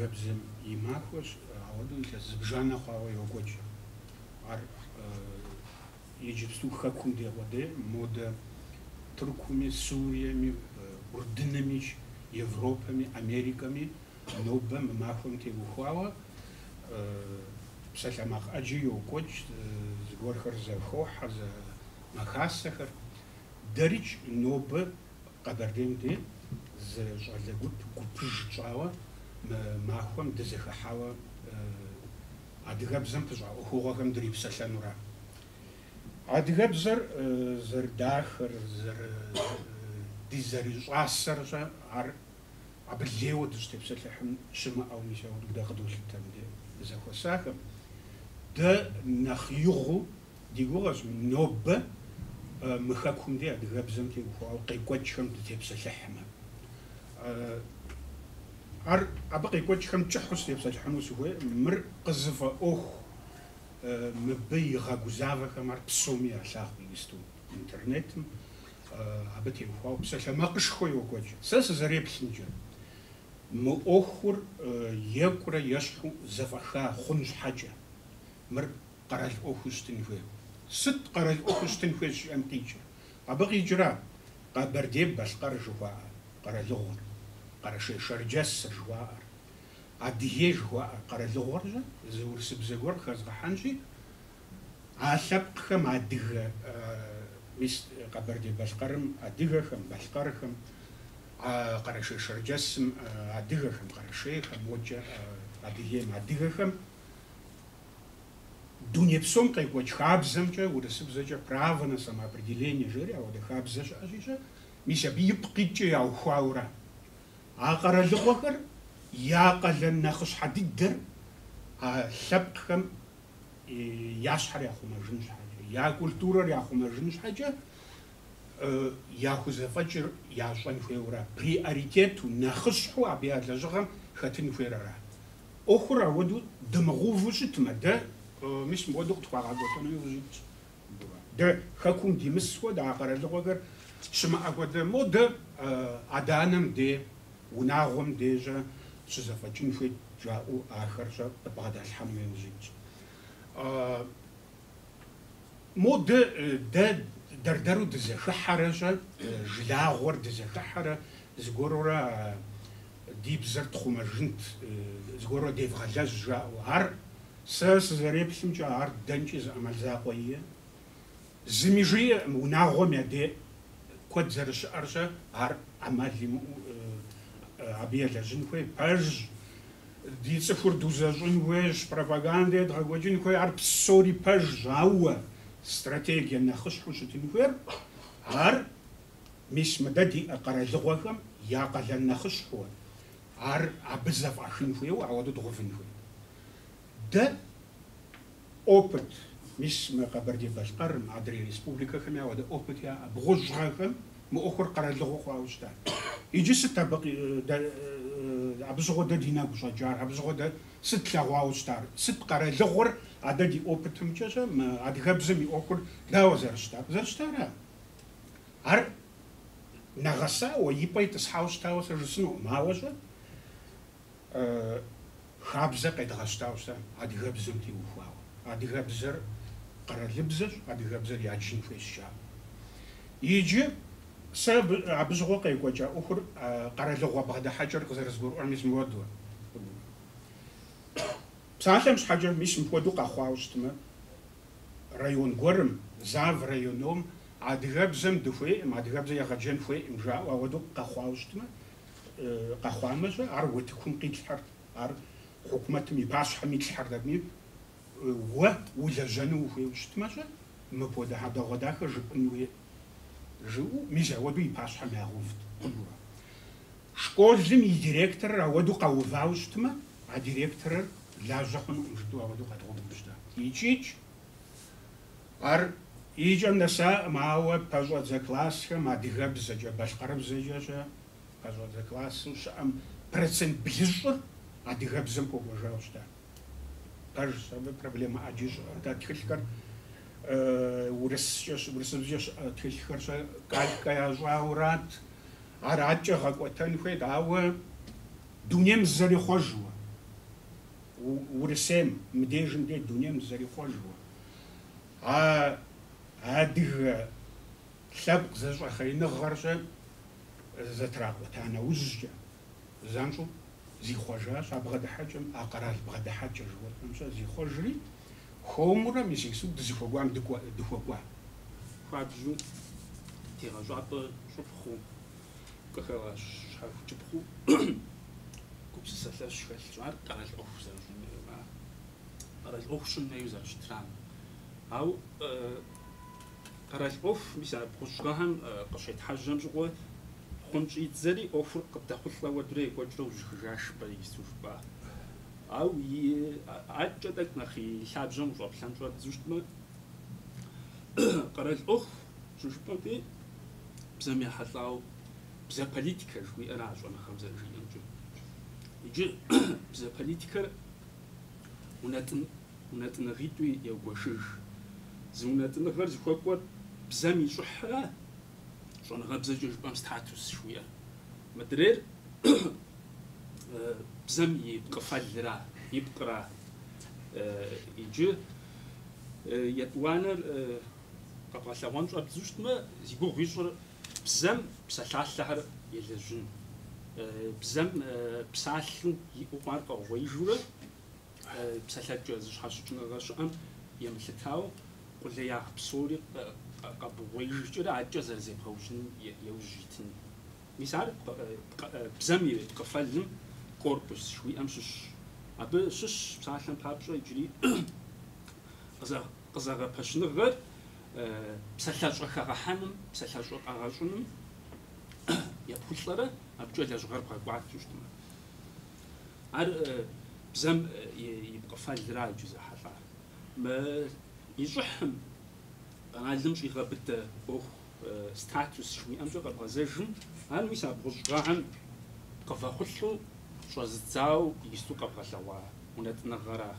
адыгэбзэм и махуэщ, ауэду илъэс зыбжанэ хъуауэ йокӏуэкӏ. Ар иджыпсту хэкум дегъуэдей, мода Туркуми, Суриями, Урдынами, Европами, Америками, нобэ мы махуэм теухуауэ псалъэмакъ ӏэджи йокӏуэкӏ, зыгуэрхэр зэхохьэ, зэмэхасэхэр. Дэрикӏ нобэ къэбэрдейм де зы щӏалэгут гупыж щӏауэ мы махуэм дызэхыхьауэ адыгэбзэм пыщӏа ӏуэхугъуэхэм дрипсэлъэнура. Адыгэбзэр зэрыдахэр, дызэрищӏасэр ар абы лейуэ дыщытепсэлъыхьын щымыӏэу мис ауэ дэ къыдолъытэм де зэхуэсахэм. Дэ нэхъ игъуу ди гугъэщ нобэ мы хэкум де адыгэбзэм теухуауэ къекӏуэкӏхэм дытепсэлъыхьмэ. Ар абы къекӏуэкӏхэм кӏыхьу сытепсэлъыхьыну сыхуей, мыр къызыфӏэ ӏуэху мыбы игъэгузавэхэм ар псоми ялъагъу исту интернетым абы теухуауэ псалъэмакъышхуэ йокӏуэкӏ. Сэ сызэреплъымкӏэ мы ӏуэхур екӏурэ ещхьу зэфӏэха хъун щхьэкӏэ мыр къэрал ӏуэхуу щытын хуей. Сыт къэрал ӏуэхуу щытын хуей щыӏэм къикӏыр? Абы къикӏра Къэбэрдей-Балъкъэр жыхуаӏэ, къэралыгъуэр, къэрэшей Черкесыр жыхуаӏэр, Адыгей жыхуаӏэр. Къэралыгъуэржэ зы урысыбзэ гуэр хэзгъэхьэнщи, а лъэпкъхэм адыгэ, мис Къэбэрдей-Балъкъэрым адыгэхэм, Балъкъэрхэм, къэрэшей Черкесым адыгэхэм, къэрэшейхэм, моджэ Адыгейм адыгэхэм дуней псом къекӏуэкӏ хабзэмкӏэ, урысыбзэкӏэ право на самоопределение жери, ауэдэ хабзэ щыӏэщи, мис абы ипкъ икӏкӏэ яухуауэра. А къэралыгъуэхэр я къалэн нэхъыщхьэ дыдэр а лъэпкъхэм я щхьэр яхъумэжын щхьэкӏэ, я культурэр яхъумэжын щхьэкӏэ яхузэфӏэкӏыр ящӏэн хуейуэра. Приоритету нэхъыщхьу абы я лэжьыгъэм хэтын хуейрэра. ӏуэхур ауэдэу дымыгъуву щытмэ, дэ мис мыуэду къытхуагъэкӏуэтӏыну ущытщ. Дэ хэкум димыс хуэдэ а къэралыгъуэхэр щымыӏэ хуэдэ, мо дэ адэ-анэм де, унагъуэм дежьэ щызэфӏэкӏын хуейт жаӏэу ахэрщӏэ къыбгъэдалъхьэн хуей ущытщ. Мо дэ дэрдэру дызэхыхьэрэщӏэ, жылагъуэр дызэхыхьэрэ, зыгуэрурэ ди бзэр тхъумэжынт, зыгуэрурэ девгъэлэжь жаӏэу. Ар сэ сызэреплъымкӏэ ар дэнкӏи зы ӏэмал закъуэ ие. Зыми жиӏэ унагъуэм я де куэд зэрыщыӏэрщӏэ, ар ӏэмал имыӏэу абы елэжьын хуей. Пэж ди цӏыхур дузэщӏын хуейщ, пропагандэ дгъэкӏуэкӏын хуей, ар псори пэж, ауэ стратегие нэхъыщхьу щытын хуейр, ар мис мыдэ диӏэ къэралыгъуэхэм я къалэн нэхъыщхьуэ, ар абы зэфӏэхын хуейуэ, ауэду дгъувын хуей. Дэ опыт, мис мы Къэбэрдей-Балъкъэрым, Адрей республикэхэм ауэдэ опыт яӏэ. Бгъущӏгъэхэм мы ӏуэхур къэралыгъуэ хъуауэ щытащ. Иджы сыт абы щыгъуэ дэ ди нэгу щӏэкӏар, абы щыгъуэ дэ сыт плъэгъуауэ щытар? Сыт къэралыгъуэр адэ ди опытымкӏэ мы адыгэбзэм и ӏуэхур дауэ зэрыщытар? Зэрыщытара. Ар нэгъэсауэ, и пӏэ итӏысхьауэ щытауэ сэ жысӏэнукъым, ауэ щӏэ хабзэ къедгъэщтауэ щытар адыгэбзэм теухуауэ. Адыгэбзэр къэралыбзэщ, адыгэбзэр яджын хуей щыӏэ. Иджы сэ абы щыгъуэ къекӏуэкӏа ӏуэхур къэралыгъуэ бгъэдыхьэкӏэр къызэрызгурыӏуэр мис мыуэдуэ. Псалъэм щхьэкӏэ мис мыпхуэдэу къэхъуауэ щытмэ, район гуэрым, Зав районом адыгэбзэм дыхуейӏым, адыгэбзэ егъэджэн хуейӏым жаӏэу ауэдэу къэхъуауэ щытмэ, къэхъуамэ щӏэ ар утыкум къилъхьэрт, ар хъукумэтым и пащхьэм илъхьэрт, абыми уэ улэжьэну ухуейуэ щытмэ щӏэ, мыпхуэдэ хьэдэгъуэ дахэ жыпӏын хуей. Жыӏэу мис ауэду и пащхьэм ягъувт къулурэ. Школым и директорыр ауэду къэувауэ щытмэ, а директорыр лажьэ хъунукъым жыпӏэу ауэду къэдгъуэгъун щытащ. Икӏиикӏ ар икӏэм нэсаӏым, ауэ пэщӏэдзэ классхэм адыгэбзэкӏэ, балъкъэрыбзэкӏэ пэщӏэдзэ классым щыӏэм процент блыщӏыр адыгэбзэм хуэкӏуэжауэ щытащ. Пэж абы проблемэ ӏэджи щыӏэт, а тхылъхэр урысыбзэкӏэ щыӏэ тхылъхэр щӏэ калькэ ящӏаурат, араткӏэ гъэкӏуэтэн хуейт, ауэ дунейм зэрихъуэжууэ, ورسام مديجن دي الدنيا مزاري خواجوا هادي سابق زاجو خلينا غرشة زتراق وتانا وزجة زانشو زي خواجاش أبغى حاجة أقرأ بغى حاجة جوات مشى زي خواجري خومرا ميسي سود زي خواجام دكوا خواجو تيراجو عطا شوفخو كخلاش شحال تبخو كوبس سلاش شحال شعر قرا الأوف زانشو قرا الأوف شنو يوزاش ترام أو قرا الأوف مثلا بخشقهم قشيت حاجة مشغول خنش يتزري أوفر قد تأخذ لا ودري وجرو جاش بريستوش با أو عجتك نخي حاجة مشغول بسان شو تزوجت ما قرا الأوف شو بنتي بزمي حلاو بزا بوليتيكا شوي أنا عشان خمسة يجي بزا بوليتيكا وناتن غيتوي يوغوشيش زوناتن غرز خوكوات بزامي شحرا شون غبزة جوج بام ستاتوس شوية مدرير بزامي يبقى فالرا يبقى يجي يتوانا قبل سوان شو بزوجت ما زيقو غيشر بزام بسالة يلزون بزام بسالة يقارق ويجورا بسالة جوز حاشتنا غاشم يمثلتاو كل يا بصوري قبل ويجورا عجز زي بوجن يوجيتن مثال بزامي قفلم كوربوس شوي أمشش أبى شش بسالة بابشة يجري قزاق باشنغر بسالة شو خاحنم بسالة شو قاعشونم يبخلره أبجوا لجغر بقعد يشتم بزم يبقى فالرا جزء حفا ما يجحم أنا لمش يغبت أو ستاتوس شوي أمجوا قبل زجم أنا مثلا بوجعهم قفا خلو شو زتاو يستو قبل لوا ونتنغرا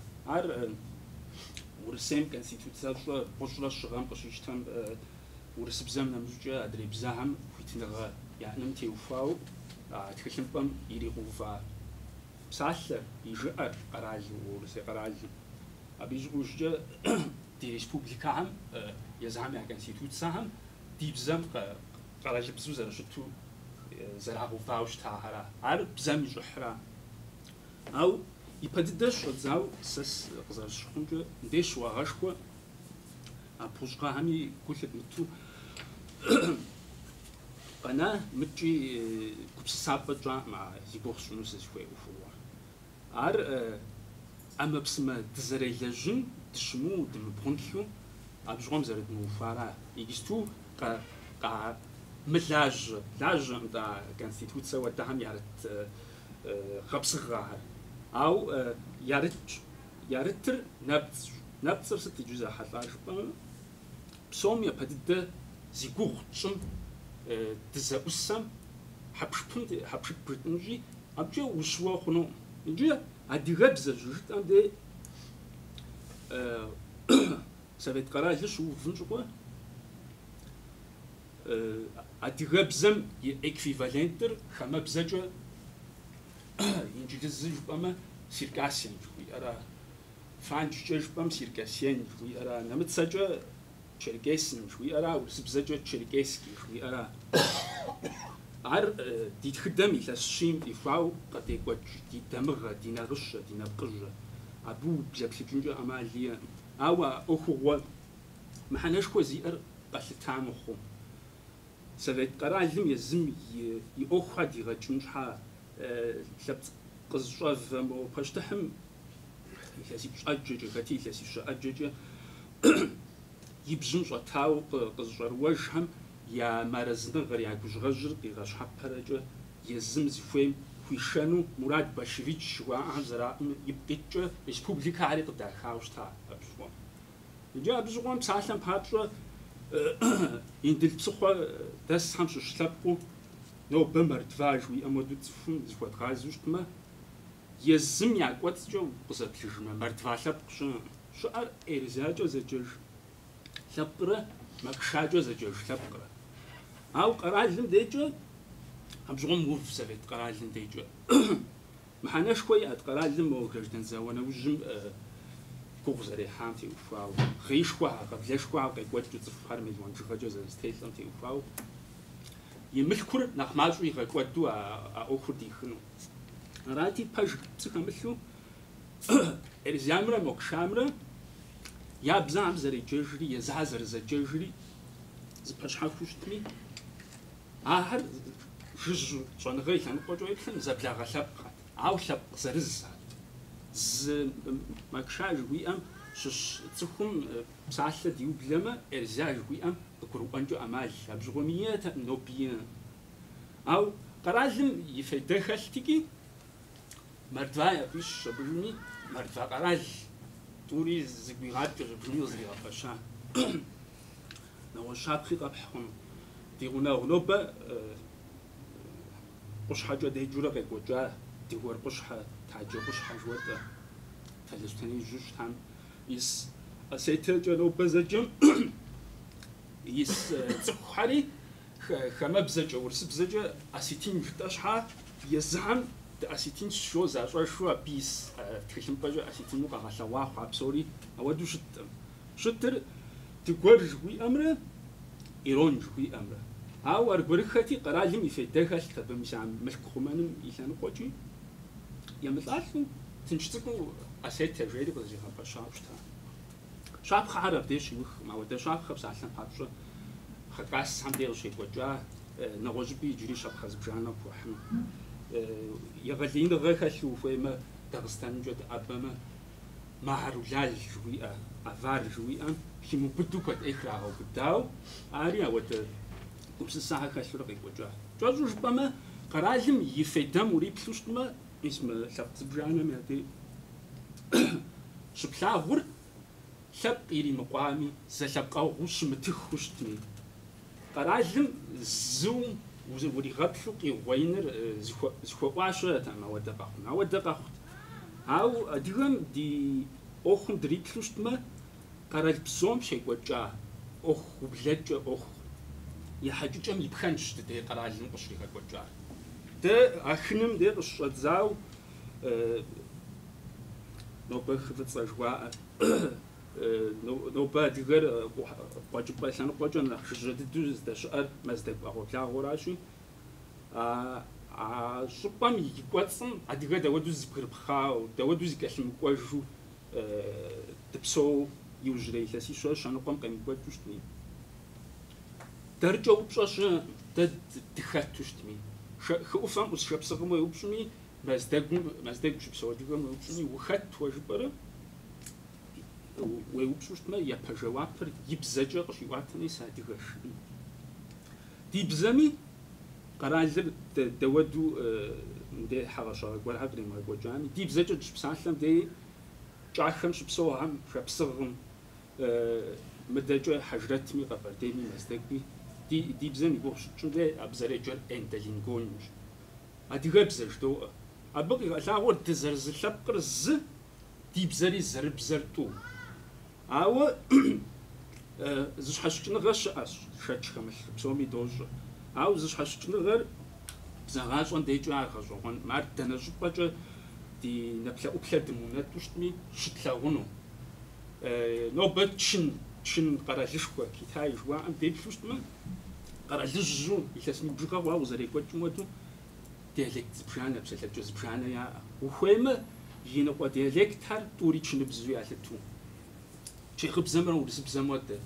ورسم كان سيتوتسال بوجلا شغام قشيشتم ورسبزم نمجا أدري بزاهم ويتنغ يعني نمتي وفاو تكلم بام يريقوفا بسالة يجأ قراج ورسي قراج أبيج وجا دي ريسبوبليكا هم يزعم يعني كان سيتوتسهم دي بزم قراج بزوز رشتو زرعه فاوش تاهرا عارف بزم يجحرا أو يبددش زاو سس قزاش خنجة ديش وغشكوا أبوجقا همي كل متو أنا متجي كبس سابت جا مع يبوخ شنو سوي وفوا أما بسمة تزري لجن تشمو دم بونكيو أبجوم زرد موفارا يجستو قا ملاج لاج متاع كونستيتوتسا ودهم يارت خبص غاهر أو يارتر نبتر ست جزء حتى شبان بسوم يبدأ زيقوخ شم تزا أسم حبش بريتنجي أبجا وشوا خنو نجي عدي غبزة جوجت عندي سبت قراج شو فنجوا عدي غبزم يكفيفالنتر خما بزجا ينجي تزج بما سيركاسيان شوي أرا فانج جج بام سيركاسيان شوي أرا نمت سجا تشركيسن شوي أرا وسبزجا تشركيسكي شوي أرا دي تخدم إلى الشيم يفاو قد يقعد دي دمغ دي نغش دي نبقج أبو بزبسجنجا أمالية أو أخوة ما حناش كوزير قال تامخو سبت قراجم يزم يأخذ دي غجنجها لبت قزشاف مو باشتحم يلاسي أجج غتي يلاسي أجج يبزم شتاو قزجر وجهم يا مرزنا غير يا كوجغجر يغش حبرجه يزم زفيم فيشانو مراد باشفيتش وعزرا يبقيتش ريسبوبليكا على قد خاوشتا أبشوا يجا أبشوا مسافن باتشوا يندل بسخوا داس خمس شلبكو نو بمرت فاجوي أمودو تفهم زفوت غازوش ما يزم يا قوتجو قصت لجمع مرت فاشب شو إرزاجو زجاج شبرة مكشاجو زجاج شبرة أو قراجن ديجو أبجون موف سبت قراجن ديجو محنا شوية أتقرالم وكرجدن زوانا وجم كوغزري حامتي وفاو غيش كوا قبلش كوا قيقوت تفخر ميزون جوجا زستيسلم تي وفاو يملكور نخمالشو يقوتو أوخر ديخنو راتي باج تكملشو إرزامرا مكشامرا يا بزام زري جيجري يزازر زجيجري زباش حافوشتني هر جوج شون غير كان قوجو يكن زبلا غلب عاو لب زرز ز مكشاج ويام شش تخم بساعة ديو بلما إرزاج ويام ذكروا أنجو أمال أبزغميات نوبيان أو قرازم يفيدخل تيجي مردفايا فيش بجمي مردفا قراز توري زبيغات بجمي زريغا بشا نو شاب خيط أبحهم ديغونا ونوبا قش حاجة ده جورا بيقوجا ديغور قش تاجو قش حاجوتا تلستني جوش تام يس أسيتل جنوبا زجم يس تخاري خما بزجا ورس بزجا أسيتين جتاشها يزعم أسيتين شو زاشوا شو بيس تخشم بجا أسيتين مقا غشوا خابسوري أودو شتر تقول جوي أمره إيرون جوي أمره أو أربرختي قرالهم يفيدخل تبمشام ملكخمانم يشانو قوجي يمثالو تنشتكو أسيت تجري بزي خبا شابشتا شاب خارب ديش يخ ما ودا شاب خبس عشان حابشة خقاس هم ديل شيء وجا نغوجبي جري شاب خز بجانا بوحم يغلين غير شوفه ما داغستان جد أبما ما هرولال جويا أفار جويا كيمو بدو قد إخرا أو بداو أريا ودا وبس الساعة خشرة قيق وجا جوج بما قراجم يفيدم وريب سوستما اسم شخص بجانا مهدي شبلاغور شب إيري مقامي زشبقاو غوش متخ وشتني قراجم زوم وزوري غبشو قي وينر زخواشة تما ودقاخ أو أديهم دي أخم دريب سوستما قراج بسوم شيء وجا أخ وبلج أخ يحاجو جم يبخنش تدي قراجم قشري وجا ده أخنم ده قشزاو نوبة خذت صجواء نوبة ديگر واجب باشن واجن خشجت دوز دشار مزدك أقول لا غراشي شبام يقصن أديگر دودوز بربخاو دودوز كشم واجو تبسو يوجري لسي شو شانو قام قيم واجوشتني درجة وبشاش تدخلتوشتني خوفام وشبسقم ويوبشني مزدك شبسو ديگر ويوبشني وخت واجبره ويوبشوشت ما يبجوابر يبزجر شيواتني سادغش دي بزمي قراجل دودو دي حرشا قول عبري ما يقول جامي دي بزجر بسالم دي جاخم شبسوهم شبسغم مدجو حجرتمي قبل ديمي مزدقبي دي بزمي بوش شو دي ابزرجر انتلين كونش ادي غبزج دو ابقي لا ورد تزرز شبقر ز دي بزري زرب زرتو أو زش حشتنا غير شاتش خمس بسومي دوج أو زش حشتنا غير بزغاش وان ديجو عارخ وان مرت نجبة دي نبلا أبلا دمونات وشتمي شتلاغونو نوبة تشن قراجش كوا كيتاي جوا أم ديب وشتما قراجش جو يلاسمي بجوكا واو زري كوا جموتو ديالكت بجانا بسالة جوز بجانا يا وخيمة جينا قوا ديالكت هر توري تشن بزوي على تو شيخ بزمر ورس بزمود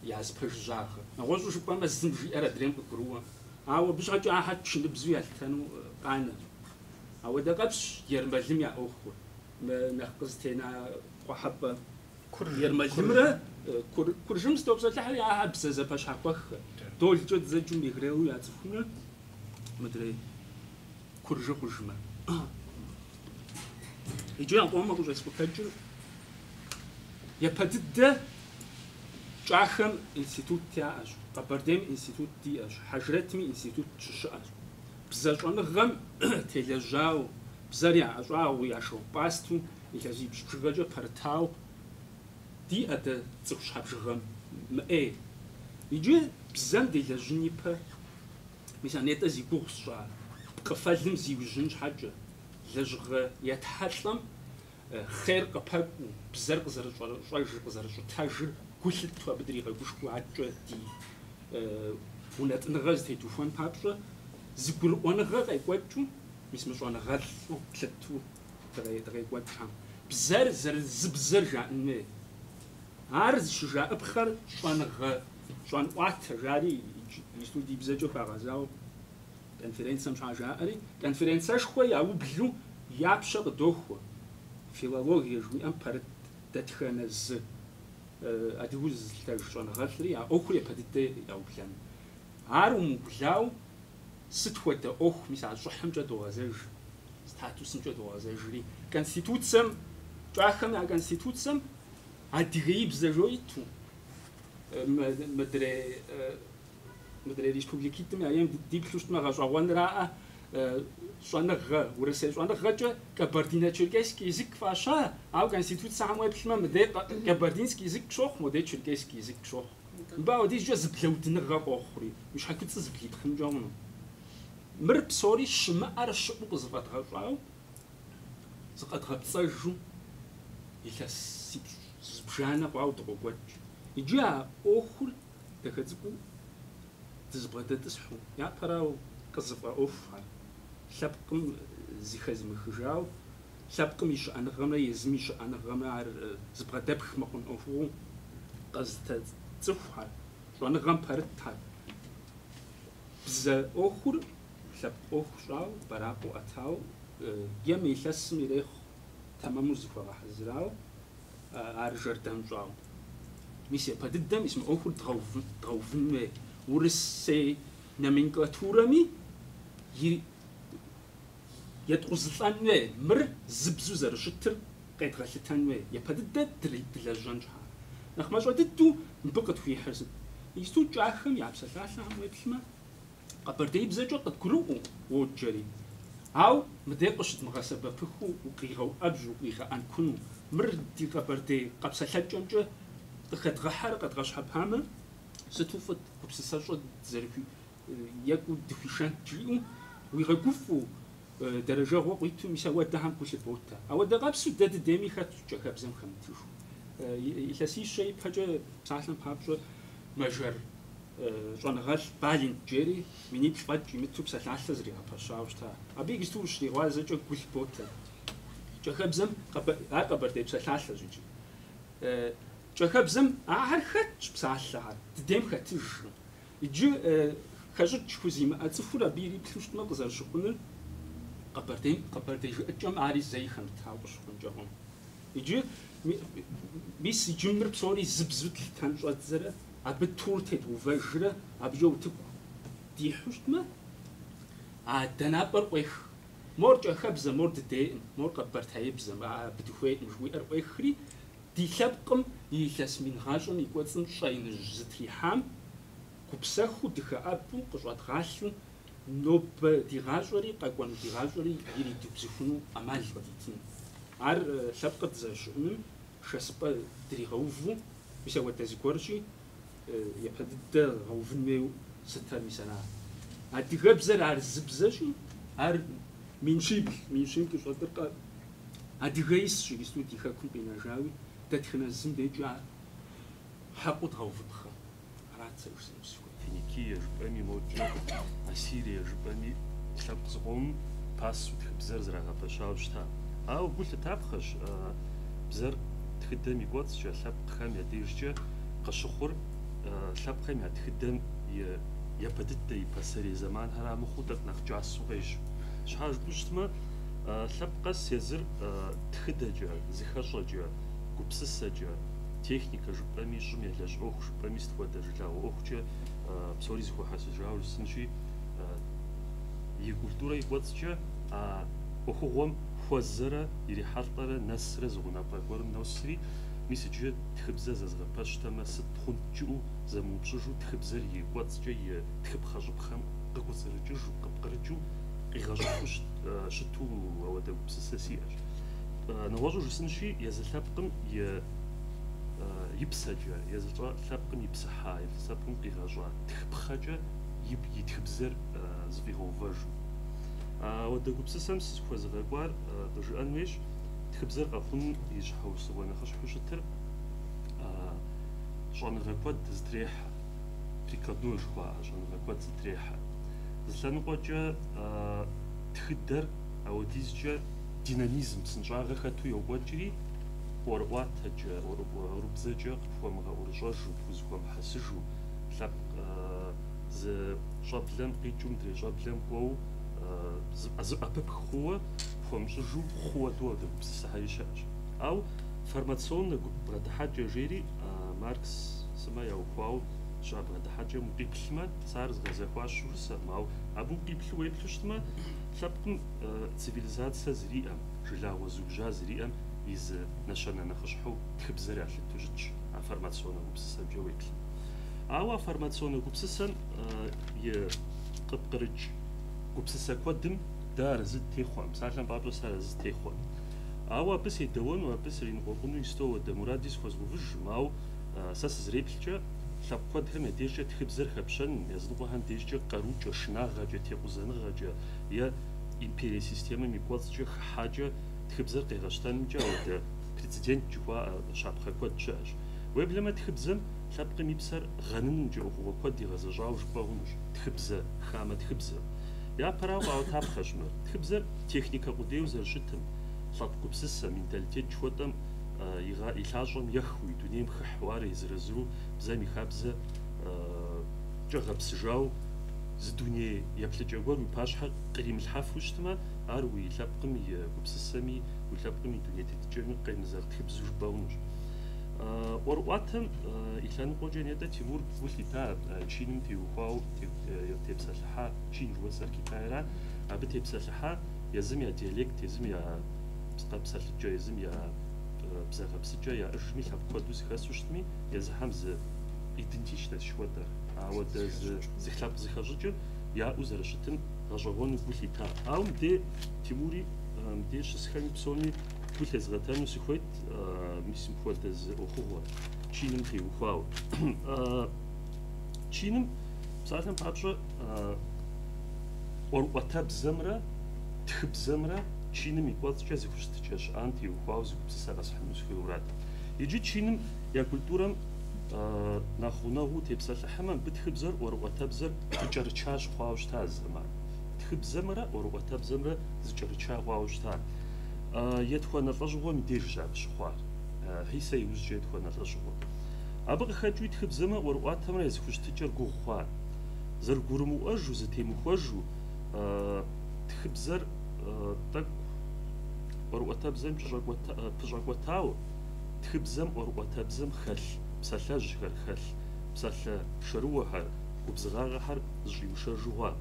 ياز برجاخ نغوزو شبا ما زنجي أرى دريم بكروه أو بجاجو أحد شن بزوي على تانو قانا أو دقبش يرمجم يا أخو نخقز تينا قحبة يرمجمرة كرجم ستوبس تحري أحد بسزا باش حقوخ دول جد زجو ميغريو يعزفونا مدري كرجو كرجمة يجي أقوم أقول جاسبو كجو يبتدأ جاخم إنستيتوت تاعش قبردم إنستيتوت تاعش حجرتمي إنستيتوت تشاش بزاجون غم تلجاو بزاريا أجاو ياشو باستو يجازي بشجعة برتاو دي أدا تزوج حبشغم ما إيه يجي بزام دلجني بر مثلا نتا زي كورس كفالم زي وجنج حاجة لجغ يتحلم خير قبل بزر قزر شوي قزر شو تاجر كل توا بدري غوش قاعد دي ونات نغاز تيتو فان بابشة زقول وانا غاي قوتشو مش وانا غاز تلتو تغي قوتشام بزر زر زبزر جان عارز شجاع بخر شوان غ شوان وقت جاري يستو دي بزاجو فغازاو كونفرنس مش جاري كونفرنس شوي او بلو يابش قدوخو فيلولوجيا جوي ام بارت تتخنز ادوز تاع شوان غاثري اوخري بديت او بلان عارم بلاو ستوت اوخ مسا شحم جدو غازاج ستاتوس جدو غازاجري كونستيتوتسم جاخم كونستيتوتسم أدري بزاجويتو مدري ريسبوبليكي تما أيام ديبلوشت ما غاش وان راه شوانغ ورسل شوانغ جا كبردينا تشركسكي يزك فاشا أو كانستيتوت ساعة ما بسمة مدى كبردينسكي يزك شوخ مدى تشركسكي يزك شوخ باو ديش جا زبلوت نغا أخري مش حكيت زبليت خنجاون مر بصوري شما أرش بقزفات غاو زقت غبصاجو يلاس زبجانا بعض قوات يجا أخر تكذبو تزبطة تسحو يا تراو قصف أوفها سبقم زخز مخجاو سبقم يش أنا غمرة يزميش أنا غمرة زبطة بخ مقن أوفو قصد تزفها شو أنا غم بردها بز أخر سب أخراو برابو أتاو يم يلس ميرخ تمام زفوا حزراو أرجع تنجاو ميسي بددم اسمه أخر دروفن مي ورسي نمينكلاتورا مي يتغزلان مي مر زبزو زرشتر قيد غلتان مي يبدد دريد لجنجها نخما جو ددو نبقت في حرزب يستو جاخم يعبس ثلاثة هم يبسما قبر ديب زجو قد كروه وجري أو مديقشت مغاسبة بخو وقيغو أبجو وقيغا أنكونو مردي قبردي قبسة لجنجة قد غحر قد غشحب هامر ستوفت قبسة سجو زركو يكو دفشان جيو ويغقفو درجة وقيتو مساوات دهم كوشي بوتا أو دغابسو داد ديمي خاتو جاكاب زم خمتوشو إلاسي شيء بحاجة بساعتنا بحاجة مجر شون غال بالين جيري مني بشفات جيمتو بساعتنا زريها باشاوشتا أبي جستو شري غازة جو كوشي بوتا جاكاب زم قبردي بساعتنا زوجي جاكاب زم خاتش بساعتنا ديم خاتش يجي خرجت كوزيما أتصفر بيري بلوش ما قزر شقنر قبردي أجمع عاري زي خمتها وشقن جاهم يجي بيس جمر بصوري زبزوت التانجو أتزرع أبتور تدو فجرة أبجو تكو دي حشتما عدنابر ويخ مور جاكبزة مور ددين مور قبرت هايبزة بدخويت مجوي أرويخري دي لبقم يلاس من غاجون يقوتن شاين جزتري حام كبسخو دخا أبو قجوات غاشو نوب دي غاجوري قاقوان دي غاجوري يري تبزخونو أمال بديتين عار شبقت زاشونم شاسبا دري غوفو بيساوا تازيكورجي يبدد غوفن ميو ستار مثلا عاد غبزر عار زبزاشي عار من شيب كشوترقا عاد غيس شي يستو ديخا كون بيناجاوي تاتخنا زم ديجا حقو غوفخا رات سوسو فينيكي جبامي موجو اسيريا جبامي شابزغوم باس وتخبزر زراغا باشاوشتا أو قلت تابخش بزر تخدم يقوت شو لاب خام يديرجة قشخور لاب خام يتخدم يبدت يبصري زمان هلا مخوطك نخجع السويج شحال بوشتما لاب قص يزر تخدجة زخرجة قبسسجة تكنيكا جبامي جميع لاج أوخ جبامي استوى درجة أوخجة بصوري زخو حاسجة ولسنشي يقولتورا يقوت شو أخوهم فوزرة يري حرطرة نسرة زغنا بقورم نوسري ميسجة تخبزة زغا باش تما ستخون جو زمو بشجو تخبزة يقوات جاي تخب خرج بخام قوزر جو قبقرجو يغاجو خوش شتو أو دا بسساسياج نواجو جسنشي يزل ثابقم يبسجة يزل ثابقم يبسحا يزل ثابقم يغاجو تخب خاجة يتخبزر زفيغو فاجو ودقوبسسم سخوزغقوار دجانويش تخبزر قخون يشحوس وانا خشحوشتر شانغقواد دزتريح بريكادنوش خوا شانغقواد دزتريح زلانقوجا تخدر او ديزجا ديناميزم سنجاغا خاتو يوبوجري ورقوات هجا وربزجا فومغا ورجاجو بوزكوام حسجو لاب ز جابلم قيجوم دري جابلم بو از ابب خو فومجو خو دو بسحايشاج او فارماسيون برد حاجه جيري ماركس سما يوفاو شاب برد حاجه مقيبلما صار غزاخواش شو سماو ابو قيبل ويبلشتما لابكم سيفيليزاتسا زريئه جلا وزوجا زريئه iz nashana nakhshhu khibzara tlitujj a farmatsona gupssan jawekl awa farmatsona gupssan ye qibqirj gupssa kwadim dar zid tikhwam salan bado sar zid tikhwam awa bis yedawon wa bis rin qogunu isto wa muradis khozbuj maw sas zreplcha laqad hem deja khibzar khabshan yazduhan deja qaruj shnaga jeti quzanaga ya imperial sistema miqwazj haja تخبزر قيغشتان جاود بريزيدنت جوا شابخ كود جاج وبلما تخبزم لابق ميبسر غنن جو هو كود دي غزاجاو جباونج تخبزر خامه تخبزر يا براو او تابخشمر تخبزر تكنيكا قديو زرشتم لابق بسس مينتاليتي جودم يغا يلاجم يخوي دنيم خحوار يزرزرو بزامي خابزه جغبس جاو زدوني يبلجاغور مباشحه قريم الحاف وشتما أروي لابقمي قبس السمي ولابقمي دنيا تتجمع قيم زار تخبز وجباونج ورواتهم إلان قوجين يدا تيمور بولي تاب شينم تيوخاو تيبسالحا شين جواسر كتايرا أبي تيبسالحا يزم يا دياليكت يزم يا بسالحجا يزم يا بزاغا بسجا يا أرجمي لاب كودوز خاسوشتمي يزحام ز إدنتيش تشوادر عود زخلاب زخاججا يا أوزرشتن غجوان بولي تا أو مدي تيموري مدي شسخاني بسوني بولي زغتانو سخويت ميسم خوات از أخوة شينم تي وخاو شينم بصراحة بابشا واتاب زمرة تخب زمرة شينم يقوات جازي خشتجاش أنتي وخاو زي بسساقس حموس خيورات يجي شينم يا كولتورم ناخوناو تيبسال حمام بتخبزر ورواتابزر تجرچاش خواوش تاز زمان تخبزمرا ورواتابزمرا زجرچا خواوش تا يتخونا الرجوه مدير جابش خوار هيسا يوز يتخونا الرجوه ابغى خاجو تخبزما ورواتامرا يزخش تجر غو خوار زر غورمو اجو زتيمو خوجو تخبزر تك ورواتابزم تجاغوتاو تخبزم ورواتابزم خل بسالج خل بسال شروحر وبزغاغحر زجيوشا جوها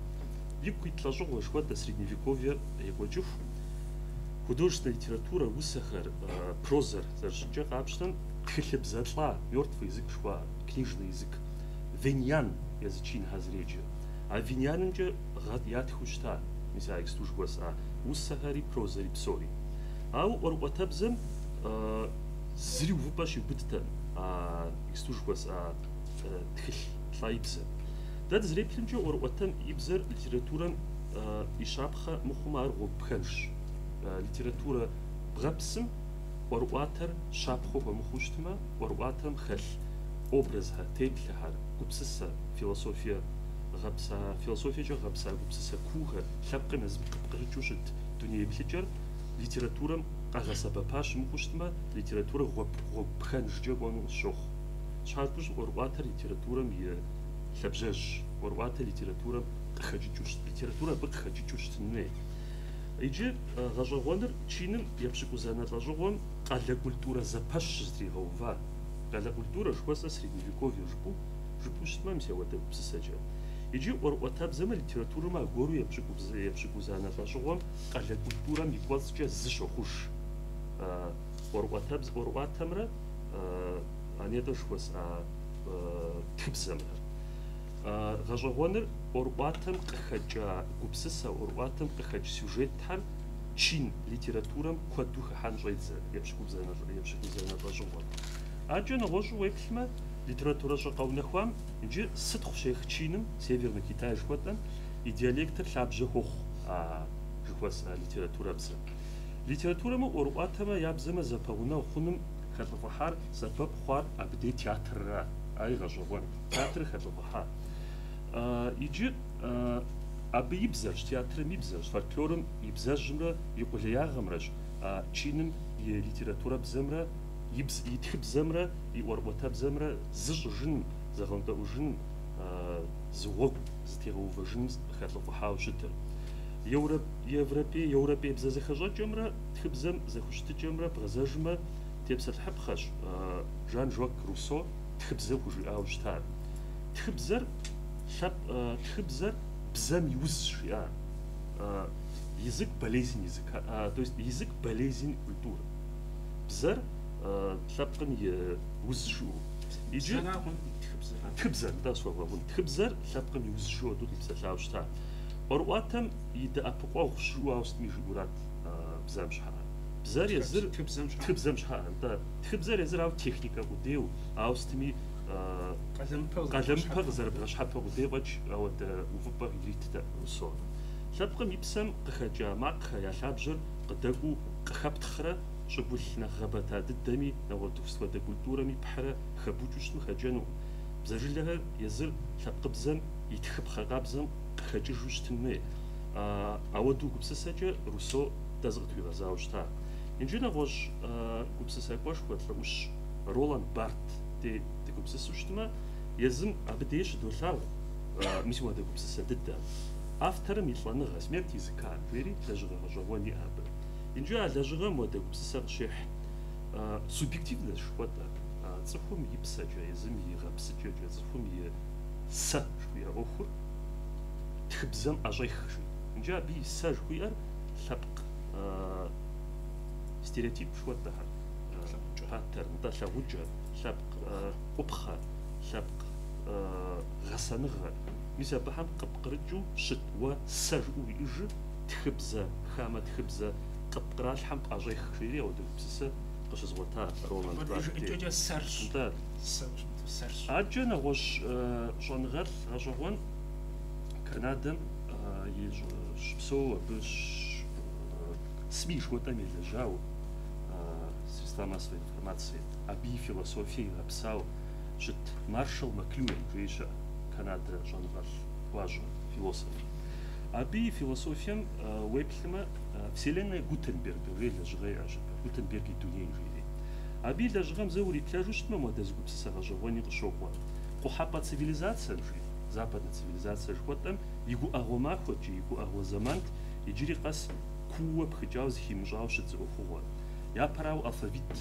يبقى يتلاجوا شويه средневековья يقوجف художественная литература высохар прозер зажжа قابشتن تخلب زاتلا мертвый язык шва книжный язык веньян язычин хазреджа а веньяннже гад ятхушта мисал экстушгоса высохари прозери псори ау орватабзем зрю вупаши быттан экстушгос тхил тлайбзе داد زريبلم جو وروتم يبزر ليتراتورا يشابخه مخمار وبخنش ليتراتورا بغبسم ورواتر شابخه ومخوشتما ورواتم خل образها تيبلها قبسسا فيلسوفيا غبسا فيلسوفيا جو غبسا قبسسا كوها شابقه مزم قرجوشت دنيا بلجر ليتراتورا اغسبا باش مخوشتما ليتراتورا وبخنش جو وانو شوخ شاربش ورواتر ليتراتورا مي لبجاج وروات ليتراتورا خجيجوش ليتراتورا بخجيجوش تنوي يجي غجوانر تشينم يبشكو زانا غجوان قال كولتورا زباش زري هوفا قال كولتورا شواسا средневековье جبوش تمام سوا بسساجا يجي وروات زمان ليتراتورا ما غورو يبشكو زانا غجوان قال كولتورا ميكوازجا زشو خوش وروات تمرا اني دشوس تبزمر غجوانر أورباتم قخجا قبسسا أورباتم قخج سيوجيت حر شين ليتراتورم كودوخ حنجيز يبشكو زانا غجوان أجنا غجو ويبلما ليتراتورا جاقاو نخوام نجي صدق شيخ تشينم سيفيرنا كيتاي شواتن إدياليكتر لابجه خوخ жихуас литература бзэ. Литература мы орватама ябзэма запагуна хунум хатфахар сабаб хвар абде театра ай гажован театр хатфахар. Иджи абы ибзэрш театрым ибзэрш фольклорым ибзэжмрэ икъулеягъэмрэщ чиным и литература бзэмрэ итхыбзэмрэ иорватабзэмрэ зыщӏыжын зэгъэнтӏэӏужын зыгъуэгу зытегъэувэжын хатфахау щытыр. Европей бзэ зэхэщӏэкӏэмрэ тхыбзэм зэхущытыкӏэмрэ бгъэзэжмэ тепсэлъхьыпхъэщ Жан-Жак Руссо тхыбзэ хужиӏауэ щытар. Тхыбзэр бзэм и уз жиӏа. Язык болезнь языка, то есть язык болезнь культуры. Бзэр лъэпкъым и уз жиӏэу. Иджы тхыбзэр, да, согъуэгъун. Тхыбзэр лъэпкъым и уз жиӏэу тӏу тепсэлъауэ щытар. Орӏуатэм и дэӏэпыкъуэгъу жиӏэу сытми жиӏурат бзэм щхьа. Бзэр езыр тхыбзэм щхьа, да. Тхыбзэр езыр ау техникэ къудейуэ, ау сытми къалэмпэ къызэрыбгъэщхьэпэ къудей фӏэкӏ ауэдэ увыпӏэ иритӏэ Руссо. Лъэпкъым и псэм къыхэкӏа макъхэр я лъабжьэр къыдэкӏуу къыхэптхърэ щӏыгулъ нэхъ гъэбэта дыдэми нэгъуэщӏ культурэми пхьэрэ хэбукӏыу щытмэ хэджэну. Бзэжылэхэр езыр лъэпкъыбзэм и тхыпхъэ къабзэм къыхэкӏыжу щытын хуей. Ауэдэу гупсысэкӏэ Руссо дэ зыкъытхуигъэзауэ щыта. Иджы нэгъуэщӏ гупсысэкӏуэшхуэ лӏэӏущ Роланд Барт дегупсысу щытмэ, езым абы дей щыдолъагъу мис уэ дегупсысэ дыдэ. Авторым и лӏэныгъэ смерт языка жери лэжьыгъэ гъэщӏэгъуэн иӏэбы. Иджы а лэжьыгъэм уэ дегупсысэ къыщехь субъективнэ жыхуэтӏэ. Цӏыхум и псэкӏэ, езым и гъэпсыкӏэкӏэ, цӏыхум и сэ жыхуиӏэ ӏуэхур тхыбзэм ӏэщӏех жи. Иджы абы и сэ жыхуиӏэр лъэпкъ стереотип жыхуэтӏэхэр. Паттерн, да, лъагъуджэ, лъэпкъ къупхъэ, лъэпкъ гъэсэныгъэ. Мис абыхьэм къыпкърыкӏыу щыт уэ сэ жыӏэу уиӏыжыр тхыбзэ, хамэ тхыбзэ къыпкъралъхьэм пӏэщӏех жери ауэдэ гупсысэ къыщызгъуэта Роланд Барт. Иджы сэрщ. Да. Сэрщ. Аджэ нэгъуэщ щӏэныгъэр гъэщӏэгъуэн Канадэм и щыпсэу абы СМИ жыхуэтӏэм елэжьауэ средства массовой информации, абы и философие игъэпсауэ щыт Маршал Маклюэн жеи щыӏэ Канадэ щӏэныгъэлӏ гуащӏэ философ. Абы и философием уеплъымэ Вселенная Гутенберга жеи лэжьыгъэ иӏэщ, Гутенберг и дуней жери. Абы и лэжьыгъэм зэ уриплъэжу щытмэ модрэ зыгупсысэ гъэщӏэгъуэни къыщокӏуэ. Къухьэпӏэ цивилизацием жи, западная цивилизация жыхуэтӏэм и гуӏэгъуэ махуэкӏи, и гуӏэгъуэ зэмант иджыри къэс куууэ пхыкӏауэ зыхимыщӏауэ щыт зыӏуэхугъуэ. Япэрауэ алфавит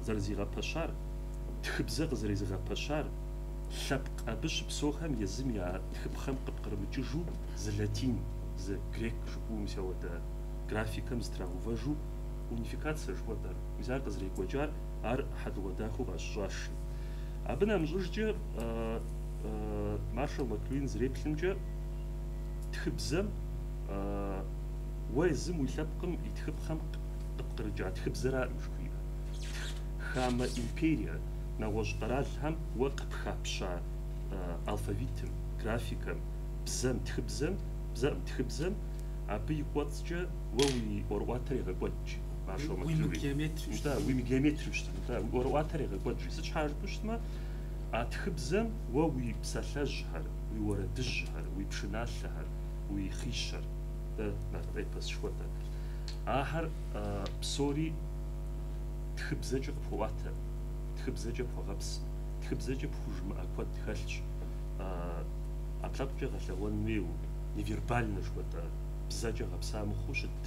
зэрызигъэпэщар, тхыбзэ къызэрезыгъэпэщар, лъэпкъ абы щыпсэухэм езым я тхыпхъэм къыпкърымыкӏыжу зы латин, зы грек жыпӏэу мис ауэдэ графикэм зытрагъэувэжу унификацие жыхуэтӏэр. Мис ар къызэрекӏуэкӏар ар хьэдыгъуэ дахэу къащыщӏащ. Абы нэмыщӏыжкӏэ Маршал Маклюэн зэреплъымкӏэ тхыбзэм уэ езым уи лъэпкъым и тхыпхъэм къыпкърыкӏа тхыбзэраӏым жыхуиӏэ. Хамэ империе нэгъуэщӏ къэралхэм уэ къыпхапща алфавитым, графикэм, бзэм, тхыбзэм абы и кӏуэцӏкӏэ уэ уи ӏуэрыӏуатэр егъэкӏуэдщ. Маршал Маклюэн. Да, уи мы геометрию щытын, да, уи ӏуэрыӏуатэр егъэкӏуэдщ. Сыт щхьа жыпӏэу щытмэ, а тхыбзэм уэ уи псалъэжьхэр, уи уэрэдыжьхэр, уи пшыналъэхэр, уи хъищэр, эпос жыхуэтӏэ. Ахэр псори тхыбзэкӏэ къыпхуэӏуатэ, тхыбзэкӏэ пхуэгъэпс, тхыбзэкӏэ пхужымыӏэ куэд хэлъщ. Аплъэпкӏэ гъэлъэгъуэн хуейуэ, невербальнэ жыхуэтӏэ, бзэкӏэ гъэпса мыхъуу щыт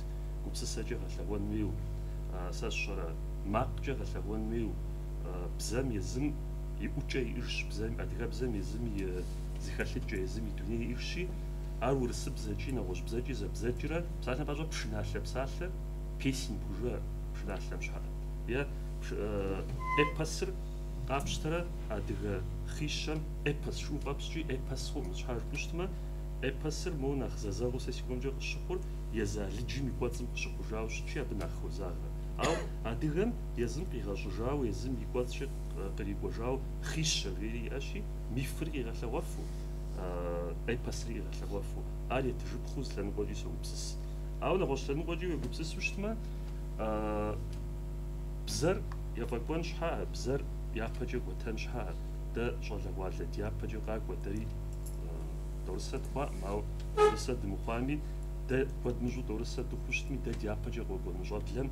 гупсысэкӏэ гъэлъэгъуэн хуейуэ. Сэ сщӏэрэ макъкӏэ гъэлъэгъуэн хуейуэ, бзэм езым и ӏукӏэ иӏыжщ, адыгэбзэм езым и зыхэлъыкӏэ, езым и дуней иӏыжщи, ар урысыбзэкӏи, нэгъуэщӏ бзэкӏи зэбзэкӏрэ псалъэм пащӏэ пшыналъэ псалъэ песень пхужэ пшыналъэм щхьэ. Е эпосыр къапщтэрэ адыгэ хъищэм эпос жыӏэу къэпскӏи эпос хъуӏым. Щхьэ жыпӏэу щытмэ, эпосыр моуэ нэхъ зэзэгъыу сэ си гугъэмкӏэ къыщыхъур езы алыджым и кӏуэцӏым къыщыхъужауэ щытщи, абы нэхъ хозагъэ. Ауэ адыгэм езым къигъэщӏыжауэ, езым и кӏуэцӏкӏэ кърикӏуэжауэ хъищэ жери иӏэщи, мифыр къигъэлъэгъуэфу. أي بسرية لغوفو آلية تجبخوز لنقولي سو بسس أو نغوش لنقولي بسس وشتما بزر يفكون شحاء بزر يابجي وتن شحاء ده شغل والد يابجي قاك ودري دورسة ما أو دورسة مقامي ده قد نجو دورسة دكوشتمي ده يابجي قوة نجات لن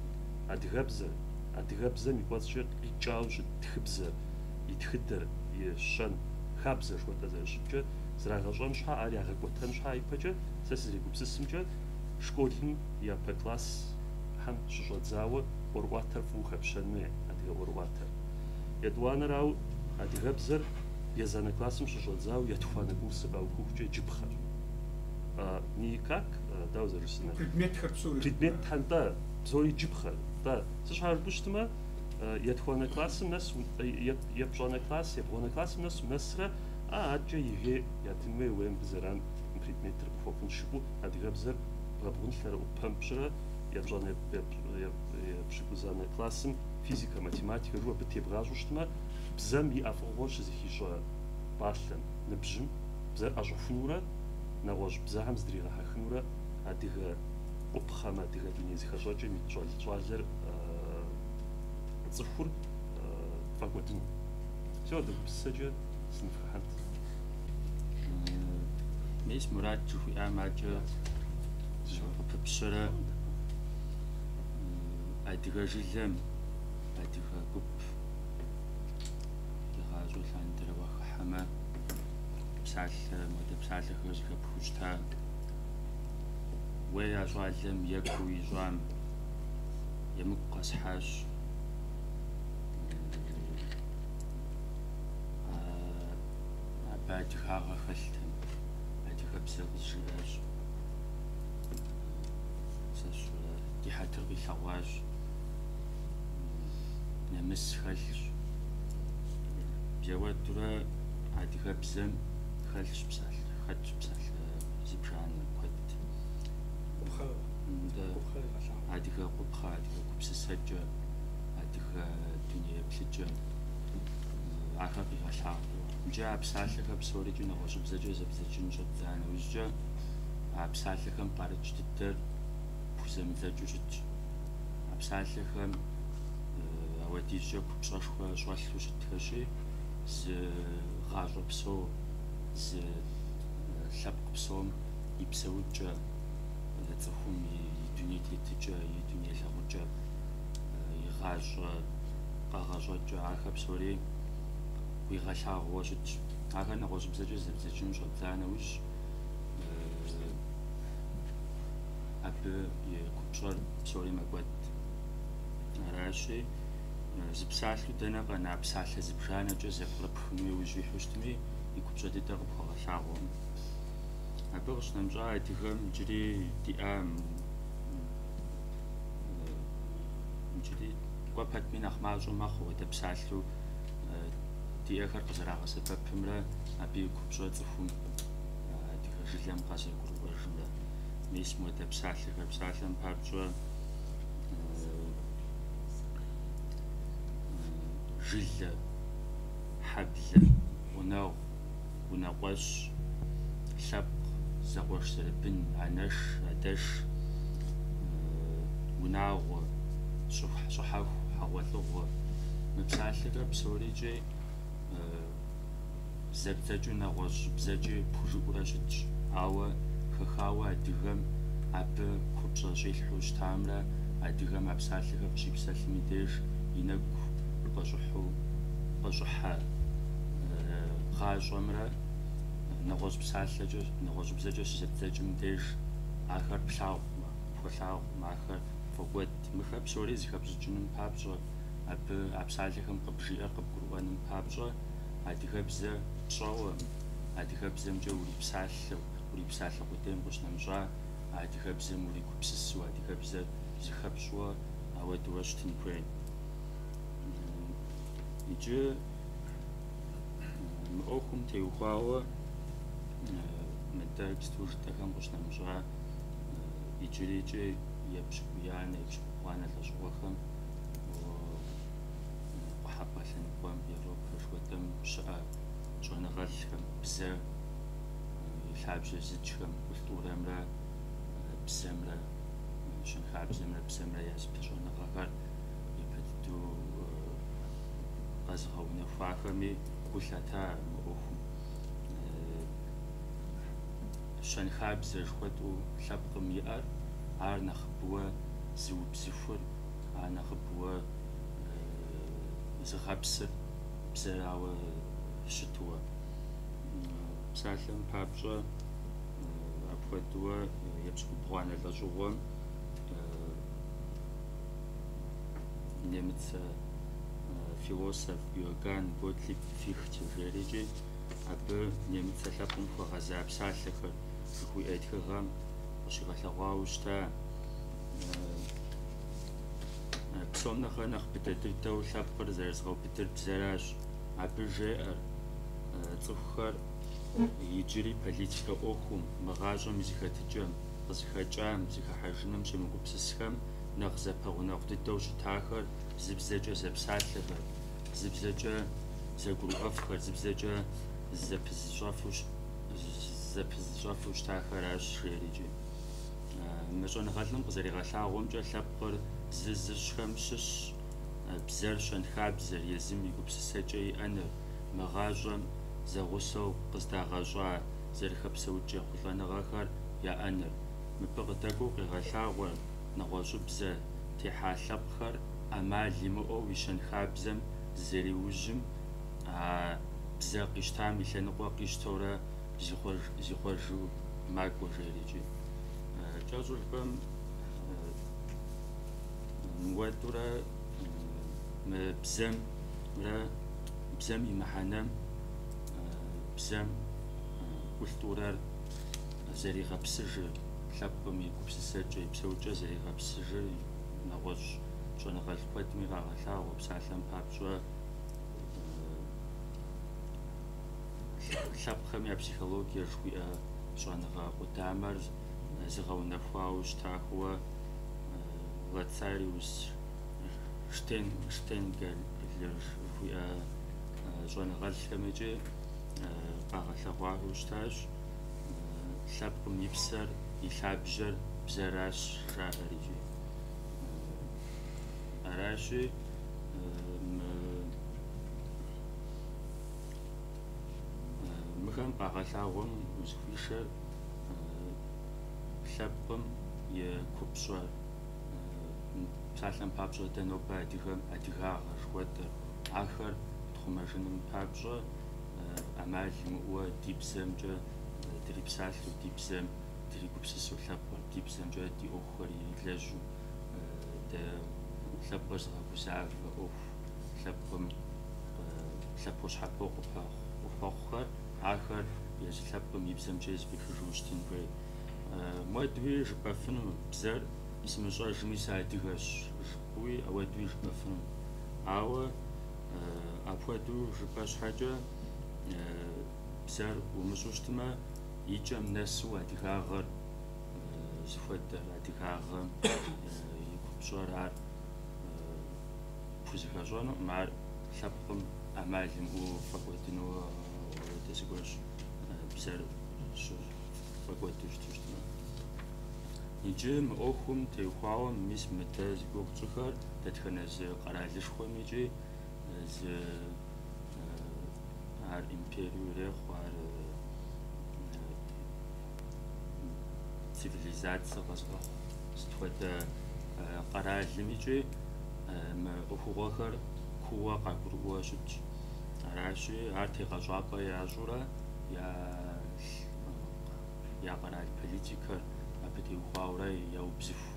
أدغبزة ميقواز شيء يجاوش تخبزة يتخدر يشان خبزة شو تزاي شبجة زراعة شحاء عليها قوتن شحاء يبجي ساسري بسسمجة شكولهم يا بكلاس هم شجرة زاوة ورواتر فوق بشنمي أدغ ورواتر يدوان راو أدغ بزر يزان كلاسم شجرة زاوة يتفانا قوس باو كوجي جبخر نيكاك داوزر سنة предмет خربسوري предмет حنتا بزوري جبخر تا سشعر بوشتما يتفانا كلاسم ناس يبجانا كلاس يبغانا كلاسم ناس مسرة أجا يجي يتنمي وين بزران предмет ربخوكن شبو أدغ بزر غابون ثر وبامبشرة يبجانا يبشكوزانا كلاسم فيزيكا ماتيماتيكا جوا بتبغاجو شتما بزام يأفغوش زيخيجا باشلن نبجم بزام أجو فنورة نواج بزام زدري راح خنورة أدغ وبخامة أدغ دنيا زيخاجاجا ميتجال جوالر تصفر فاقوتن سوى دغ بسجا سنفرحانت ميس مراد جوفي أماجا ببشرة أدغ جلم أدغ قب يغازو لاندر وخحما بسال مدى بسال خرج كبخوشتا ويا جوالم يكوي جوام يمقص حاج بعد خاغا خلتم أدغ بسغز جلاج دي حتر بيثواج نمس خلش بيوات درا عادي خبزن خلش بسال زبشان قد عادي خبخا عادي خبز السجة عادي الدنيا بسجة عاقب يغشع جا بسالك بسوري جنا غوش بزجة زبزجن جدان وجا بسالك مقارج تدر بوزم زجوجت بسالك أوديجا كبشاشوا شوالو شتهشي ز غاجو بسو ز لبق بسوم يبسوجا تفهم يدنيا تيتجا يدنيا لغوجا يغاجا قاغاجا عاقب سوري ويغاشا غوجت عاقا نغوش بزجا زبزجن جدان وج أب يكبشار بسوري مقود راشي زبسالو دنا قنا بسال زبجانا جزء قرب خمي وجي حشتمي يكبشا دي تغب خلاصاهم أبغش نمجا تيهم جري تيام جري قبت من أخماجو ماخو تبسالو تي آخر قزراغ سبب فمرا أبي يكبشا تفهم تيها جليام قاسي قرب رجمرا ميسمو تبسالم بارجوا جل حبل وناقش شبق زغوش سربن عنش عدش وناغ صحاف حوالغ مبسالك بسوري جي زبزجو ناغوش بزجي بوجو رجج عوا خخاوة أدغم أب كبشة شيء حوش تامرة أدغم أبسالك بشي بسالمي ديش ينق بجحة خاج عمره نغوز بسالجة نغوز بزجة زبزجة مديش آخر بلاو مع آخر فوقت مخب سوري زخب زجنم بابجة أب سالجهم قبجية قبقروانم بابجة أدي خبزة بشاوة أدي خبزة مجوري بسال قدام قش نمجا أدي خبزة مولي كبسسو أدي خبزة زخب شوا أود واشتن برين يجي مأوكم تيوخاوة مدى كستوش تكام قش نمجا يجي يبشك ويانا يبشك وانا لشوخم وحبا لنقوام بيروك شوتم شاء شوانا غالكم بزا лъабжьэ зыджхэм культурэмрэ бзэмрэ щэнхабзэмрэ бзэмрэ яспэщӏэныгъэхэр ипэ дыдэу къэзыгъэунэхуахэми гу лъэта мы ӏуэхум. Щэнхабзэ жыхуэтӏэу лъэпкъым иӏэр ар нэхъыбэуэ зыубзыхур, ар нэхъыбэуэ зыгъэпсыр бзэрауэ щытыуэ. Псалъэм папщӏэ апхуэдэуэ епщыкӏубгъуанэ лӏэщӏыгъуэм немыцэ философ Иоганн Готлиб Фихте жериджи абы немыцэ лъэпкъым хуэгъэза псалъэхэр жыхуиӏэ тхыгъэм къыщигъэлъэгъуауэ щыта псом нэхъ быдэ дыдэу лъэпкъыр зэрызгъэубыдыр бзэращ. Абы жеӏэр цӏыхухэр иджыри политикэ ӏуэхум, мы гъащӏэм и зэхэтыкӏэм, къызыхэкӏам, зыхыхьэжыным щемыгупсысхэм нэхъ зэпэгъунэгъу дыдэу щытахэр зыбзэкӏэ зэпсалъэхэр, зыбзэкӏэ зэгурыӏуэфхэр, зыбзэкӏэ зэпызыщӏэфу щытахэращ жериджи. Мы щӏэныгъэлӏым къызэригъэлъагъуэмкӏэ лъэпкъыр зыщхэм щыщ бзэр щэнхабзэр езым и гупсысэкӏэ иӏэныр, мы гъащӏэм зэгъусэу къыздагъэщӏа зэрыхэпсэукӏэ хъулӏэныгъэхэр яӏэныр. Мыбы къыдэкӏуэу къегъэлъагъуэ нэгъуэщӏыбзэ техьа лъэпкъхэр ӏэмал имыӏэу и щэнхабзэм зэриужьым бзэ къищтам и лъэныкъуэ къищтэурэ зихъуэжу макӏуэ жериджи. Кӏэщӏу жыпӏэм мыуэдурэ мы бзэм и мыхьэнэм бзэм культурэр зэригъэпсыжыр, лъэпкъым и гупсысэкӏэ, и псэукӏэ зэригъэпсыжыр нэгъуэщӏ щӏэныгъэлӏ куэдми къагъэлъагъуэ. Псалъэм папщӏэ лъэпкъхэм я психологие жыхуиӏэ щӏэныгъэ къудамэр зыгъэунэхуауэ щытахуэ Лацариус Штенгер жыхуиӏэ щӏэныгъэлӏхэмэкӏи къагъэлъэгъуауэ щытащ. Лъэпкъым и псэр, и лъабжьэр бзэращ жаӏэр иджы. Аращи мыхэм къагъэлъагъуэм узыхуишэр лъэпкъым и купщӏэ псалъэм папщӏэ дэ нобэ адыгэм адыгагъэ жыхуэтӏэр, ахэр тхъумэжыным папщӏэ ӏэмал имыӏуэ ди бзэмкӏэ дрипсалъэу, ди бзэм дригупсысэу лъэпкъыр, ди бзэмкӏэ ди ӏуэхухэр ирилэжьу, дэ лъэпкъыр зыгъэгузавэ ӏуэху, лъэпкъым лъэпкъ щхьэпэу къыпэхъухэр, ахэр езы лъэпкъым и бзэмкӏэ езыпихыжу щытын хуей. Муэдуи жыпӏэфыну бзэр сымыщӏэжми сэ адыгэщ жыпӏуи ауэдуи жыпӏэфыну. Ауэ апхуэдэу жыпӏэ щхьэкӏэ бзэр умыщӏу щытмэ икӏэм нэсу адыгагъэр зыхуэдэр, адыгагъэм и купщӏэр ар пхузэхэщӏэнуӏым, ар лъэпкъым ӏэмал имыӏэу фӏэкӏуэдынууэ дэ зыгуэрщ бзэр фӏэкӏуэду щыту щытмэ. Иджы мы ӏуэхум теухуауэ мис мыдэ зыгугъу щӏыхэр дэтхэнэ зы къэралышхуэм икӏи зы ар империю ирехъу, ар цивилизацие къэзгъэхъу сыт хуэдэ къэралым икӏи мы ӏуэхугъуэхэр куууэ къагурыӏуэ щытщ. Аращи ар тегъэщӏапӏэ ящӏурэ я къэрал политикэр абы теухуауэ яубзыху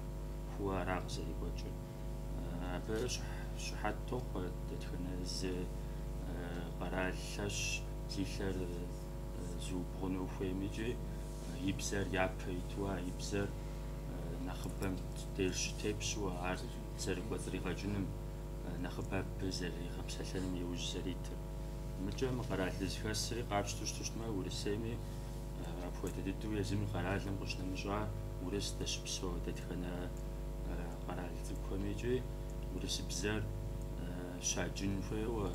хууэ ара къызэрикӏуэкӏыр. Абы щыхьэт тохъуэ дэтхэнэ зы къэрал лъэщ зи лъэр зыубгъуну хуейм икӏи и бзэр япэ итууэ, и бзэр нэхъыбэм деж щытепщэуэ ар зэрыкӏуэцӏригъэкӏыным нэхъыбэ абы зэригъэпсэлъэным иужь зэритыр. Мыкӏэ мы къэрал зыхэсри къапщтэу щыту щытмэ Урысейми апхуэдэ дыдэу езым и къэралым къыщынэмыщӏа урыс дэщыпсэу дэтхэнэ къэрал цӏыкӏухэм икӏи урысыбзэр щаджын хуейуэ,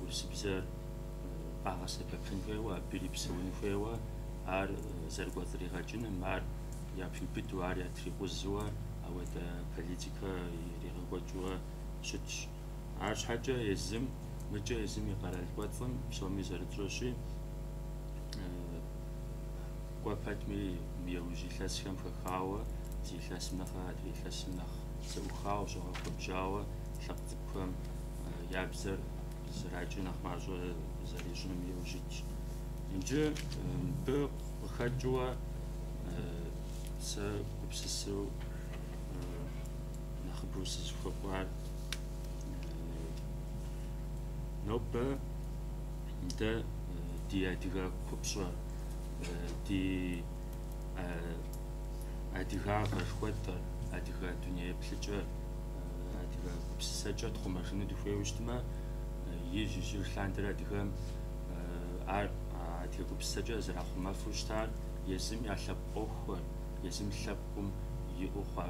урысыбзэр къагъэсэбэпын хуейуэ, абы ирипсэун хуейуэ, ар зэрыкӏуэцӏригъэкӏыным, ар япиубыду, ар ятрикъузууэ, ауэдэ политикэ иригъэкӏуэкӏыуэ щытщ. Ар щхьэкӏэ езым, мыкӏэ езым и къэрал кӏуэцӏым псоми зэрытщӏэщи, кӏуэ пэтми мы иужь илъэсхэм хэхауэ, зи илъэсым нэхърэ адрей илъэсым нэхъ зэӏухауэ, щӏэгъэхуэбжьауэ лъэпкъ цӏыкӏухэм я бзэр зэракӏэ нэхъ мащӏэ зэрищӏыным иужьыкӏ. Иджы мыбы къыхэкӏыуэ сэ гупсысэу нэхъыбэу сызыхуэкӏуар нобэ дэ ди адыгэ купщӏэ, ди адыгагъэ жыхуэтӏэр, адыгэ дунейеплъыкӏэ, адыгэ гупсысэкӏэ тхъумэжыну дыхуейуэ щытмэ, ижь ижьыр лъандэрэ адыгэм ар адыгэ гупсысэкӏэ зэрахъумэфу щытар езым я лъэпкъ ӏуэхухэр, езым лъэпкъым иӏэу хъуа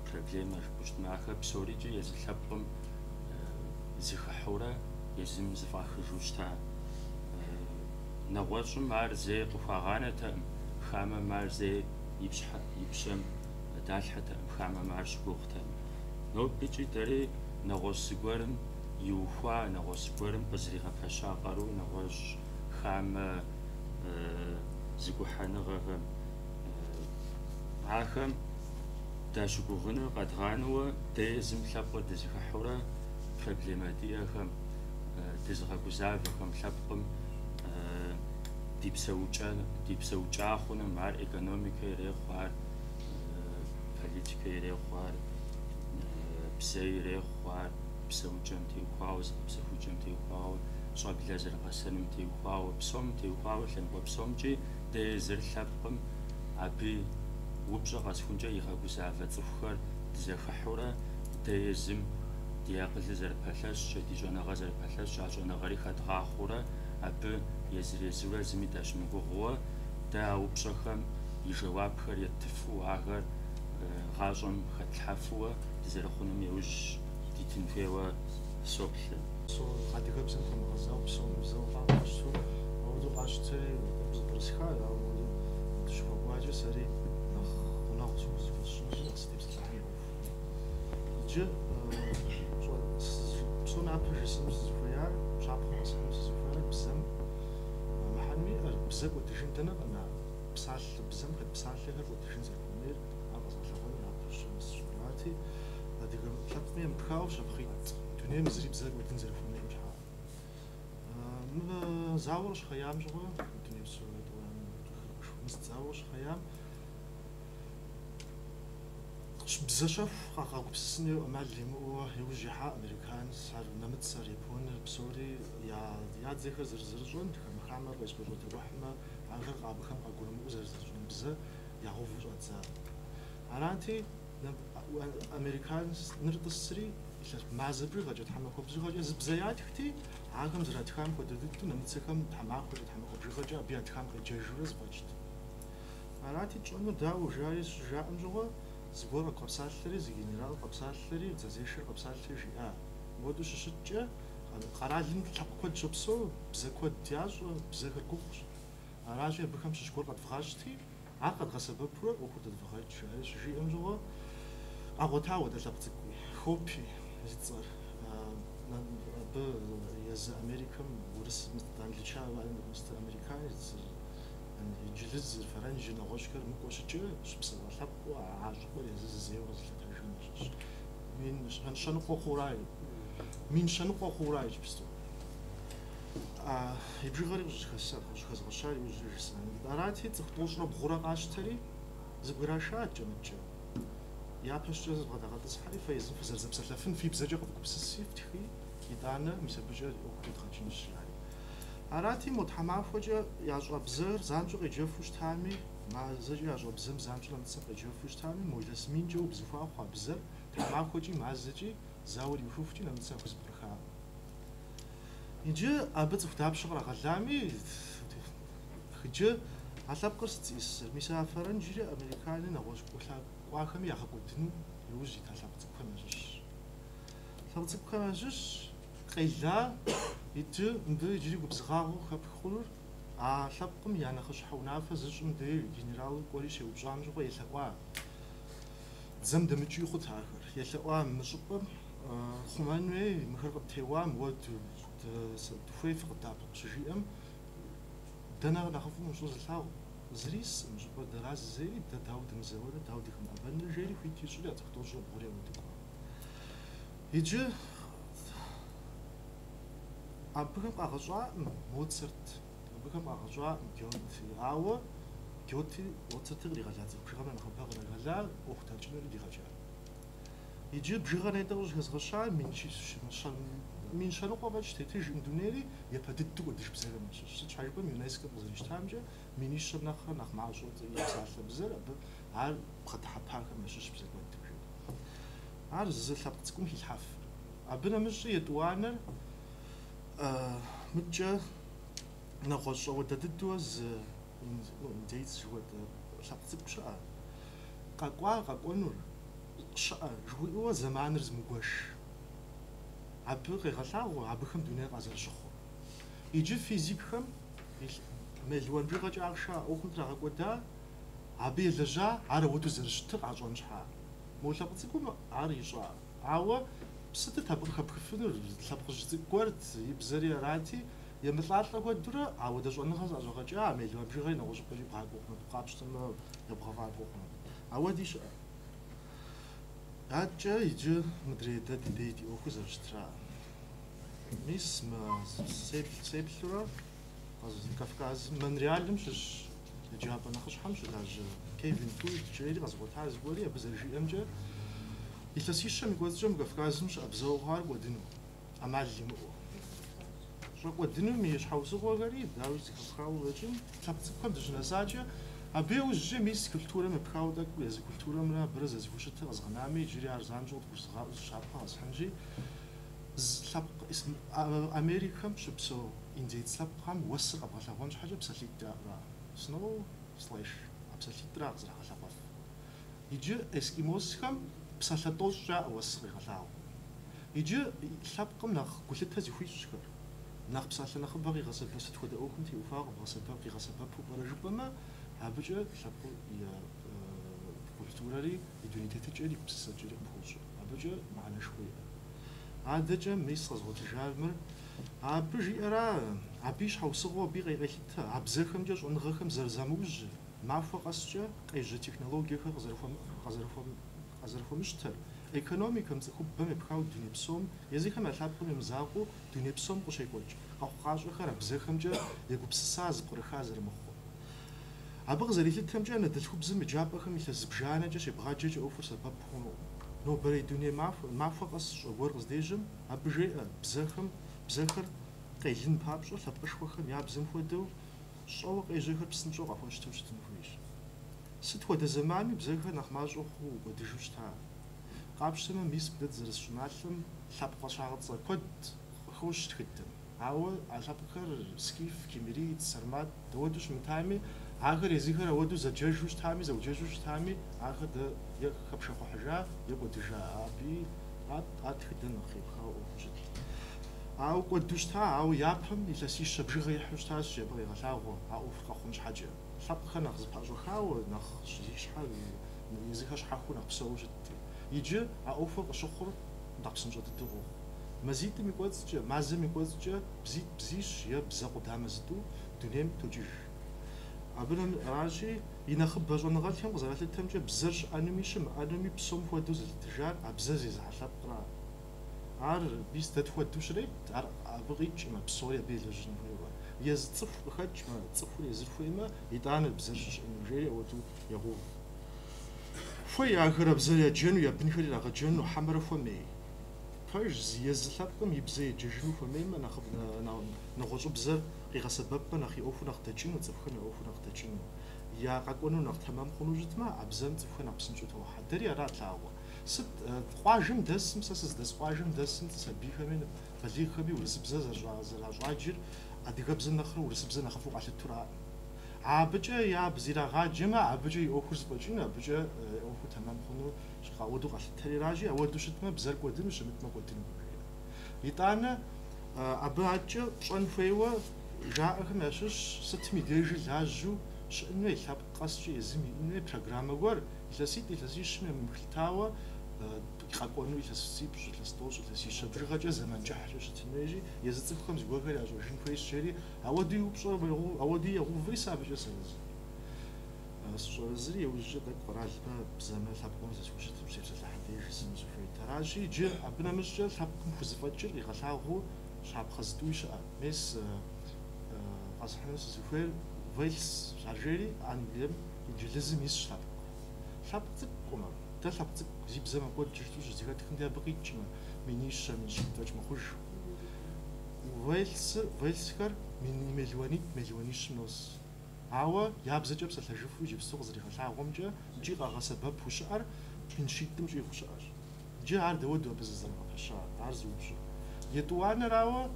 проблемэ жыпӏэу щытмэ, ахэр псорикӏэ езы лъэпкъым зыхыхьэурэ езым зыфӏахыжу щыта. Нэгъуэщӏым ар зэи къыхуагъанэтэкъым, хамэм ар зэи и пщэм далъхьэтэкъым, хамэм ар щыгугътэкъым. Нобэкӏи дэри нэгъуэщӏ зыгуэрым иухуа, нэгъуэщӏ зыгуэрым къызэригъэпэща къару нэгъуэщӏ хамэ зыгухьэныгъэхэм, ахэм дащыгугъыныр къэдгъанэуэ дэ езым лъэпкъыр дызыхыхьэурэ проблемэ диӏэхэм, дызыгъэгузавэхэм, лъэпкъым дипсэукӏа хъунум, ар экономикэ ирехъу, ар политикэ ирехъу, ар бзэ ирехъу, ар псэукӏэм теухуауэ, зыгъэпсэхукӏэм теухуауэ, щӏэблэ зэрыгъэсэным теухуауэ, псом теухуауэ, лъэныкъуэ псомкӏи дэ езыр лъэпкъым, абы упщӏэ къэсхункӏэ игъэгузавэ цӏыхухэр дызэхыхьэурэ дэ езым ди акъылыр зэрыпэлъэщкӏэ, ди щӏэныгъэр зэрыпэлъэщкӏэ, а щӏэныгъэри хэдгъахъуурэ, абы езыр-езыурэ зыми дащымыгугъууэ, дэ а упщӏэхэм и жэуапхэр етыфу, ахэр гъащӏэм хэтлъхьэфууэ дызэрыхъунум иужь дитын хуейуэ соплъы. Адыгэбзэм хэмыгъэзэу, псом бзэу къащту, ауэдэу къащтэри зыпрысхар, ауэдэу дыщыхуэкӏуакӏэ сэри нэхъ гъунэгъу зыхуэсщӏынщи нэхъ сытепсэлъыхьым иӏуэху. Иджы псом япэ жысӏэм сызыхуеяр, пщӏапхъэм къэсхьэным сызыхуеяр бзэм мыхьэнми бзэ кӏуэдыжын дэнэ къэна псалъэ, бзэм хэт псалъэхэр кӏуэдыжын зэрыхуейр, ар къэзгъэлъэгъуэну япэ щыщӏурати, адыгэ лъэпкъми емыпхауэ щапхъитӏ, дунейм зыри бзэ кӏуэдын зэрыхуейм щхьа. Мыбы зауэр щхъеям щӏыгъуэ, дуней псори зауэр щхъеям, бзэ щэху къагъэгупсысын хуейуэ ӏэмал имыӏэуэ иужь ихьа американец, ар нэмыцэр, японыр псори я дзэхэр зэрызэрыщӏэн, хамэр къещӏэкӏуэтэгъухьмэ, ахэр абыхэм къагурымыӏуэу зэрызэрыщӏэн бзэ ягъэуву щӏадза. Арати американыр тӏысри илъэс мазэбжыгъэкӏэ, тхьэмахуэбжыгъэкӏэ зы бзэ ятхти, ахэм зэратхам хуэдэ дыдэу нэмыцэхэм тхьэмахуэкӏэ, тхьэмахуэбжыгъэкӏэ абы ятхам къеджэжурэ зэфӏэкӏт. Арати тщӏэнур дауэ жари жаӏэм щӏыгъуэ, зыгуэр къэпсалъэри, зы генерал къэпсалъэри, дзэзешэр къэпсалъэри жиӏа. Мыуэду щыщыткӏэ, къэралым лъэпкъ куэд щопсэу, бзэ куэд ящӏэ, бзэхэр гугъущ. Аращи абыхэм щыщ гуэр къэдвгъащти, ар къэдгъэсэбэпурэ ӏуэхур дэдвгъэкӏ. Ари щыжиӏэм щӏыгъуэ, къагъуэтауэ дэ лъэпкъ цӏыкӏуи, хопи зи цӏэр. Абы езы Америкэм урыс англичан, американец, инджылыз, фэрэнжы нэгъуэщӏхэр мыкӏуэ щыкӏэ, щыпсэуа лъэпкъыу а щӏыпӏэр езы зэзейуэ къызэлъэтэжын щыщ. Мин щэныкъуэ хъура иджыпсту. И бжыгъэри къыщыхэзгъэщар иужьрэ жысӏэн. Арати цӏыху тӏощӏрэ бгъурэ къащтэри, зыгуэрашат кӏэмыкӏэ. Япэщкӏэ зыбгъэдэгъэтӏысхьэри, фэ езым фызэрызэпсэлъэфын, фи бзэкӏэ къыфгупсыси, фтхи, итӏанэ мис абыкӏэ ӏуэху къедгъэкӏынщ жари. Арати мо тхьэмахуэкӏэ ящӏэ бзэр занщӏэ къеджэфу щытами, мазэкӏэ ящӏэ бзэм занщӏэ нэмыцэм къеджэфу щытами, мо илъэс минкӏэ убзыхуа хъуа бзэр тхьэмахуэкӏи мазэкӏи зауэр иухыфкӏи нэмыцэм хуезыпӏырыха. Иджы абы цӏыху дапщэ кърагъэлами, хыджы а лъэпкъыр сыцӏисыр, мис а фэрэнжри американи нэгъуэщӏ кӏуахэми ягъэкӏуэдыну иужь ита лъэпкъ цӏыкӏухэм ящыщ. Лъэпкъ цӏыкӏухэм ящыщ, قيلا يتو مدو يجري بزغاغو خبخور لابقم يعني خش حونافة زج مدو جنرال قولي شيء وبجان جو يلقوا زم دمجي خد هاخر يلقوا مشقم خمانوي مخرب تيوام ود تفوي في قطاب شجيم دنا نخافو مش زلاو زريس مش بدراز زي داود مزود داود خم ابن جيري في تيشو لا تختار شو بغري ودك يجي أبغى أغزوا موتسرت أبغى أغزوا جوتي أو جوتي موتسرت اللي غزات بغرنا نخبر غزال وقتاجنا اللي غزال يجي بغرنا ندوز غزغشا من شانو قباش تيجي ندونيري يبدأ تقول دش بزاف مش تعجبهم الناس كبزريش تامجة منيش نخ مع شوط يسافر بزاف عال قد حبها كمش بزاف ما تبغي عال زل ثبتكم هي الحف أبنا مش يدوانا متجه نقاش وددوز نديت شوت ثبتك شاء قاقوا نور شاء جوي زمان رزمقوش عبر غلاو عبرهم دنيا غزال شخو يجي فيزيكهم مليون بيغاج عشا او كنت راقودا عبي لجا على ودو زرشتر عجون شحا مو ثبتكم عريجا عوا بس تتابع بخفنور ثبت قرت يبزري راتي يمطلع قدره عود جون غز اجا مليون بيغاي نوج بجي باغو قابش تما يبغى باغو عوديش هاجا يجي مدري ديتي او كزرشترا ميس ما سيبلورا از كافكاز من ريال مش جاب انا خش حمش لاج كيفن توي تشيري غزبوت عايز بولي بزرجي امجا يتسيش ميقوز جم كافكاز مش ابزو هار ودنو امال لي شو ودنو ميش حوسو غريب داوز كافكاو وجن تابتكم دجنا ساجا أبيو جميس كلتورة مبكاودك ويز كلتورة منا برز از وشت از غنامي جري أرزانجو وصغار شابها از حنجي سلب اسم أمريكا شبسو إنديت سلب خام وسر أبغى لهونش حاجة بسليت درا سنو سلاش بسليت درا زرع خلافات يجي إسكيموس خام بسلطوش جا وسر غلاو يجي سلب قم نخ كلتها زيفيش كر نخ بسلط نخ باقي غسل بس تخد أوكم تي وفاق غسل باقي غسل بابو برجبما هابجا لابو يا كولتورالي يدوني تتجري بسجري بخوش هابجا معنا شوية عادجا ميس غزوت جامر هابجي أرا عبيش حوصغو بيغي غيثتا عبزخم جاش ونغخم زرزاموج معفو قصجا قيجا تكنولوجيا غزرفو مشتر ايكونوميكم تخوب بمي بخاو دوني بسوم يزيكم أتلابكم يمزاقو دوني بسوم قشي كوش قاقاش أخر عبزخم جا يقو بسساز قرخازر مخو أبغى زريت التمجة أنا دلخوب زم جابكم مثل بجانة جش يبغى جش أوفر سبب خونو نو بري الدنيا معفو قص ورقص ديجم أبجي بزخر قيلين بابشو ثبش وخم يا بزم فودو شو قيجيخر بسنجو قفوش توش تنفويش ست هو زماني بزخر نخماجو خو وديجوش تا قابش تما ميس بدت زرس شمالهم ثبقة شاغط كود خوش تخدم عاول على ثبكر سكيف كيميري تسرمات دودوش متامي آخر يزيكر أودو زجاجوش تامي زوجاجوش تامي آخر ده يخبش خحجة يبغى تجا أبي عاد خدنا خيب خاو وجد أو قدوش تا أو يابهم يلسي شبجة يحوش تا شبغي غلاغو أو فقخونش حاجة سبق نخز باجو خاو نخ شيش حال يزيكر شحخو نقصو وجد يجي أو فوق شخر نقصن جد الدغو مزيد ميقوزجة مازم ميقوزجة بزيد بزيش يا بزاق دامزدو دنيم توجيش أبنا راجي ينخب بجون غالتهم غزالات التمجة بزرش أنميشم أنمي بسوم فودوز التجار أبزازي زحلاب قرا عار بيس تتفودوش ريت عار أبغيش ما بسوريا بيلجن فيوا يزتصف خج ما تصفوا يزرفوا ما يتعامل بزرش إنجيل ودو يهو فوي آخر بزريا جنو يبني خلي لغا جنو حمر فمي فاش يزلابكم يبزي جنو فمي ما نخب نغوصو بزر قيغا سبب نخي أوفو نختجينو تفخنا أوفو نختجينو يا قاكونو نخ تمام خونو جتما أبزن تفخنا بسنجو توحد دري رات لاغو ست قواجم دسم ساسس دس قواجم دسم تسبيخ من بليغ خبي ورسبزا زراجر أديغا بزن نخرو ورسبزا نخفوق على التراب عبجا يا بزيرا غاجما عبجا أوفو زبجينا عبجا أوفو تمام خونو شقا ودو على التري راجي أودو شتما بزر قدن وشمتما قدن يتانا أبغى شون فيوا جاءهم يشش 600 ديجي لازو شنو يحب قصشي يزمي إنه برنامج ور يلسيت يلسيش من مختاوا يخاقونو يلسيب يلستوش يلسيش برغة زمان جحش تنيجي يزتفكم زقول كذا عشان فيش شري أودي وبصور بيغو أودي يغو في سابج يسوز الصورزري وجد قرال بزمان حبكم زوجت بسيط الحديث اسمه في تراجي جي أبنا مش حبكم خزفتش اللي غلاغو شعب خزدوش مس أصحاب الزفير فيلس شارجري عن بيم يجلزم يسشاب شاب تقوم ده شاب تق زيب زمان قد جرتوش زيك تكندي بقيتش ما منيش من شتوش ما خوش فيلس كار من مليونيش نص عوا يابز جبس تجفو جيب سوق زري خشع غمجة جي غاسبب وشعر من شيتم جي وشعر جي عرض ودو بززم خشع عرض وش يتوانا راوا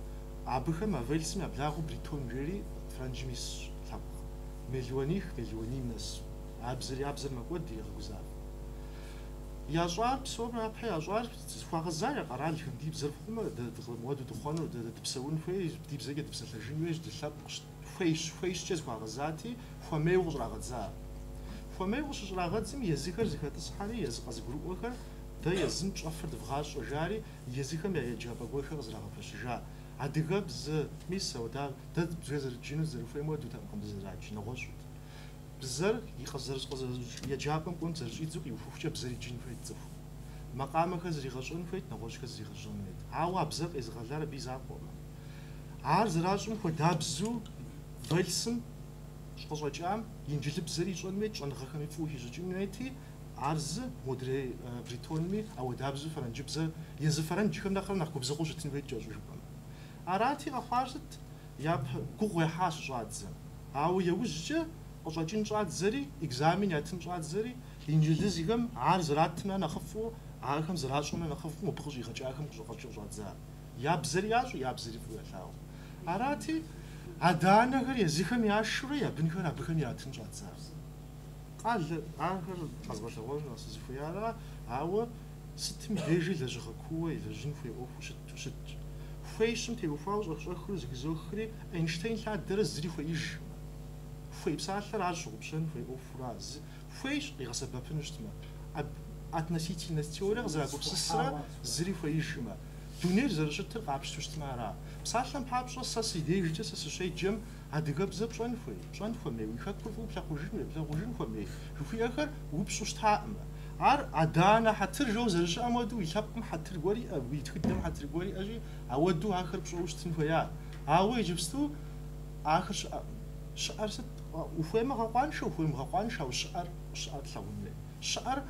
عبخه ما فيلس ما بلاغو بريتون جري فرانجميس لاب مليوني ناس عبزر ما قد يغزار يا جوار بسوم بحي يا جوار فغزار قرال دي بزر فما مود دخانو تبسون في دي بزر تبسلجين ويش دلاب فيش جز فغزاتي فمي وغرا غزار فمي وغرا غزم يذكر زكات الصحاري يزق زغرو وكر ده يزم تشفر دفغاش وجاري يذكر ما يجاب غوخ غزرا فشجا عديغا بز ميس ودا ده بزر جينو زر في مود تاقم بزر جينو غوش بزر يخزر يجابم كون زرجي زوق يفوفش بزر جين في تزف مقام خزري غشون فيت نغوش خزري غشون فيت عوا بزر از غلار بيزاقو عرض راجم خو دابزو فيلسن شقصوجام ينجل بزري جون ميت جون غخمي فوهي جينويتي عرض مدري بريتونمي او دابزو فرنج بزر يز فرنج كم داخل نخو بزقوش تنفيت جوج عراتي أخارجت ياب كوغي حاش جادزن أو يوجه قصاجين جاد زري إكزامين يتم جاد زري إنجليزي كم عارز راتنا نخفو عاركم زراشنا نخفو مبخش يخجعكم قصاجين جاد زر ياب زري ياجو ياب زري فوق ثاو عراتي عدانا غير يزيكم ياشري يبنكم أبكم يتم جاد زر قال آخر أزبط الوجه ناس زفيارا أو 600 ديجي لجخكوه لجين في أوف وشت فيشم تيوفاوز أخر زغزوخري أينشتاين لا درس زري فيش في بساعة راجع بشن في أوفراز فيش يغسل بفنشتما أتنسيتي نستيورا غزراكو بسسرا زري فيش ما دونير زرشت القابش تشتما را بساعة بحابش ساسي ديجي جس شيء جم عدقب زب شون في مي ويخاطر فوق بلاقوجين فمي شوفي آخر وبشوشتها عار عدانا حتر جو زرش أمادو يشابكم حتر قولي أبي تقدم حتر قولي أجي أودو آخر بشوش تنفيا أوي جبستو آخر شعر ست وفهم غقان شو شعر ثوني شعر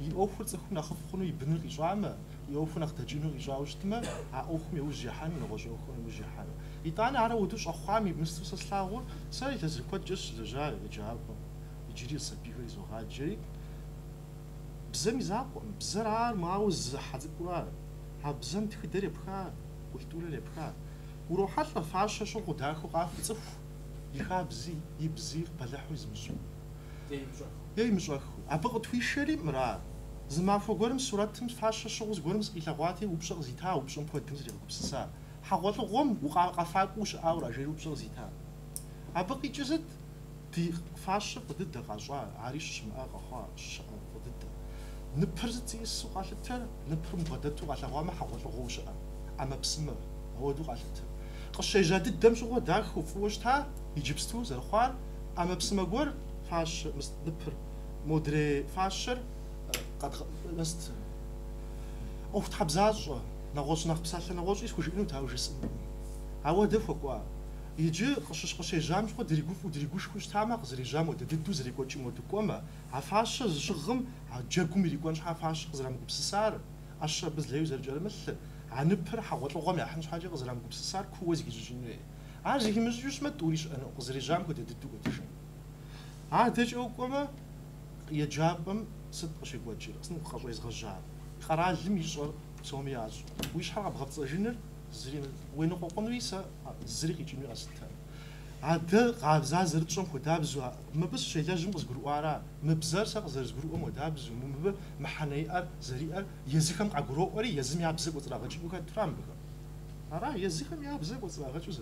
يوفر تكون أخف خنو يبنر إجامة يوفر نختجينه إجاوش تما أخم يوجي حان نغوش أخم يوجي حان يتاني على ودوش أخامي بنستوس سلاغور سالي تزرقات جس لجال يجابكم يجري السبيكر يزوغات جري بزم يزاقو بزرار ماوز حزقوار هبزم تقدر بخا قلتوله لبخا وروحات لفاشة شو قداخو قاف صف يخابزي يبزي بلحو يزمشو يمشو أبغى تويشري مرا زما فوقرم صورتهم فاشة شو زقرم إلغواتي وبشغ زيتا وبشم فودم زري بسسا حقول غم وقافاق وش أورا جري وبشغ زيتا أبغى جزت دي فاشة ضد غاجوا عريش ما غخا ضد نبرزتي السوق على التر نبرم بدتو على غامة حقول غوش أما بسمة هو دو على التر قش جديد دم شو داخل فوشتها يجيبستو زرخوار أما بسمة جور فاش نبر مدري فاشر قد مست أوفت حبزاج نغوش نخبسات نغوش إيش كوش إنه تاوج اسم هو دفقوا يجي قش جام شو دريقوش كوش تامق زري جام وددو زري كوتشي مودكوما عفاش جغم عجبكم يريقونش عفاش زرام بسسار أشرب بزليو زرجال مثل عنبر حوالي غام يحنش حاجة زرام بسسار كوز يجيجيني عاجي مش جوش ما تقوليش أنا زري جام وددو كوتشي عادج أوكما يجابم صد شيء كوتشي أصلا خرج يزغجار خراج لم يجور سومياج ويش حرب غطس جنر زري وين قوقن ويسا زري يجيني أستان عاد قابزا زرتشون كدابزو ما بس شيء لازم بزغرو أرا مبزر سق زرزغرو مدابزو مب محني أر زري أر يزكم عغرو أري يزم يابزق وتراغج بوكا ترام بك ара языкхэм я бзэ кӏуэцӏрагъэкӏыу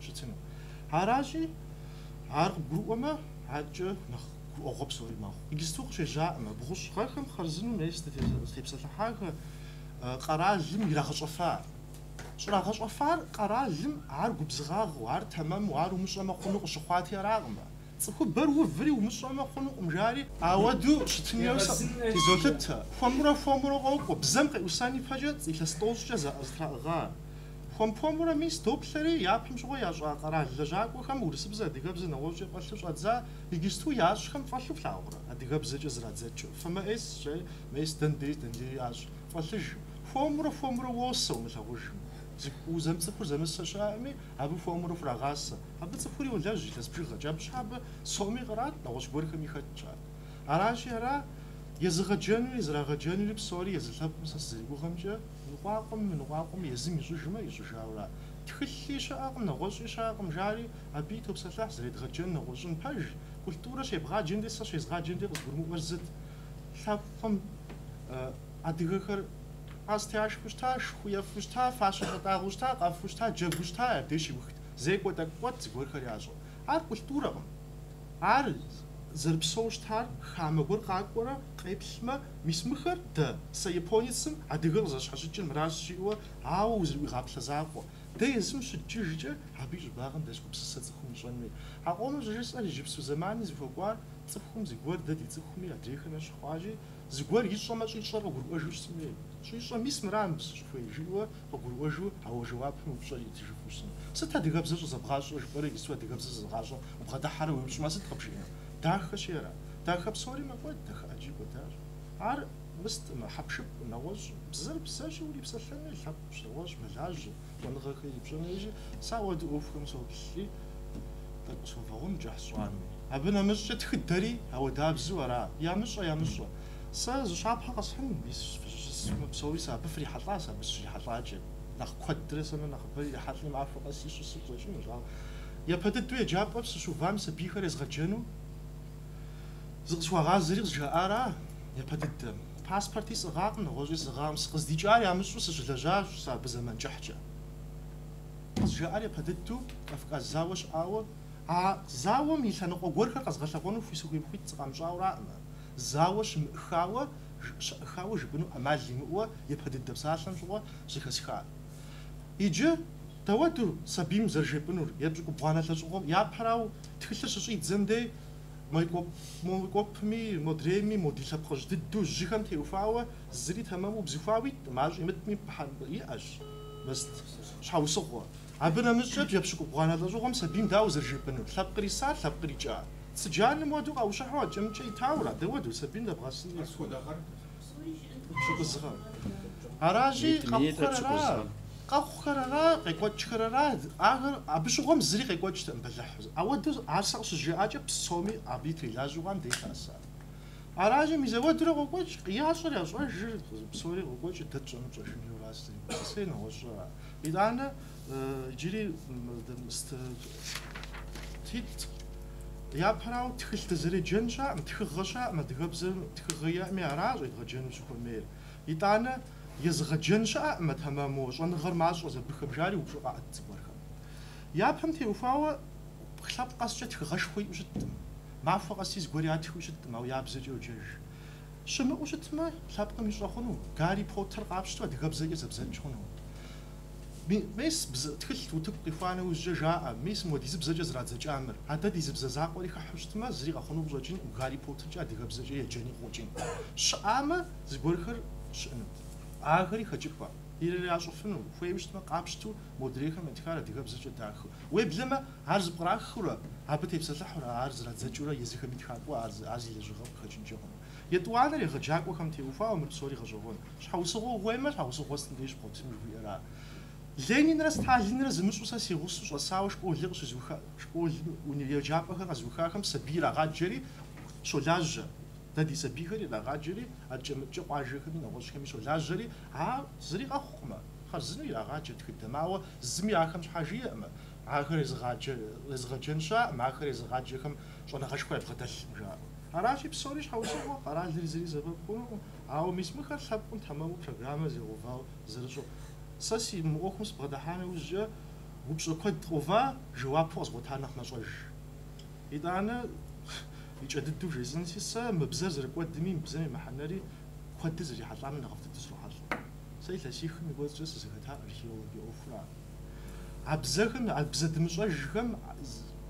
щытыну. Аращи ар къыбгурыӏуэмэ аркӏэ нэхъ гуӏуэгъуэ псори мэхъу. Иджысту къыщежьаӏэмэ бгъущӏгъэхэм хъарзынэу нест тепсэлъыхьахэр къэралым ирагъэщӏэфа. Щӏрагъэщӏэфар къэралым ар губзыгъагъэу, ар тэмэму, ар умыщӏэмэ хъуну къыщыхъуати аракъымэ. Цӏыхубэр уври умыщӏэмэ хъунукъым жари ауэду щытынейуэ тезолъытэ. Хуэмурэ къокӏуэ. Бзэм къеӏусан ипэкӏэ илъэс стол щӏыкӏэ зэӏэзытрa'ыгъа. Хуэмпуэмурэ мис доплъэри япэм щыгъуэ ящӏа къэрал лэжьакӏуэхэм урысыбзэ, адыгэбзэ, нэгъуэщӏкӏэ фӏэлъу щӏадза иджысту ящӏхэм фӏэлъу плъагъурэ адыгэбзэкӏэ зрадзэкӏыу. ФМС мес дэндей ящӏ фӏэлъыж. Хуэмурэ уосэ умылъагъужым. Цӏыхур зэмысэ щыӏэми абы хуэмурэ хурагъасэ. Абы цӏыхури йолэжь илъэс бжыгъэкӏэ. Абы щхьэ абы соми кърат, нэгъуэщӏ гуэрхэми хэтщ ар. Аращи ара езыгъэджэнури зрагъэджэнури псори езы лъэпкъым сэ сызэригугъэмкӏэ ныкъуакъуэм езым ищӏыжмэ ищӏыжаура. Тхылъи щыӏэкъым, нэгъуэщӏи щыӏэкъым жари абы и топсэлъыхь зредгъэджэн нэгъуэщӏын пэж культурэ щебгъаджэнде сэ щезгъаджэнде къызгурымыӏуэр зыт. Лъэпкъым адыгэхэр Астяшку щта, шхуефу щта, фащэ-лӏэтӏагъыу щта, къэфу щта, джэгу щта, абдеж иухт. Зекӏуэ тӏэкӏуэт зыгуэрхэр ящӏу. Ар культурэкъым. Ар зэрыпсэу щтар хамэ гуэр къакӏуэрэ къеплъмэ, мис мыхэр дэ сэ японецым адыгэр къызэщхьэщыкӏыр мыращ жиӏэуэ, ауэ узыруигъаплъэ закъуэ. Дэ езым щыджыжкӏэ абы и щӏыбагъым дэс гупсысэ цӏыхум ищӏэн хуей. А къомыр жысӏэр иджыпсту зэманми зыхуэкӏуар цӏыхум зыгуэр дэ ди цӏыхуми адрейхэм ящыхъуажи зыгуэр ищӏэмэ щӏищӏэр къыгурыӏуэжу щытын хуей. Щӏищӏэ мис мырам щыхуей жиӏэуэ къыгурыӏуэжу ауэ жэуапым упщӏэр итыжыфу щытын. Сыт адыгэбзэ щӏызэбгъащӏэ жыпӏэрэ иджысту адыгэбзэ зызгъащӏэу убгъэдыхьэрэ уиупщӏмэ сыт къэбжиӏэну? Дахэ щера. Дахэ псори мэкӏуэд, дахэ ӏэджи кӏуэдащ. Ар мыстӏымэ, хьэпшып, нэгъуэщӏ, бзэр псэщи урипсэлъэну лъэпкъщ, нэгъуэщӏ, мэлажьэ, щӏэныгъэхэр ипщӏэнежи, сэ ауэду ӏуэхухэм соплъри, тӏэкӏу совэгъуэм кӏыхь сщӏами. Абы нэмыщӏкӏэ тхыдэри ауэдабзэу ара. Ямыщӏэ. Сэ зыщапхъэ къэсхьын, псори сэ абы фрихьэлӏащ, абы щрихьэлӏакӏэ. Нэхъ куэдрэ сэмэ нэхъыбэри ирихьэлӏми махуэ къэси щысу къыщӏэкӏынущ. Япэ дыдэу еджапӏэ сыщыувам сабийхэр езгъэджэну зыкъысхуагъазэри къызжаӏара япэ дыдэм. Паспорти сӏыгъакъым, нэгъуэщӏи сӏыгъакъым. Сыкъыздикӏар ямыщӏу сыщылэжьащ сэ абы зэманкӏыхькӏэ. Къызжаӏар япэ дыдэу Кавказ зауэ щыӏауэ, а зауэм и лъэныкъуэ гуэрхэр къэзгъэлъэгъуэну хуисухуей цӏыкъ амыщӏауэракъымэ. Зауэ щымыӏыхауэ жыпӏэну ӏэмал имыӏуэ япэ дыдэ псалъэм щыгъуэ щыхэсхат. Иджы дэуэду сабийм зэрыжепӏынур, епщӏыкӏубгъуанэ лъэщӏыгъуэм япэрауэ тхылъыр щыщӏидзэм дей моекӏуэпми, модрейми, мо ди лъэпкъыжь дыдэу жьыхэм теухуауэ зыри тэмэму бзыхуауи мащӏ имытми иӏэщ. Щхьэусыгъуэ. Абы нэмыщӏкӏэ епщӏыкӏубгъуанэ лӏэщӏыгъуэм сабийм дауэ зэрыжепӏынур? Лъэпкъыр исар, лъэпкъыр икӏа. Цыджанım уэду къаущыхьу акӏэмыкӏэ итауэра, дэуэду сабийм дэбгъэсыни. Щыкъызгъэ. Аращи къэхъухэрара, къекӏуэкӏхэрара, ахэр абы щыгъуэм зыри къекӏуэкӏтэӏым бэлыхь. Ауэду ар сэ къыщыжиӏакӏэ псоми абы трилажьэу къам делъасэ. Аращи мис ауэдурэ къокӏуэкӏ, ящӏэр ящӏэжыр, псори къокӏуэкӏ, дэ тщӏэну пщӏэжынура сыри нэгъуэщӏэра. Итӏанэ иджыри япэрауэ тхылъ дызэреджэн щаӏым, тхыгъэ щаӏым, адыгэбзэм тхыгъэ иӏэми аращ едгъэджэну щыхуэмейр. Итӏанэ езыгъэджэн щаӏым тэмэму, щӏэныгъэр мащӏэ зэбыхэм жари упщӏу къаӏэт цӏыкӏуэрхэм. Япэм теухуауэ лъэпкъ къэскӏэ тхыгъэшхуэ иӏэу щыттым. Махуэ къэси зыгуэр ятхыу щыттым, ауэ ябзэкӏэ йоджэж. Щымыӏэу щытмэ, лъэпкъым ищӏэ хъуну, Гарри Поттер къапщту адыгэбзэкӏэ зэбзэкӏ хъуну. Мис тхылъ утыку къихуанэ ужьэ жаӏэ, мис мо ди зыбзэкӏэ зрадзэкӏамэр. Адэ ди зыбзэ закъуэри хэхьу щытмэ, зыри къэхъуну къыщӏэкӏын, Гарри Поттеркӏэ адыгэбзэкӏэ еджэни къокӏын. Щыӏамэ, зыгуэрхэр щыӏэну. Ахэри хэкӏыпӏэ. Ирэ ящӏыфыну, хуейуэ щытмэ, къапщту модрейхэм ятхар адыгэбзэкӏэ дахэу. Уеблэмэ, ар зыпкърахыурэ, абы тепсэлъыхьурэ, ар зрадзэкӏыурэ езыхэм итхакӏуэ, ар зи лэжьыгъэм къыхэкӏынкӏэ хъуну. Етӏуанэр егъэджакӏуэхэм теухуауэ мыр псори гъэщӏэгъуэн. Щхьэусыгъуэ ухуеймэ, щхьэусыгъуэ сытым деж бгъуэтын жыхуиӏэра. Ленинрэ Сталинрэ зымыщӏу сэ си гъусэу щӏэсауэ школыр къыщызуха, школ еджапӏэхэр къэзухахэм сабий ирагъаджэри щолажьэ. Дэ ди сабийхэр ирагъаджэри, ӏэкӏэмыкӏэ къуажэхэми, нэгъуэщӏхэми щолажьэри, зыри къэхъукъымэ. Хъарзыну ирагъаджэ тхыдэм, ауэ зыми ахэм щхьэ жиӏэмэ. Ахэр езыгъэджэн щаӏым, ахэр езыгъаджэхэм щӏэныгъэшхуэ ебгъэдэлъым жаӏэу. Аращи псори щхьэусыгъуэ, къэралри зыри зэбэп хъуну, ауэ мис мыхэр лъэпкъым тэмэму программэ зегъэувауэ зэрыщӏу. Сэ си мыӏуэхум сбгъэдыхьа нэужькӏэ упщӏэ куэд къова жэуапу къэзгъуэта нэхъ нэщӏэж. Итӏанэ икӏэ дыдэу жезӏэнси сэ мы бзэр зэрыкӏуэдми, мы бзэм и мыхьэнэри куэдыр зэрихьэлӏами нэхъыфӏ дыдэу срохьэлӏэ. Сэ илъэсихым и гуэцӏкӏэ сызыхэта археологие ӏуэхура. А бзэхэм, а бзэ дымыщӏэжхэм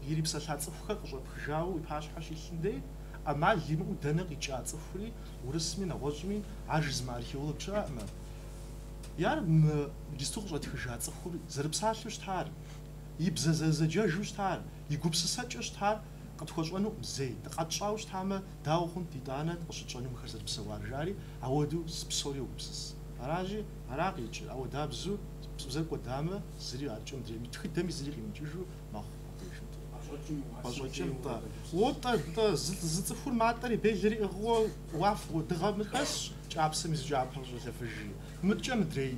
ирипсэлъа цӏыхухэр къыщӏэпхыжауэ уи пащхьэ щилъын дей ӏэмал имыӏэу дэнэ къикӏа цӏыхури урысми нэгъуэщӏми ар жызмэ археолог щыӏэкъымэ. Яр иджысту къыщӏэтхыжа цӏыхур зэрыпсалъэу щытар, и бзэ зэзэджэжу щытар, и гупсысэкӏэ щытар къытхуэщӏэнуӏым зей. Къэтщӏауэ щытамэ дауэ хъунт итӏанэ къыщытщӏэну мыхэр зэрыпсэуар жари, ауэдэу псори йогупсыс. Аращи ара къикӏыр, ауэдабзу бзэр кӏуэдамэ зыри аркӏэ мыдрей, тхыдэми зыри къимыкӏыжу мэхъу. Пӏэщӏэкӏынтӏэ. Уотӏэ зы цӏыхур матӏэри белэри ӏыгъыу уаф дыгъэм хэсщ, кӏапсэми зы кӏапэр щӏэлъэфыжи. Мыткӏэ мыдрей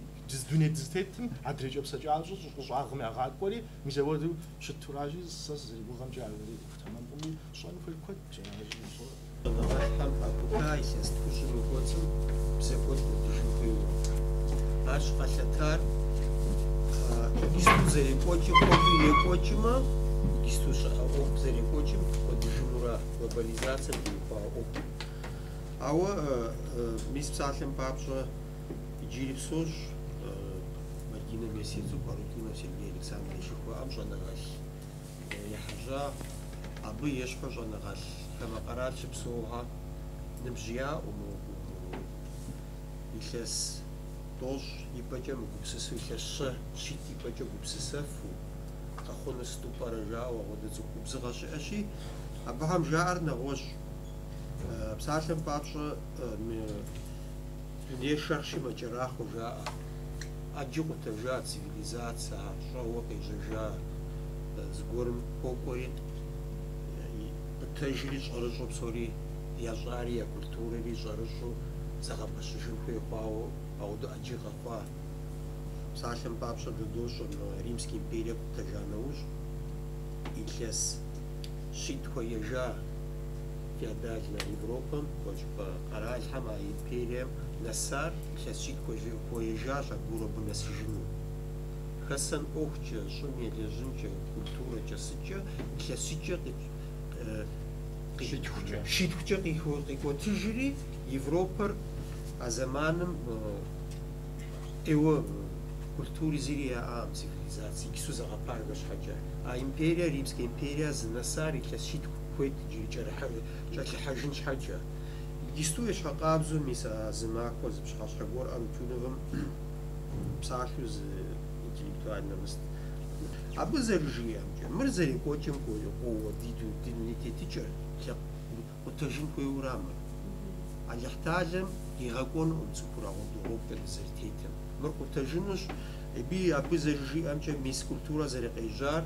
дуней дызытетым адрейкӏэ псэкӏащӏэ щӏыщӏагъым ягъакӏуэри мис ауэдэу щытуращи сэ сызэригугъэмкӏэ ари тэмэмӏуми щӏэну хуей куэдщ. Нагъалъхьэм абыха илъэс тхущӏым и кӏуэцӏым бзэ куэд кӏуэдыжын хуейуэ. Ар щыкъэлъэтар игисту зэрекӏуэкӏым, ӏуэхур екӏуэкӏымэ, игисту щыӏэ ӏуэху зэрекӏуэкӏым кӏуэдыжынура глобализацием теухуа ӏуэху. Ауэ мис псалъэм папщӏэ иджыри псощ Мадинэ Месяцу, Барутинов Сергей Александрович жыхуаӏэм щӏэныгъэлъ ехьэжьа, абы ещхьу щӏэныгъэлъ хамэ-къэрал щыпсэугъэ ныбжьяӏуэ илъэс тӏощӏ ипӏэкӏэ мыгупсысу, илъэс щэ щит ипӏэкӏэ гупсысэфу къэхъуну сыту пӏэрэ жауэ ауэдэ цӏыху губзыгъэ щыӏэщи, абыхэм жаӏэр нэгъуэщӏ. Псалъэм папщӏэ дунейр шэрщи мэкӏэрахъуэ жаӏэ. Ӏэджи къутэжа цивилизация, щӏэуэ къежьэжа зыгуэрым хуокӏуэри къытэжри щӏэрыщӏэу псори ящӏари я культурэри щӏэрыщӏэу зэгъэпэщыжын хуей хъуауэ ауэдэу ӏэджи къэхъуа. Псалъэм папщӏэ дыдощӏэ Римская империя къутэжа нэужь илъэс щит хуеежа феодальная Европэм, къэралхьэм а империем нэсар илъэс щит хуеежащ аргуэру абы нэсыжыну. Хэсэн ӏуэхукӏэ, щӏым елэжьынкӏэ, культурэкӏэ сыкӏэ илъэс щитхукӏэ къикӏуэтыжри Европэр а зэманым ӏейуэ культури зыри яӏам, цивилизации игису зэгъэпармэ щхьэкӏэ. А империя, Римская империя зы нэсар илъэс щит хуейт иджыри кӏэлъыхьэжын щхьэкӏэ. Игисту ещхьэкъабзэу мис а зы махуэ зы пщыхьэщхьэ гуэр Антуновым псалъэу зы интеллектуал намыст. Абы зэрыжиӏэмкӏэ, мыр зэрекӏуэкӏым къоуэ ди унитетыкӏэ къутэжын хуейуэрамэ. Алыхьталым игъэкӏуэнукъым цӏыхур ауэдэ зэрытетым. Мыр къутэжынущ, абы зэрыжиӏэмкӏэ мис культурэ зэрыкъежьар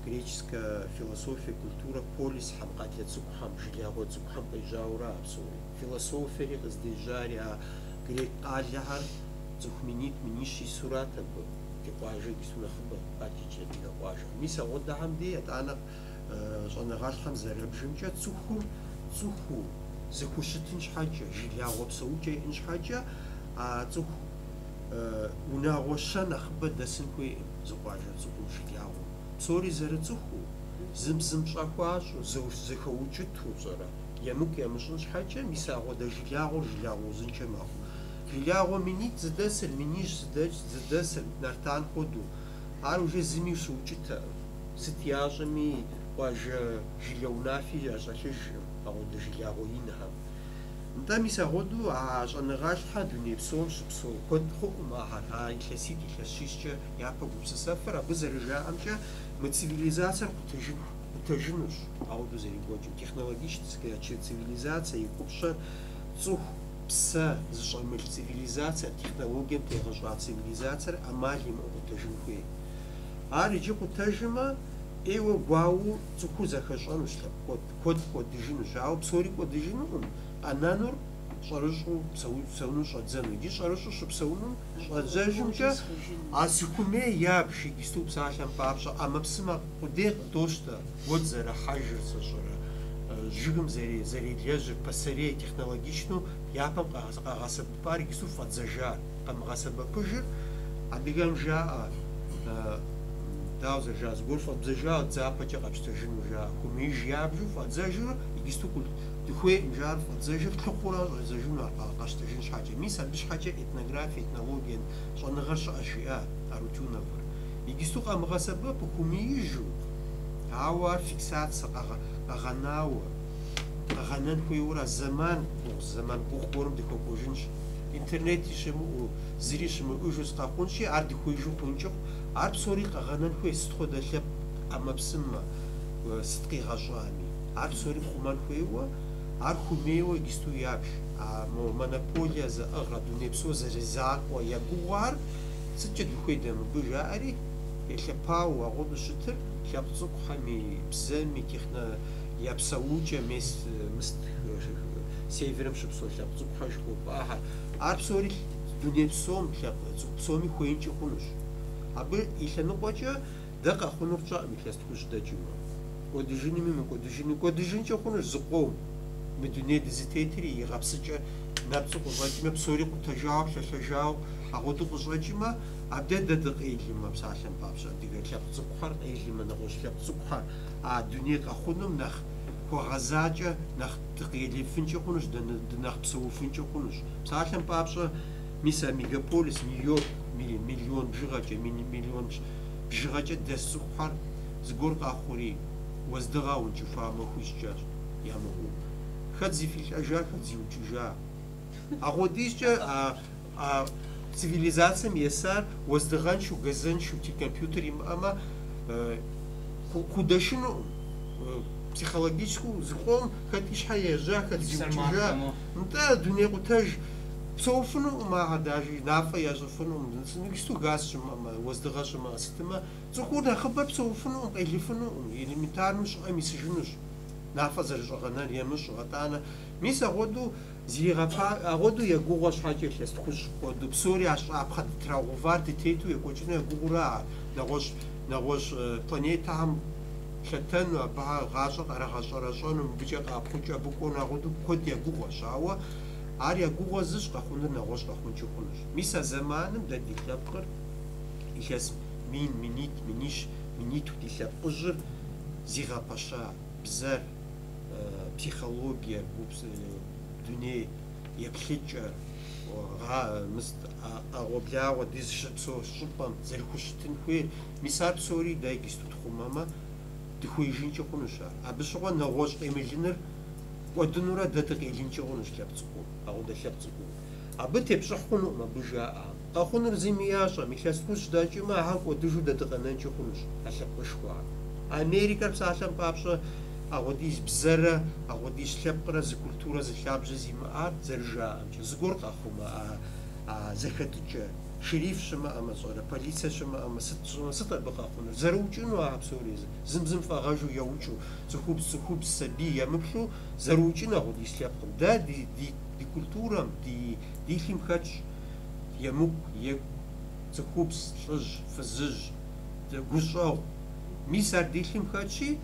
греческая философия, культура полисхьэм, къалэ цӏыкӏухэм, жылагъуэ цӏыкӏухэм къежьауэра псори. Философиери къыздежьари а грек къалэхьэр цӏыху минищ исурат абы. Къуажэ игису нэхъыбэ къалэкӏэ къуажэ. Мис ауэдэхьэм дей итӏанэ щӏэныгъэлӏхэм зэрыбжымкӏэ цӏыху зыхущытын щхьэкӏэ, жылагъуэ псэукӏэ иӏэн щхьэкӏэ а цӏыху унагъуэ щэ нэхъыбэ дэсын хуейӏым зыкъуажэ цӏыхум жылагъуэм. Псори зэрыцӏыхуу, зым щӏэхуащӏу, зыхэукӏыту щӏэрэ, емыкӏу емыщӏын щхьэкӏэ мис ауэдэ жылагъуэр жылагъуэ узыншэ мэхъу. Жылагъуэ минитӏ зыдэсыр, минищ зыдэсыр, нартан хуэдэу, ар уже зыми щыукӏытэӏым. Сыт ящӏэми къуажэ жылэ унафи ящӏэлъыжым ауэдэ жылагъуэ инхэм. НтӀэ мис ауэдэу а щӏэныгъэлъхьэ дуней псом щыпсэу куэд хъуӏум ахьэр, а илъэситӏ илъэс щищкӏэ япэ гупсысэфыр, абы зэрыжаӏэмкӏэ мы цивилизациер къутэжынущ ауэдэу зэригуэкӏым. Технологическая цивилизация и къупщэр цӏыху псэ зыщӏэмыл цивилизациер, технологием тегъэщӏа цивилизациер ӏэмал имыӏэу къутэжын хуей. Ар иджы къутэжымэ ӏейуэ гуауэу цӏыхур зэхэщӏэнущ, куэд кӏуэдыжынущ, ауэ псори кӏуэдыжынукъым. Къэнэнур щӏэрыщӏу псэуну щӏэдзэну, иджы щӏэрыщӏу щыпсэуну щӏэдзэжымкӏэ а зыхуэмей ябж игисту псалъэм папщӏэ ӏэмэпсымэ къудей къыдощтэ уэд зэрыхьэжыр сыщӏэрэ. Жыгым зэрелэжьыр пасэрей технологичну япэм къагъэсэбэпар игисту фӏэдзэжар, къэмыгъэсэбэпыжыр Адыгам жаӏэ дауэ зэжа зыгуэр фӏэбдзэжа дзапэкӏэ къэпщтэжыну жаӏэ. Хумеиж ябжу фӏэдзэжыр иджысту дыхуей жар фӏэдзэжыр лъыхъуэурэ щӏэдзэжыну къэщтэжын щхьэкӏэ. Мис абы щхьэкӏэ этнографие, этнологие щӏэныгъэр щыӏэ жиӏэ арутунэхэр. Иджысту къамыгъэсэбэп хумеижу, ауэ ар фиксацэ къэгъэнауэ, къэгъэнэн хуейуэрэ зэман гугъу гуэрым дыхэкӏуэжынщ. Интернети щымыӏэу, зыри щымыӏэжу сыкъэхъунщи, ар дыхуеижу хъункӏэ. Ар псори къэгъэнэн хуей сыт хуэдэ лъэпкъ ӏэмэпсымэ, сыт къигъэщӏами. Ар псори хъумэн хуейуэ, ар хумейуэ иджысту ябж. Монополие зэӏыгъэ дуней псо зэрызакъуэ я гугъуар сыткӏэ дыхуей дэмыбы жаӏэри елъэпауэ агъуэту щытыр лъэпкъ цӏыкӏухэми, бзэми, я псэукӏэ северым щыпсэу лъэпкъ цӏыкӏухэр жыхуопӏахьэр. Ар псори дуней псом лъэпкъ цӏыкӏу псоми хуеинкӏэ хъунущ. Абы и лъэныкъуэкӏэ дэ къэхъунур пщӏэӏым илъэс тхущӏ дэкӏмэ. Кӏуэдыжынми кӏуэдыжынчӏэ хъунущ зыкъом. Мы дуней дызытетри игъэпсыкӏэ нэпцӏу къыщӏэкӏмэ, псори къутэжауэ, плъэлъэжауэ агъуэту къыщӏэкӏмэ, абдэ дэ дыкъелымэ псалъэм папщӏэ. Адыгэ лъэпкъ цӏыкӏухэр къелымэ, нэгъуэщӏ лъэпкъ цӏыкӏухэр дуней къэхъунум нэхъ хуэгъэзакӏэ, нэхъ дыкъелыфынкӏэ хъунущ, нэхъ псэуфынкӏэ хъунущ. Псалъэм папщӏэ мис а мегаполис Нью-Йорк миллион бжыгъэкӏэ, миллион бжыгъэкӏэ дэс цӏыкӏухэр зыгуэр къахъури уэздыгъа ункӏыфа мэхуи щӏыкӏащ, ямыӏэу. Хэт зифилӏэжа, хэт зиукӏыжа. Агъуэдизкӏэ цивилизацием есар уэздыгъэншэу, газэншэу, компьютер имыӏэмэ худэшынуӏым. Психологически зыкъом хэт и щхьэ ежьа, хэт зиукӏыжа. НтӀэ дуней къутэж псэуфынуӏым даже нафӏэ ящӏыфынуӏым. Иджысту газ щымыӏэмэ, уэздыгъэ щымыӏэ сытымэ, цӏыхур нэхъыбэ псэуфынуӏым, къелыфынуӏым, элементарным щыӏэм исыжынущ. Нафӏэ зэрыщӏэгъэнэр емыщӏу, атӏанэ. Мис агъуэду агъуэду егугъуэ щхьэкӏэ илъэс тхущӏ хуэдэу псори апхъэ дытрагъувар дытету екӏуэкӏыну егугъура нэгъуэщӏ планетэхьэм лъэтэну, абы гъащӏэ къэрагъэщӏэрэщӏэну, мыбыкӏэ къапхъукӏэ, абы кӏуэну агъуэду куэд егугъуэщ, ауэ ар егугъуэ зыщ къэхъуныр нэгъуэщӏ къэхъункӏэ хъунущ. Мис а зэманым дэ ди лъэпкъыр илъэс миниту ди лъэпкъыжьыр зигъэпэща бзэр, психологие, дуней еплъыкӏэр, къэгъуэблагъуэ ди псо щӏыпӏэм зэрыхущытын хуейр. Мис ар псори дэ иджысту тхъумэмэ дыхуеижынкӏэ хъунущ ар. Абы щыгъуэ нэгъуэщӏ къемылыныр кӏуэдынурэ дэ дыкъелынкӏэ хъунущ лъэпкъ цӏыкӏум, агъуэдэ лъэпкъ цӏыкӏум. Абы тепщӏыхь хъунуӏым абы жаӏэ. Къэхъунур зыми ящӏэм, илъэс тхущӏ дэкӏмэ, ахьэр кӏуэдыжу дэ дыкъэнэнкӏэ хъунущ а лъэпкъышхуар. Америкэр псалъэм папщӏэ агъуэдиз бзэрэ, агъуэдиз лъэпкърэ, зы культурэ, зы лъабжьэ зимыӏар зэрыжаӏэмкӏэ. Зыгуэр къэхъумэ зэхэтыкӏэ. Шериф щымыӏэмэ щӏэрэ, полицэ щымыӏэмэ, сыт абы къэхъунур? Зэрыукӏыну а псори зым фӏэгъэжу еуӏукӏыу, цӏыхубз сабий емыплъу зэрыукӏын агъуэдиз лъэпкъым. Дэ ди культурэм, ди лъым хэтщ емыку, егу, цӏыхубз, лӏыжь, фызыжь, гущӏэгъу. Мис ар ди лъым хэтщи,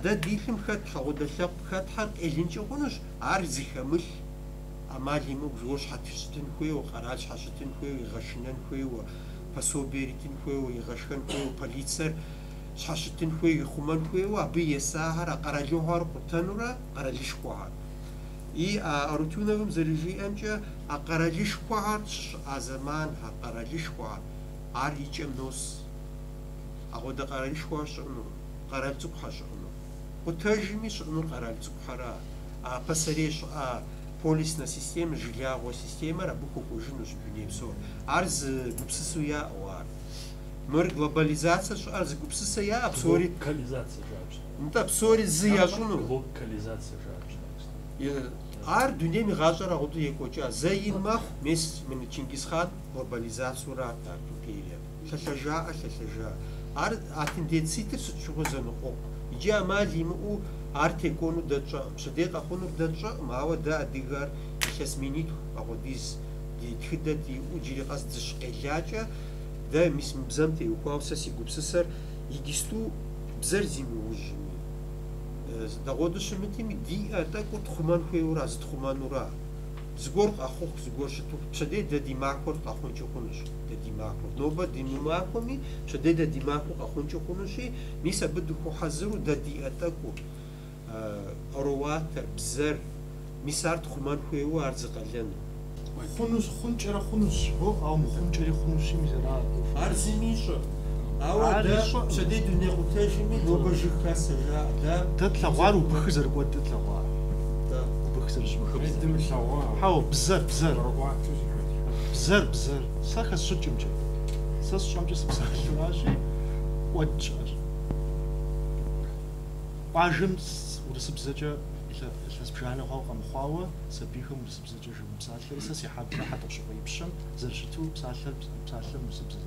дэ ди лъым хэт агъуэдэ лъэпкъ хэтхьэр къелынкӏэ хъунущ, ар зыхэмылъ. Амал имыӏу зыгуэр щхьэщытын хуейуэ, къэрал щхьэщытын хуейуэ, игъэшынэн хуейуэ, пособие иритын хуейуэ, игъэшхэн хуейуэ, полицэр щхьэщытын хуейуэ, ихъумэн хуейуэ, абы есахьэр а къэралыгъуэр къутэнурэ къэралышхуэхьэр. И арутунэвым зэрыжиӏэмкӏэ а къэралышхуэхьэр а зэман а къэралышхуэхьэр ар и кӏэм нос. Агъуэдэ къэралышхуэхьэр щыӏэну, къэрал цӏыкӏухэр щыӏэну. Къутэжми щыӏэнур къэрал цӏыкӏухьэра. Пасэрей щыӏа полисная система, жилягъуэ системэр абы хуэкӏуэжынущ дуней псор. Ар зы гупсысэу яӏэу ар. Мыр глобализацие щыӏэр зы гупсысэ яӏэ, псори нтӏэ псори зы ящӏыну. Глобализация жаӏэ. Ар дунейм игъащӏэр агъуэту екӏуэкӏа. Зэ ин мэхъу, мес Чингисхан глобализациерат ар империем. Лъэлъэжа. Ар а тенденциитыр сыт щыгъуэ зэныкъуэу. Иджы амал имыӏэу ар текӏуэну дэ тщӏэӏым. Пщэдей къэхъунур дэ тщӏэӏым, ауэ дэ адыгэр илъэс минитӏу агъуэдиз ди тхыдэ диӏэу иджыри къэс дыщыкъелакӏэ, дэ мис мы бзэм теухуауэ сэ си гупсысэр иджысту бзэр зимыужьми. Дэгъуэду щымытми диӏэ тӏэкӏур тхъумэн хуейуэра, зытхъумэнура. زغور أخوك زغور شتو شديد دماغك أخون شكونش دماغك نوبة دماغكمي شديد دماغك أخون شكونشي ميسا بدكو حزرو ددي أتاكو أروات بزر ميسارت خمان خويو أرزق لنا خونوس خونچرا خونوس هو أو مخونچري خونوسي ميزرا أرزميشو أو ده شديد نيغوتاجمي نوبة جكاسة جا ده تطلعوار وبخزر قوة تطلعوار حاو بزر ساخس شجمجة ساس شامجة سبساخ شراشي وجر واجم ورسبزجة إلا سبجانا غوغا مخاوة سبيهم ورسبزجة جو مسالة ساس يحب حتى شغي بشم زرشتو مسالة ورسبزجة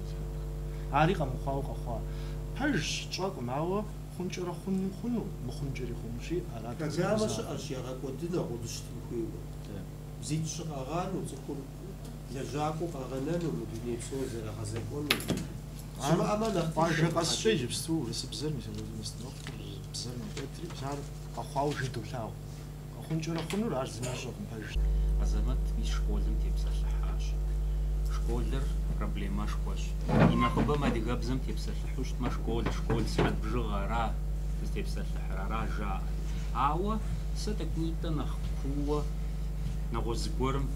عاريقا مخاوة قخوا هاج شاق معاوة خونجرا خونو مخونجري خونشي على كذا مش أشياء قدنا قدشتين خويو زيد شغال وتكون لجاكو قغنان ومدني بسوز على غزكون شما أمانة باش قاس شيء جبستو رسبزر مثلا مستنوق بزر ما بتري بزار قخواو جدو لاو خونجرا خونو راز نشوف باش أزمات مش شغلهم تبصر لحاش شغلر проблема шкош. И на хоба мадигабзам тепсер лахуш ма школ сад бжгара тепсер лахрара жа. Ава сатакнита нахкуа на гозгорм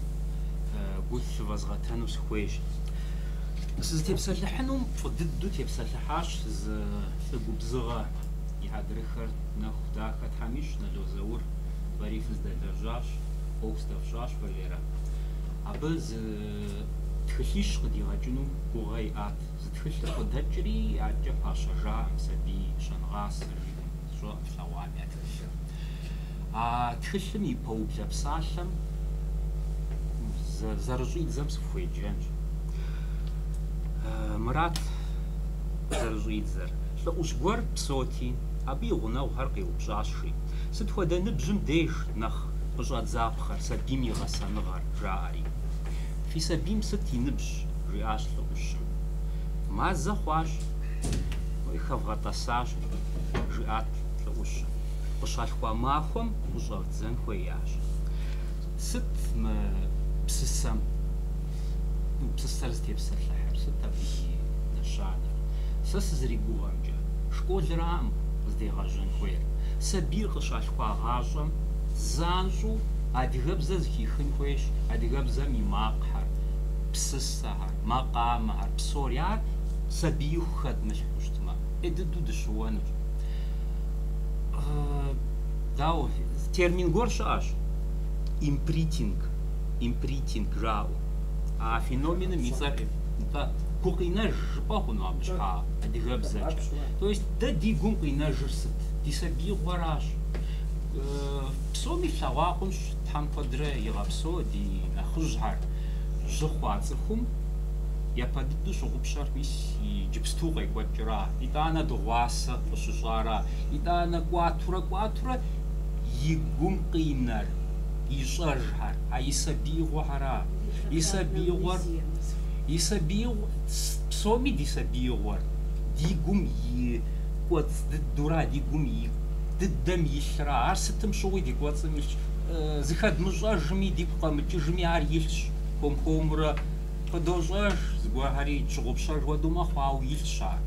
гуш вазгатану схвеш. Сыз тепсер лахнум фддду тепсер лахаш з губзга يحضرخر نخدا خاتمش نلوزور ظريف زدلجاش اوكستفشاش وليرا. أبز تخليش قدي غجنو قوغي آت زتخلي قدهجري عجب عشجاع مسبي شنغاس شو فلوان يتخلي تخلي يبو بلبسالم زرجيت زمس فويجانج مرات زرجيت زر لأوش بور بصوتي أبي غنا وهرقي وبجاشي ستخودا نبجم ديش نخ بجات زابخر سبيمي غسانغر جاري في سبيم ستي نبش رياش لغشم ما زخواش ويخاف غطاساش ريات لغشم وشالخوا ماخم وجاوت زن خوياش ست ما بسسم بسسرز تيبسر لحر ست أبي نشانر سس زريقو غمجا شكول رام زدي غاجن خوير سبير غشالخوا غاجم زانجو أديغبزة زكيخن خويش أديغبزة ميماقحر بسسهر مقامهر بسوريار سبيو خد مشحوشتما إددو دشوانر داو تيرمين غورشاش импритинг жау феномены мизар кукинаж пахуну амчха адигабзач то есть да дигум кинажрсет дисаби гвараш псоми шавахунш тампадре ягапсо ди нахужхар жохвацхум я подду шогубшар миси джипстугай гвачра итана дуаса пошжара итана кватура игум кинар ишаржхар аисабигвара исабигвар псоми дисабигвар дигум и кот дура дигум и ддам ишра арсетм шоуи дигвацмиш захад мужажми диквамчижми арилш комхомра продолжаешь сгвари чугубшар вадума хау илша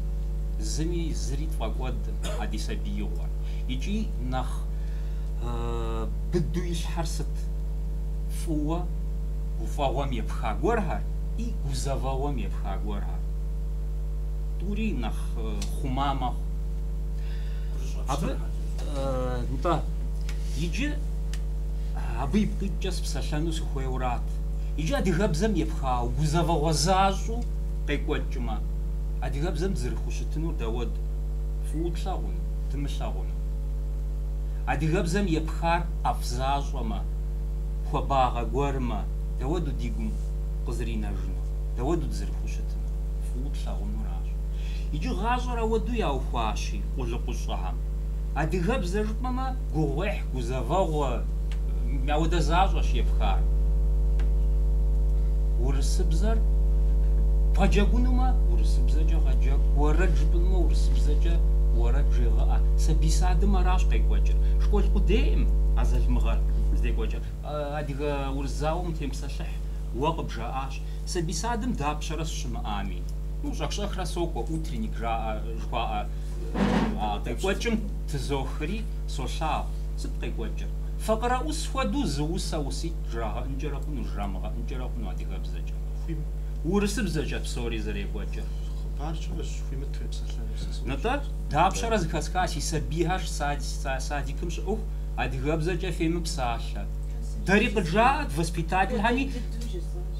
зми зрит вагод адисабигвар иджи нах بدو يشحرست فوا وفاوام يبخا غورها и гузававам يبخا غورها тури нах хумама абы нта иджи абы пиджас псалану схуеурат иджи адигабзам يبخا гузававазажу пеквачма адигабзам зырхушитну давод футлагун тмшлагун أديغابزم يبخار أفزاج وما خباغا غورما داودو ديغم قزرينا جنو داودو تزرخوشتنا فوت لاغو نوراج يجي غازورا ودو ياو خواشي قلقوشهم أديغابزم ماما غوح غزافاغو ماودا زاجوش يبخار ورسبزر غاجاغونوما ورسبزجا غاجاغ ورجبنما ورسبزجا ورد جيغا سبيساد مراش قيقوجر شكول قدام عزل مغار здекӏуэкӏэ. Адыгэ урысзауэм темыпсэлъыхь уэ къыбжаӏащ. Сабий-садым дапщэрэ сщымыӏами. Ну, щӏэх-щӏэхрэ сокӏуэ, утренник жыхуаӏэ къекӏуэкӏым тызохри солъагъу. Сыт къекӏуэкӏыр? Факъырэ ӏус хуэдэу зы усэ уситӏ жрагъэӏэнкӏэрэ хъуну, жрамыгъэӏэнкӏэрэ хъуну адыгэбзэкӏэ. Урысыбзэкӏэ псори зэрекӏуэкӏыр. Нытӏэ дапщэрэ зыхэсха си сабийхэр садикым щыӏуху адыгэбзэкӏэ фемыпсалъэ. Дэри къыджаӏэт воспитательхьэми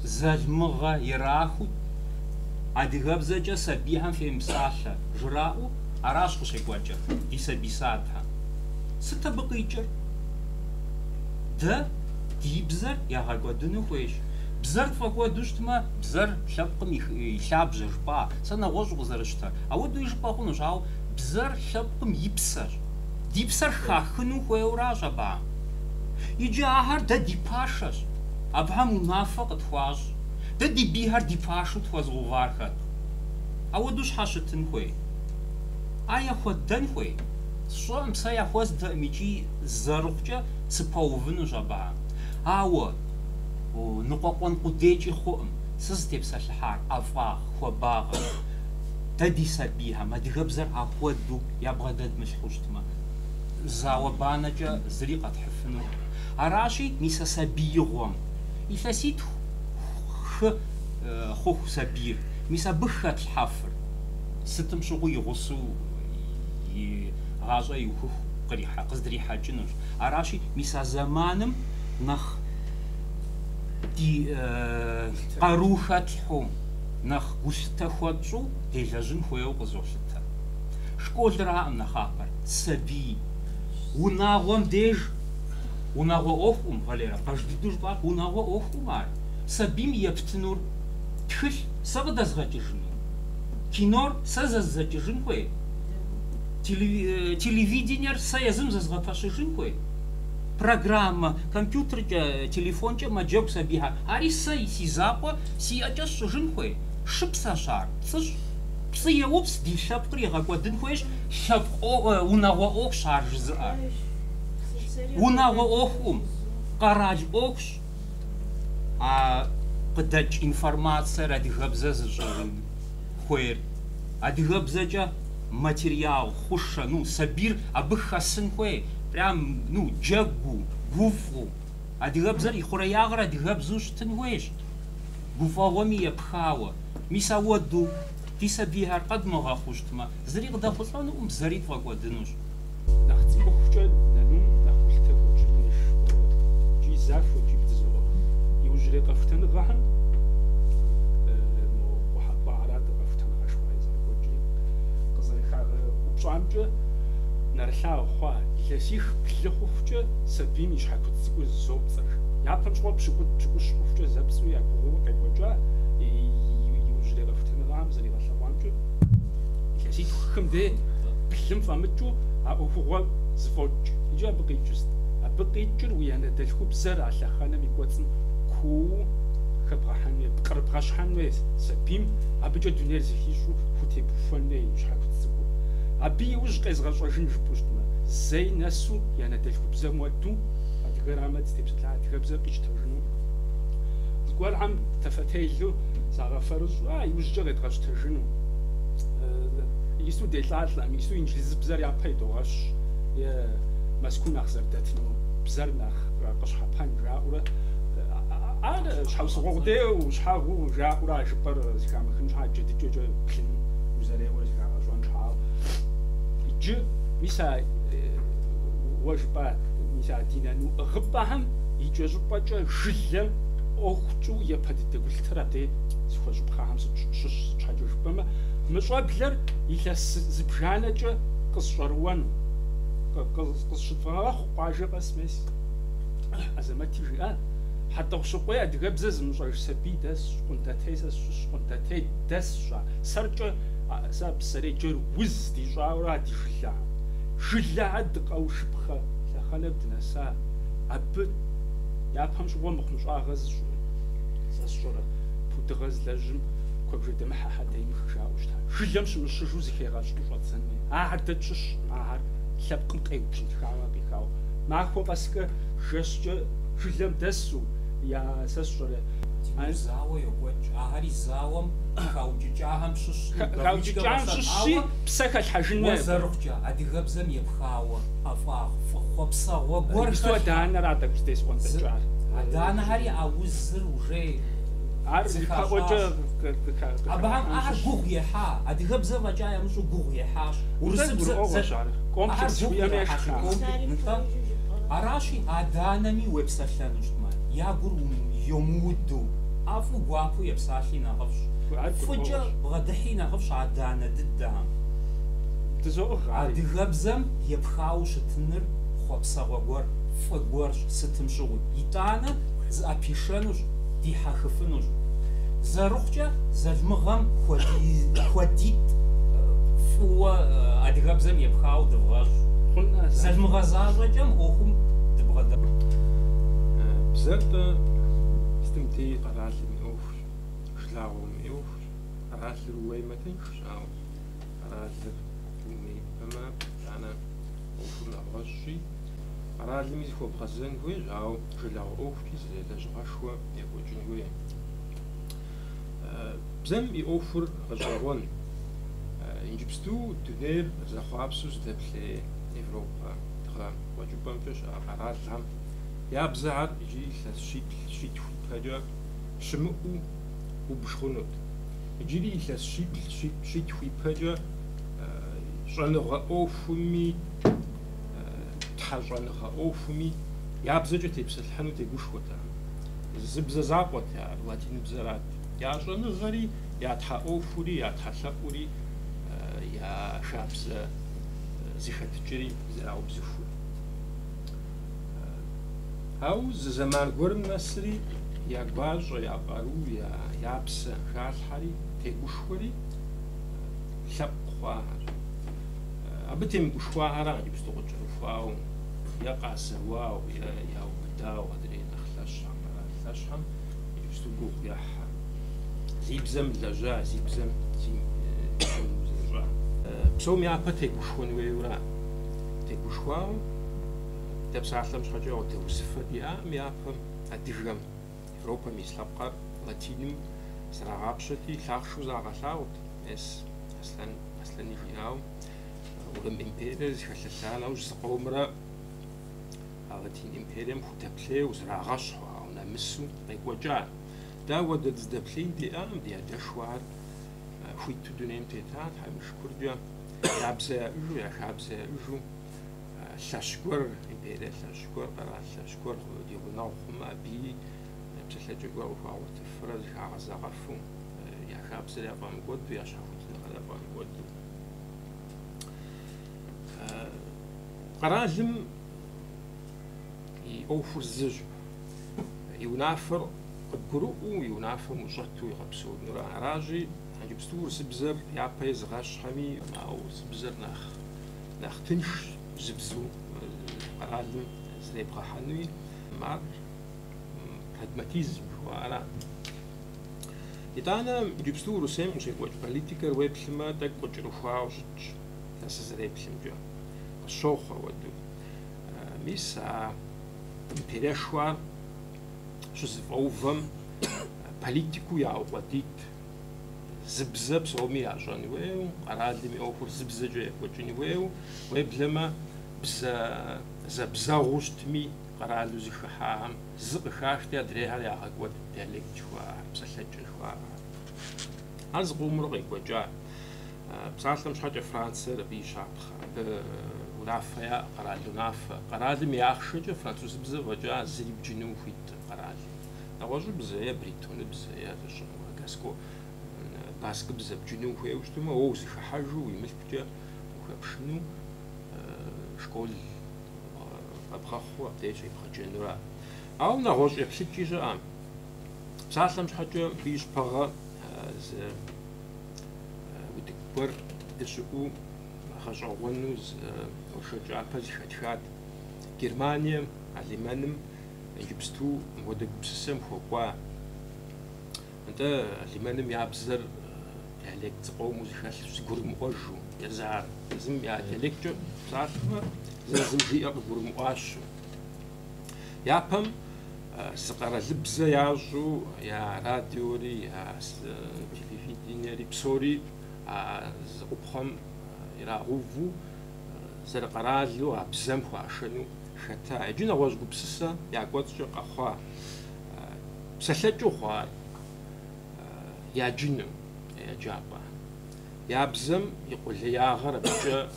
зэлмыгъэ ираху адыгэбзэкӏэ сабийхьэм фемыпсалъэ жраӏэу аращ къыщекӏуэкӏыр ди сабий-садхьэм. Сыт абы къикӏыр? Дэ ди бзэр ягъэкӏуэдыну хуейщ. Бзэр тфӏэкӏуэду щытмэ, бзэр лъэпкъым и лъабжьэ жыпӏа. Сэ нэгъуэщӏу къызэрыщтэр. Ауэдэу и жыпӏэ хъунущ, ауэ бзэр лъэпкъым и псэр. Ди псэр хахыну хуейуэращ абыхьэм. Иджы ахэр дэ ди пашэщ. Абыхьэм унафэ къытхуащӏ. Дэ ди бийхэр ди пашу тхуэзгъэувар хэт? Ауэдэу щхьэ щытын хуей? Ар яхуэдэн хуей? Сщӏэӏым сэ яхуэздэӏым икӏи зэрыхъукӏэ сыпэувынущ абыхьэм. Ауэ ныкъуэкъуэн къудейкӏи хъуӏым. Сызытепсэлъыхьар ӏэфӏагъ, хуабагъ. Дэ ди сабийхьэм адыгэбзэр апхуэдэу ябгъэдэдмылъхьу щытмэ, зауэ-банэкӏэ зыри къэтхьыфыну. Аращи, мис а сабиигъуэм илъэситху хъуху сабийр, мис абы хэт лъхьэфыр. Сытым щыгъуи и гъусэу и гъащӏэ иухыху къыздрихьэкӏынущ. Аращи, мис а зэманым нэхъ ди къару хэлъхьу, нэхъ гулъытэ хуэпщӏу делэжьын хуейуэ къызолъытэ. Школраӏым нэхъапэр, сабий. Унагъуэм деж, унагъуэ ӏуэхум, Валерэ, пэж дыдэу жыпӏар, унагъуэ ӏуэхум ар. Сабийм ептынур тхылъ сэ къыдэзгъэкӏыжыну, кинор сэ зэзгъэкӏыжын хуей, телевидениер сэ езым зэзгъэпэщыжын хуей. Программэ, компьютеркӏэ, телефонкӏэ мэджэгу сабийхьэр. Ари сэ си закъуэ сиӏэкӏэ сщӏыжын хуей. Шыпсэщ ар, псыщ. Псы еупс, ди лъэпкъыр егъэкӏуэдын хуейщ, унагъуэ ӏуэхущ ар жызыӏэр. Унагъуэ ӏуэхум, къэрал ӏуэхущ, къыдэкӏ информациер адыгэбзэ зыщӏын хуейр. Адыгэбзэкӏэ материал, хъушэ, ну, сабийр абы хэсын хуей. Прям, ну, джэгу, гуфӏу. Адыгэбзэр и хъуреягъыр адыгэбзэу щытын хуейщ. Гуфӏэгъуэми епхауэ. Мис ауэдэу ди сабийхэр къэдмыгъэхъуу щытмэ, зыри къыдэхъулӏэнукъым, зыри тфӏэкӏуэдынущ. Нэхъ цӏыхухукӏэ нэнум нэхъ улъытэхуэкӏэ нэщ джи захуэкӏи бдзэӏуэ. Иужьрей къэфтыныгъэхьэм къухьэпӏарат къэфтыныгъэшхуа закӏуэкӏи къызэрихагъэ упщӏамкӏэ нэрылъагъу хъуа илъэсих блы хъухукӏэ сабийм и щхьэкут цӏыкӏур зопцӏэж. Япэм щхъуэ пщыкӏущ хъухукӏэ зэпцӏу я гугъуэ къекӏуэкӏа иужьрей къэфтыныгъэхьэм зэригъэлъэгъуамкӏэ илъэситхухэм де блым фӏэмыкӏыу а ӏуэхугъуэ зыфӏокӏ. Иджы абы къикӏыст. Абы къикӏыр уи анэдэлъху бзэр а лъэхъэнэм и кӏуэцӏым куууэ хэбгъэхьэн хуей, къырыбгъэщхьэн хуей сабийм, абыкӏэ дунейр зыхищӏу хутепыхуэн хуей и щхьэкут цӏыкӏур. Абы иужь къезгъэщӏэжын жыпӏэу щытмэ, зэи нэсу и анэдэлъху бзэм уэду адыгэрамэ зытепсэлъа адыгэбзэр къищтэжыну. Зыгуэрхьэм тафэтелу загъэфэрыщӏу, иужькӏэ къедгъэщтэжыну. Ису делӏалӏэм, ису инджылыз бзэр япэ идогъэщ, е Мэзкуу нэхъ зэрыдэтыну бзэр нэхъ къыщхьэпэн жаӏэурэ, ар щхьэусыгъуэ къудейуэ щхьэгъуу жаӏэурэ а жыпӏэр зыхамыхын щхьа джэдыкӏэкӏэ плъын узэреуэ зыхагъэщӏэн щхьауэ. Иджы мис а уэ жыпӏа мис а ди нэну гъыпӏэхьэм икӏэ щӏыпӏэкӏэ жылэм ӏуэхукӏыу епэ дыдэ гулъытэр абдей зыхуэщӏыпхъахэм щыщ щхьэкӏэ жыпӏэмэ, мыщӏэблэр илъэс зыбжанэкӏэ къысщӏэрыуэну, къысщыфӏэгъэхъу къуажэ къэс мес. Азэмэти жиӏэ, хьэтӏохъущыкъуей адыгэбзэ зымыщӏэж сабий дэсщ, къундэтей сэ сщыщ, къундэтей дэсщ. Сэркӏэ сэ псэрейкӏэр уз дищӏауэ ди жылэ. Жылэ дыкъэушыпхъэ лъэхъэнэм дынэса. Абы япэм щыгъуэ мыхъумыщӏагъэ сэ сщӏэрэ пудыгъэ злэжьым куэбжэдэмыхьэ хьэдэимых жаӏэу щыта. Жылэм щымыщыжу зыхегъэщӏу щӏэдзэн хуей. Ахэр дэ тщыщ, ахэр лъэпкъым къеупщӏыншауэ къихауэ махуэ къэскӏэ жэщкӏэ жылэм дэсу я сэ сщӏэрэ. Зауэ йокӏуэкӏ, ахьэри зауэм хаукӏыкӏахэм щыщ. Хаукӏыкӏам щыщи псэ хэлъхьэжынуэ. Зэрыхъукӏэ адыгэбзэм епхауэ хъуэпсэгъуэ гуэрхэр. Адэ-анэрат тӏэкӏу здесӏуэнтӏэкӏар. Адэ-анэхьэри а узыр уже ар зыхащӏэкӏэ абыхьэм ахьэр гугъу ехьа. Адыгэбзэ фӏэкӏа ямыщӏу гугъу ехьащ. Урысыбзэр комплекс жиӏэм ешхащ. Аращи адэ-анэми уепсэлъэнущ тмэ. Я гур йомыуду. Афу гуапу епсалъи нэхъыфӏщ. Фӏыкӏэ бгъэдыхьи нэхъыфӏщ адэ-анэ дыдэм. Адыгэбзэм епхауэ щытыныр хъуэпсэгъуэ гуэр, фӏы гуэрщ сытым щыгъуи. ИтӀанэ зыӏэпишэнущ, дихьэхыфынущ. Зэрыхъукӏэ зэлмыгъэм хуэдитӏ фӏыуэ адыгэбзэм епхауэ дывгъэщӏ. Зэлмыгъэ защӏэкӏэм ӏуэхум дыбгъэдэ. Бзэртӏэ стымти къэралым иӏуэхущ, жылагъуэм иӏуэхущ. Къэралыр уеймэ тыншщ, ауэ къэралыр умыипэмэ итӏанэ ӏуэхур нэбгъэщӏщи, къэралми зыхуэбгъэзэн хуейщ, ауэ жылагъуэ ӏуэхущи зэлэлэжьыгъэшхуэ екӏуэкӏын хуей. Бзэм и ӏуэхур гъэщӏэгъуэн. Иджыпсту дунейр зэхъуапсэу здэплъей Европэ дгъэ къуэкӏыпӏэмкӏэ щыӏэ къэралхэм я бзэхьэр иджыри илъэс щитӏ хуипэкӏэ щымыӏэу убж хъунут. Иджыри илъэс щитӏ хуипэкӏэ щӏэныгъэ ӏуэхуми, тхьэщӏэныгъэ ӏуэхуми я бзэкӏэ тепсэлъхьэну тегушхуэт. Зы бзэ закъуэт ар, латиныбзэрат. Я щӏэныгъэри, я тхьэ ӏуэхури, я тхьэлъэӏури, я шабзэ зыхэтыкӏри зэраубзыхур. Ауэ зы зэман гуэрым нэсри я гуащӏэ, я къару, я псэ халъхьэри, тегушхуэри лъэпкъ хъуахэр. Абы темыгушхуахьэрэ иджыпсту къыкӏэрыхуауэ, е къасэуауэ, е яубыдауэ адрей нэхъ лъэщхьэм, лъэщхьэм иджыпсту гугъу ехьэ. Зи бзэм лэжьа, зи бзэм зэщӏа. Псом япэ тегушхуэн хуейуэра. Тегушхуауэ дэ псалъэм щхьэкӏэ къотеузыфэ диӏам япэм адыгэм, Европэм и лъэпкъыр латиным зрагъапщэти лъахъшэу загъэлъагъут. Аслъэни жиӏауэ Урым империер зыхэлъэлъа нэужь зыкъомрэ а Латин империем худэплъейуэ зрагъэщхъуэ, ауэ нэмысу къекӏуэкӏа. Дауэ дэ дыздэплъейм диӏам, ди адэшхуэхьэр хуиту дунейм тетат, хьэмышхуркӏэ я бзэ яӏыжу, я хабзэ яӏыжу лъэщ гуэр, империе лъэщ гуэр, къэрал лъэщ гуэр ди гъунэгъу хъумэ, абыи псэлъэкӏэ гуэр къыхуагъуэтыфурэ зыхагъэзэгъэфу, я хабзэр яфӏэмыкӏуэду, я щхьэхуитыныгъэр яфӏэмыкӏуэду. Къэралым и ӏуэхур зыщ. И унафэр къыдгурыӏуэу, и унафэм ущӏэту игъэпсэунура. Аращи, иджыпсту урысыбзэр япэ езыгъэщхьэми, ауэ урысыбзэр нэхъ тынш зыбзу къэралым зребгъэхьэнуи, ар прагматизм жыхуаӏэра. ИтӀанэ иджыпсту урысейм къыщекӏуэкӏ политикэр уеплъымэ, тӏэкӏу къыкӏэрыхуауэ щытщ, сэ сызэреплъымкӏэ. Къысщохъу ауэду. Мис а империешхуэр щызыфӏэувэм политику яӏукъуэдийт. Зыбзэ псоми ящӏэн хуейуэ, къэралым и ӏуэхур зыбзэкӏэ екӏуэкӏын хуейуэ, уеблэмэ зэбзэгъуу щытми, къэралу зыхыхьахэм зы къыхашти, адрейхьэр ягъэкӏуэд диалект жыхуаӏэр, псэлъэкӏэ жыхуаӏэр. Ар зыкъыумру къекӏуэкӏа. Псалъэм щхьэкӏэ Франциер абы и щапхъэ, абы унафэ яӏэ, къэрал унафэ. Къэралым и ахъшэкӏэ французыбзэ фӏэкӏа зыри бджыну ухуит къэралым. Нэгъуэщӏыбзэ е бритоныбзэ е баскыбзэ бджыну ухуейуэ щытмэ, уэ узыхыхьэжу уи мылъкукӏэ ухэпшыну школ къэбгъэхъуу абдей щебгъэкӏынура. Ауэ нэгъуэщӏ еплъыкӏи щыӏэм. Псалъэм щхьэкӏэ бий щӏыпӏэгъэ зы удыг гуэр дыщыӏэу гъэщӏэгъуэну уашэкӏапэ зыхэтхат. Германием, Алеманым иджыпсту мыуэдэ гупсысэм хуэкӏуа. Нтӏэ Алеманым я бзэр диалект зыкъомэу зыхэлъщ, зыгурымыӏуэжу, езар. Езым я диалекткӏэ псалъэмэ, зым жиӏэ къыгурымыӏуащ. япэм зыкъэралыбзэ ящӏу я радиори, я телевидениери псори зыкъупхъуэм ирагъэуву зэрыкъэралу а бзэм хуашэну хэта. Иджы нэгъуэщӏ гупсысэ я кӏуэцӏкӏэ къэхъуа псэлъэкӏыу хъуар яджыну еджапӏэ. Я бзэм и къулеягъэр абыкӏэ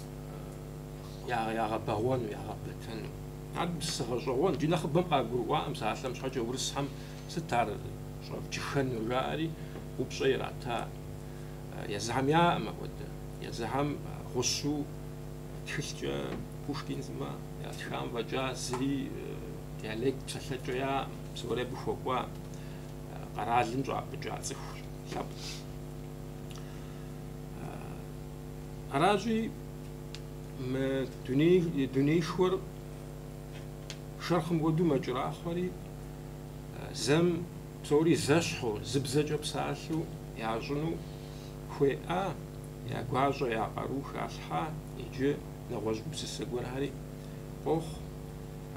ягъэбэгъуэну, ягъэбэтэну. Ар псыгъэщӏэгъуэн иджы нэхъыбэм къагурыӏуаӏым псалъэм щхьэкӏэ урысхьэм сыт ар щӏэфджыхэну жаӏэри упщӏэ ирата. Езыхьэм яӏэм апхуэдэ. Езыхьэм гъущу тхылъкӏэ Пушкин зымэ ятхам фӏэкӏа зыри диалект псэлъэкӏэ яӏэм, псори абы хуэкӏуа къэралым щӏапӏыкӏа цӏыху лъэпкъ. Аращи мы дунейшхуэр шэрхъым хуэдэу мэкӏэрахъуэри зэм псори зэщхьу зыбзэкӏэ псалъэу ящӏыну хуеӏа, я гуащӏэ я къару халъхьа, иджы нэгъуэщӏ гупсысэ гуэрхьэри къохъу.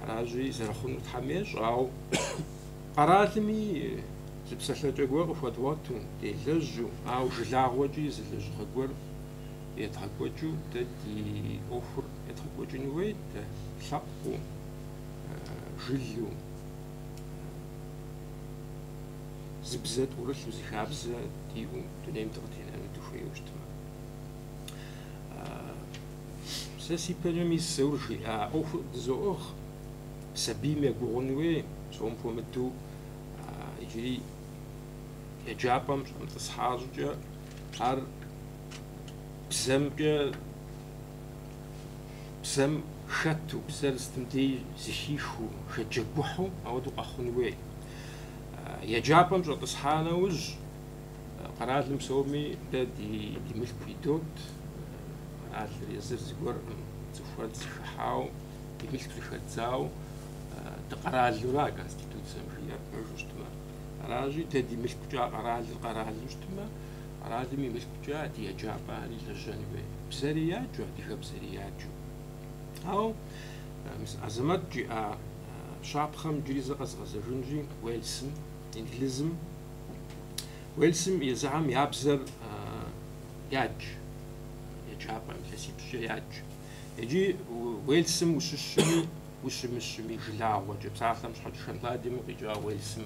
Аращи зэрыхъуну Тхьэм ещӏэ, ауэ къэралми зы псэлъэкӏэ гуэр къыхуэдгъуэту, делэжьу, ауэ жылагъуэкӏи зы лэжьыгъэ гуэр едгъэкӏуэкӏыу дэ ди ӏуэхур едгъэкӏуэкӏын хуейт, лъэпкъыу, жылу, зы бзэ тӏурылъу, зы хабзэ диӏэу дунейм дыкъытенэну дыхуейуэ щытмэ. Сэ си пэкӏэ мис зэур жиӏа ӏуэхур дызоӏыгъ, сабийм егугъун хуей, псом хуэмыдэу иджыри еджапӏэм щӏэмытӏысхьа щӏыкӏэ ар бзэм шэту, бзэр зытым дей зыхихыу, хэджэгухьу ауэдэу къэхъун хуей. Еджапӏэм щӏэтӏысхьа нэужь къэралым псоми дэ ди мылъку идот, къэралыр езыр зыгуэркъым, цӏыхухэр зыхыхьау, ди мылъку зыхэдзау дыкъэралура Конституцием жиӏэжу щытмэ. Аращи дэ ди мылъкукӏэ къэралу щытмэ, къэралым и мылъкукӏэ ди еджапӏэри лэжьэн хуей. Бзэри яджу, адыгэбзэри яджу. Ауэ Азэмэт жиӏа щапхъэм иджыри зэ къэзгъэзэжынщи Уэльсым, Инглызым. Уэльсым езыхьэм я бзэр ядж, еджапӏэм илъэсипщӏкӏэ ядж. Иджы Уэльсым ущыщыми ущымыщыми жылагъуэкӏэ псалъэм щхьэкӏэ Шотландием укъикӏа Уэльсым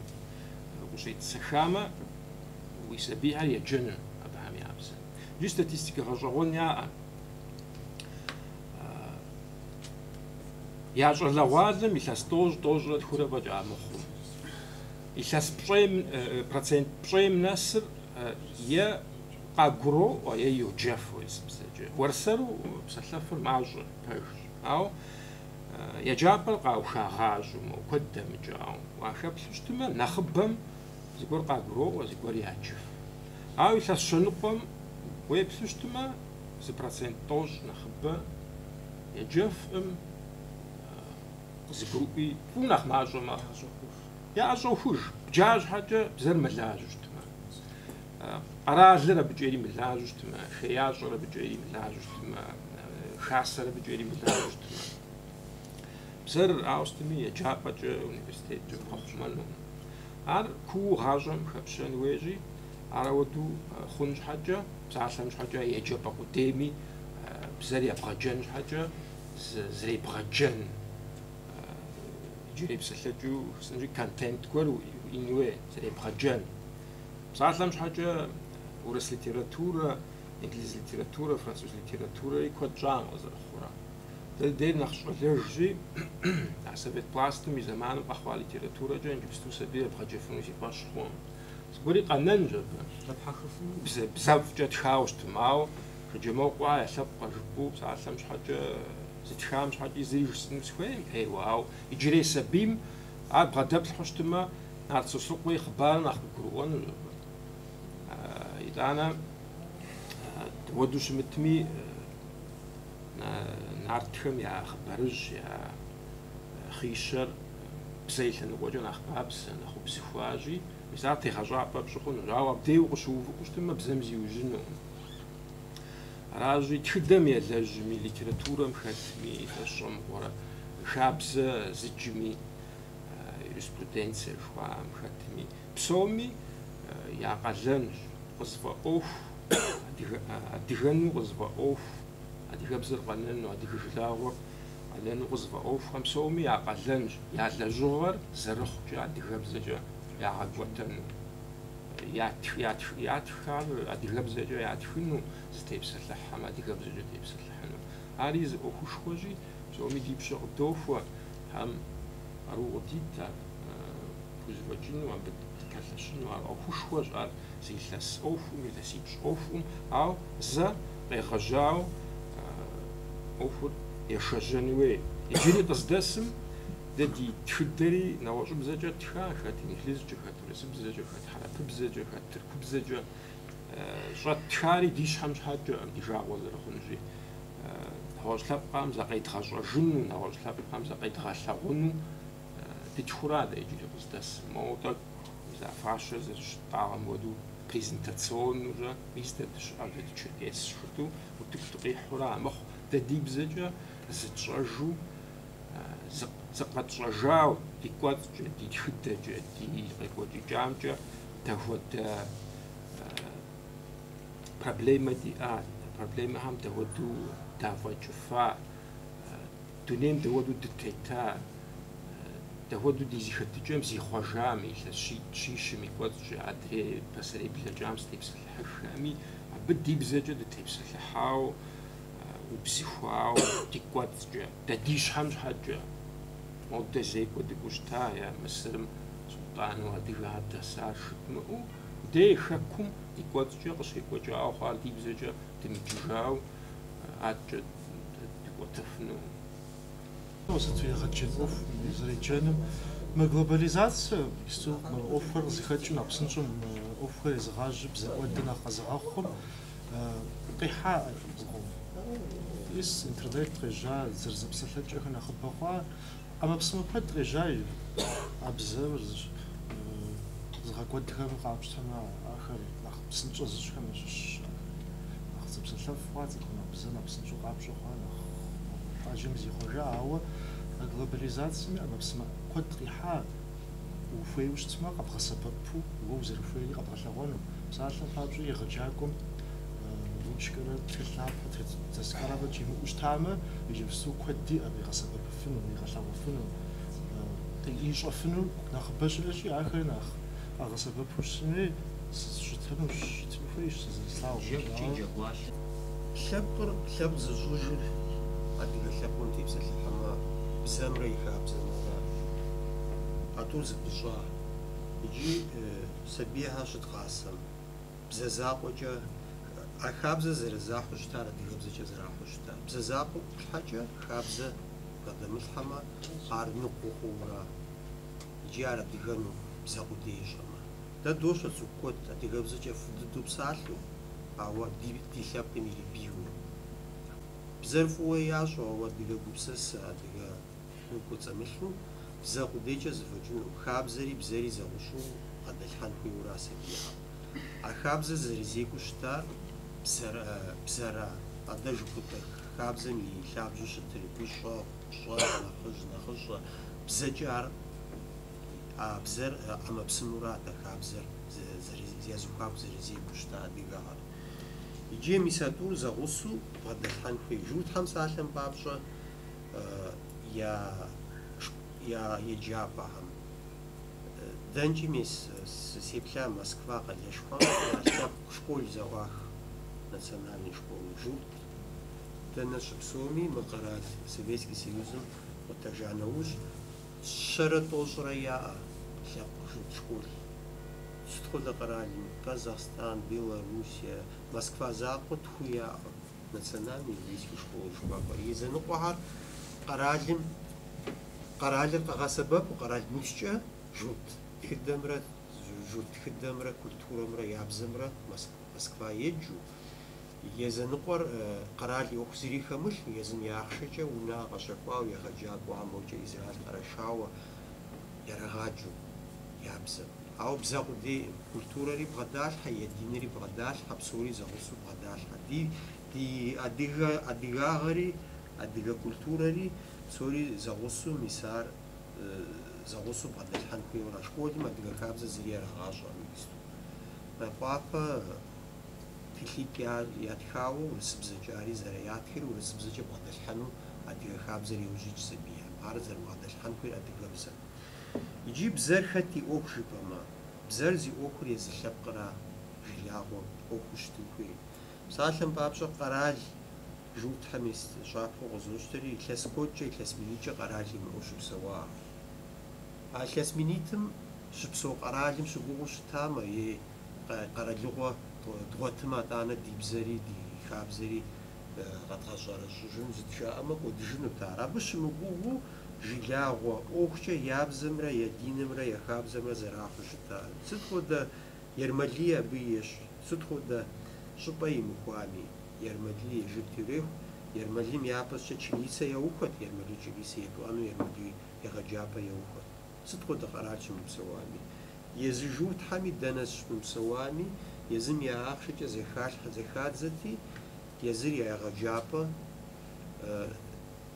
ущӏетӏысэхамэ уи сабийхьэр еджэну абыхьэм я бзэ. Иджы статистикэ гъэщӏэгъуэн яӏэ. Я щӏалэгъуалэм илъэс тӏощӏрэ тхурэ фӏэкӏа мыхъуу. Илъэс процент пщӏейм нэсыр е къагуроӏуэ е йоджэф уесыпсэкӏэ. Уэрсэру псэлъэфыр мащӏэ пэжщ. Ауэ еджапӏэр къаухагъащӏэу, куэд дэмыкӏауэ. Уахэплъу щытымэ нэхъыбэм зыгуэр къагуроӏуэ, зыгуэр яджэф. Ауэ илъэс щэныкъуэм уеплъу щытымэ зы процент тӏощӏ нэхъыбэ еджэфӏым, зыгурыӏуи фӏыуэ нэхъ мащӏэ мэхъу. Яӏэщӏэхуж, бджа щхьэкӏэ бзэр мылажьэу щытымэ. Къэралыр абыкӏэри мылажьэу щытымэ, хеящӏэр абыкӏэри мылажьэу щытымэ, хасэр абыкӏэри мылажьэу щытымэ. Бзэр ауэ щытыми еджапӏэкӏэ, университеткӏэ пхъэхъумэну. Ар кууу гъащӏэм хэпщэн хуейщи, арауэдэу хъун щхьэкӏэ, псалъэм щхьэкӏэ еджапӏэ къудейми бзэр ебгъэджэн щхьэкӏэ зребгъэджэн. Иджыри псэлъэкӏыу контент гуэр уин хуей, зребгъэджэн. Псалъэм щхьэкӏэ урыс литературэ, инглиз литературэ, француз литературэри куэд щӏам къызэрыхъурэ. Дэ дей нэхъ щӏэлэжщи, а Совет властым и зэманым къэхъуа литературэкӏэ иджыпсту сабий ебгъэджэфыну си фӏэщ хъуӏым. Зыгуэри къэнэнщ абы. Бзэфӏкӏэ тхауэ щытым, ауэ шэджэмокъуа я лъэпкъ къэжыпӏэу псалъэм щхьэкӏэ зытхам щхьэкӏэ зыри жысӏэну сыхуейм, ауэ иджырей сабийм ар бгъэдэплъ хъу щытымэ, Нарт Сосрыкъуи хъыбарыр нэхъ къыгурыӏуэнущ абы. Итӏанэ уэду щымытми нартхэм я хъыбарыжь, я хъишэр бзэ и лъэныкъуэкӏэ нэхъ бабзэ, нэхъ убзыхуащи, мис ар тегъэщӏапӏэ пщӏы хъунущ, ауэ абдейуэ къыщыувыӏуэ щытымэ бзэм зиужьыну. Аращи тхыдэм елэжьми, литературэм хэлъми, илъэс щӏэмыгъуэрэ, хабзэ зыджми, юриспруденция жыхуаӏэм хэтми псоми я къалэнщ къызфӏэӏуэху адыгэну къызфӏэӏуэху адыгэбзэр къэнэну адыгэ жылагъуэр къэнэну къызфӏэӏуэхухэм псоми я къалэнщ я лэжьыгъэр зэрыхъукӏэ адыгэбзэкӏэ ягъэкӏуэтэну ятхар адыгэбзэкӏэ ятхыну зытепсэлъыхьэм адыгэбзэкӏэ тепсэлъыхьыну ари зы ӏуэхушхуэщи псоми ди пщэ къыдохуэ хьэм ару къыдитӏ пхузэфӏэкӏыну абы дыпэлъэщыну ар ӏуэхушхуэщ ар зилъэс ӏуэхум илъэсипщӏ ӏуэхум ауэ зэ къегъэжьауэ ӏуэхур ешэжьэн хуей иджыри къыздэсым дэ ди тхыдэри нэгъуэщӏыбзэкӏэ тха хэт инглизкӏэ хэт урысыбзэкӏэ хэт хьэрэпыбзэкӏэ хэт тыркубзэкӏэ щӏэт тхари ди щхьэм щхьэкӏэӏым ди жагъуэ зэрыхъунщи нэгъуэщӏ лъэпкъым закъедгъэщӏэжыну нэгъуэщӏ лъэпкъым закъедгъэлъэгъуну дытхура дэ иджыри къыздэсым моуэ тӏэкӏу зафащэ зэрыщытӏагъым хуэдэу презентационнущӏэ мис дэ дыщыӏэм дэ Черкес щыту утыку дыкъихьура мыхъу дэ ди бзэкӏэ зытщӏэжу зыкъэтщӏэжау ди кӏуэцӏкӏэ ди тхыдэкӏэ ди къекӏуэкӏыкӏамкӏэ дахуэдэ проблемэ диӏат проблемэхэм дахуэдэу дафӏэкӏыфа дунейм дахуэдэу дытета дахуэдэу ди зыхэтыкӏэм зихъуэжам илъэс щищым и кӏуэцӏкӏэ адрей пасэрей блэкӏам зытепсэлъыхьыжами абы ди бзэкӏэ дытепсэлъыхьауэ убзыхуауэ ди кӏуэцӏкӏэ дэ ди щхьэм щхьэкӏэ моуэ дэ зекӏуэ дыкӏуэу щыта я Мысырым Султӏану адыгэ дэсар шытмыӏэу дей хэкум ди кӏуэцӏкӏэ къыщекӏуэкӏауэ хъуар ди бзэкӏэ дымыджыжауэ аткӏэ дыкӏуэтэфыну. Сыт егъэджэн ӏуэху зэреджэным мы глобализацие мы ӏуэхухэр къызыхэкӏым а псынщӏэм ӏуэхухэр езыгъажьи бзэ ӏуэдэ нэхъ къэзыгъэхъум къихьа интернет къежьа зэрызэпсэлъэкӏэхэр нэхъыбэ хъуа ӏэмэпсымэ куэд къежьа а бзэр зыгъэкӏуэдхэм къапщтэмэ ахэр нэхъ псынщӏэ зыщӏхэм ящыщ нэхъ зэпсэлъэф хъуа цӏыхум а бзэр нэхъ псынщӏэу къапщӏэ хъуа нэхъ къуажэм зихъуэжа ауэ глобализациями ӏэмэпсымэ куэд къихьа ухуейуэ щытмэ къэбгъэсэбэпу уэ узэрыхуейри къэбгъэлъэгъуэну псалъэм папщӏэ егъэджакӏуэм ручкэрэ тхылъапэ зэскӏэрабэ чимыӏэу щытамэ иджыпсту куэд диӏэм игъэсэбэпыфыну игъэлъэгъуэфыну ищӏэфыну нэхъыбэ щыӏэщи ахэр нэхъ къагъэсэбэпу щытми щытыну щытын хуейщ лъэпкъыр лъэпкъ зыщӏыжыр адыгэ лъэпкъым тепсэлъыхьэмэ бзэмрэ и хабзэмрэ атӏу зыпыщӏа иджы сабийхьэр щыткъасэм бзэ закъуэкӏэ а хабзэ зэрызахуэу щытар адыгэбзэкӏэ зэрахуэу щыта бзэ закъуэ щхьэкӏэ хабзэ къыдэмылъхьэмэ ар ныкъуэ хъуура иджы ар адыгэну бзэ къудей щӏэмэ дэ дощӏэ цӏыху куэд адыгэбзэкӏэ фӏы дыдэу псалъэу ауэ ди лъэпкъым ирибийуэ бзэр фӏыуэ ящӏэу ауэ адыгэ гупсысэ адыгэ кӏуэцӏэмылъу бзэ къудейкӏэ зэфӏэкӏыну хабзэри бзэри зэгъущӏу къэдэлъхьэн хуейуэра сабийхьэм а хабзэ зэрызекӏуэу щытар бзэра адэ жыхутӏэ хабзэм и лъабжьэу щытыр ӏущӏэ щӏэ нэхъыщӏэ бзэкӏэ ар а бзэр ӏэмэпсымура адэ хабзэр языхуаку зэрызекӏуэу щыта адыгэхьэр иджы мис атӏу зэгъусэу бгъэдэлъхьэн хуей журтхьэм псалъэм папщӏэ я еджапӏэхэм дэнкӏи мис сеплъа Москва къэлэшхуэм лъэпкъ школ зэӏуах национальный школы журт дэнэ щыпсэуми мы къэрал Советский Союзым къутэжа нэужь щэрэ тӏощӏрэ яӏэ лъэпкъ журт школ сытхъулэ къэралым Казахстан, Белоруссия, Москва закъуэ тху яӏэ национальный еврейский школы жыхуапӏэ езэныкъуэхьэр къэралыр къэгъэсэбэпу къэрал мыщкӏэ журт тхыдэмрэ культурэмрэ ябзэмрэ Москва еджу езэныкъуэр къэрал и ӏуэху зыри хэмылъу езым и ахъшэкӏэ унэ къэщэхуауэ егъэджакӏуэ амэукӏэ Израиль къэрэшауэ ярагъаджэу ябзэм ауэ бзэ къудей культурэри бгъэдалъхьэ е динри бгъэдалъхьэ псори зэгъусэу бгъэдалъхьэ ди адыгагъэри адыгэ культурэри псори зэгъусэу мис ар зэгъусэу бгъэдэлъхьэн хуейуэ школым адыгэ хабзэ зыри ярагъащӏэм исту. Мэкъуапэ тилъитӏ ятхауэ урысыбзэкӏари зэрыятхри урысыбзэкӏэ бгъэдэлъхьэну адыгэ хабзэр еужьыкӏ сабийм. Ар зэрыбгъэдэлъхьэн хуейр адыгэбзэ. Иджы бзэр хэт и ӏуэху жыпӏэмэ, бзэр зи ӏуэхур езы лъэпкъра жылагъуэ ӏуэхуу щытын хуей. Псалъэм папщӏэ къэрал жыгтхэм щапхъэу къызощтэри илъэс кодкӏэ, илъэс минитӏкӏэ къэрал имыӏэу щыпсэуа. А илъэс минитӏым щыпсэу къэралым щыгугъыу щытамэ, и къэралыгъуэ дгъуэтымэ атӏанэ ди бзэри, ди хабзэри къэдгъэщӏэрэщӏыжын зыджаӏэмэ кӏуэдыжынут ар. Абы щымыгугъыу жылагъуэ ӏуэхукӏэ я бзэмрэ, я динымрэ, я хабзэмрэ зэрахъуу щыта. Сыт хуэдэ ермэлий абы ещ, сыт хуэдэ щӏыпӏэ имыхуами. Ермэлий ежып теуреху, ермэлийм япэскӏэ чилисэ еухуэт, ермэлий чилисэ етӏуэну, ермэлий егъэджапӏэ еухуэт. Сыт хуэдэ къэрал щымыпсэуами. Езы жыгтхэми дэнэ щымыпсэуами, езым я ахъшэкӏэ зехадзэти, езыр я егъэджапӏэ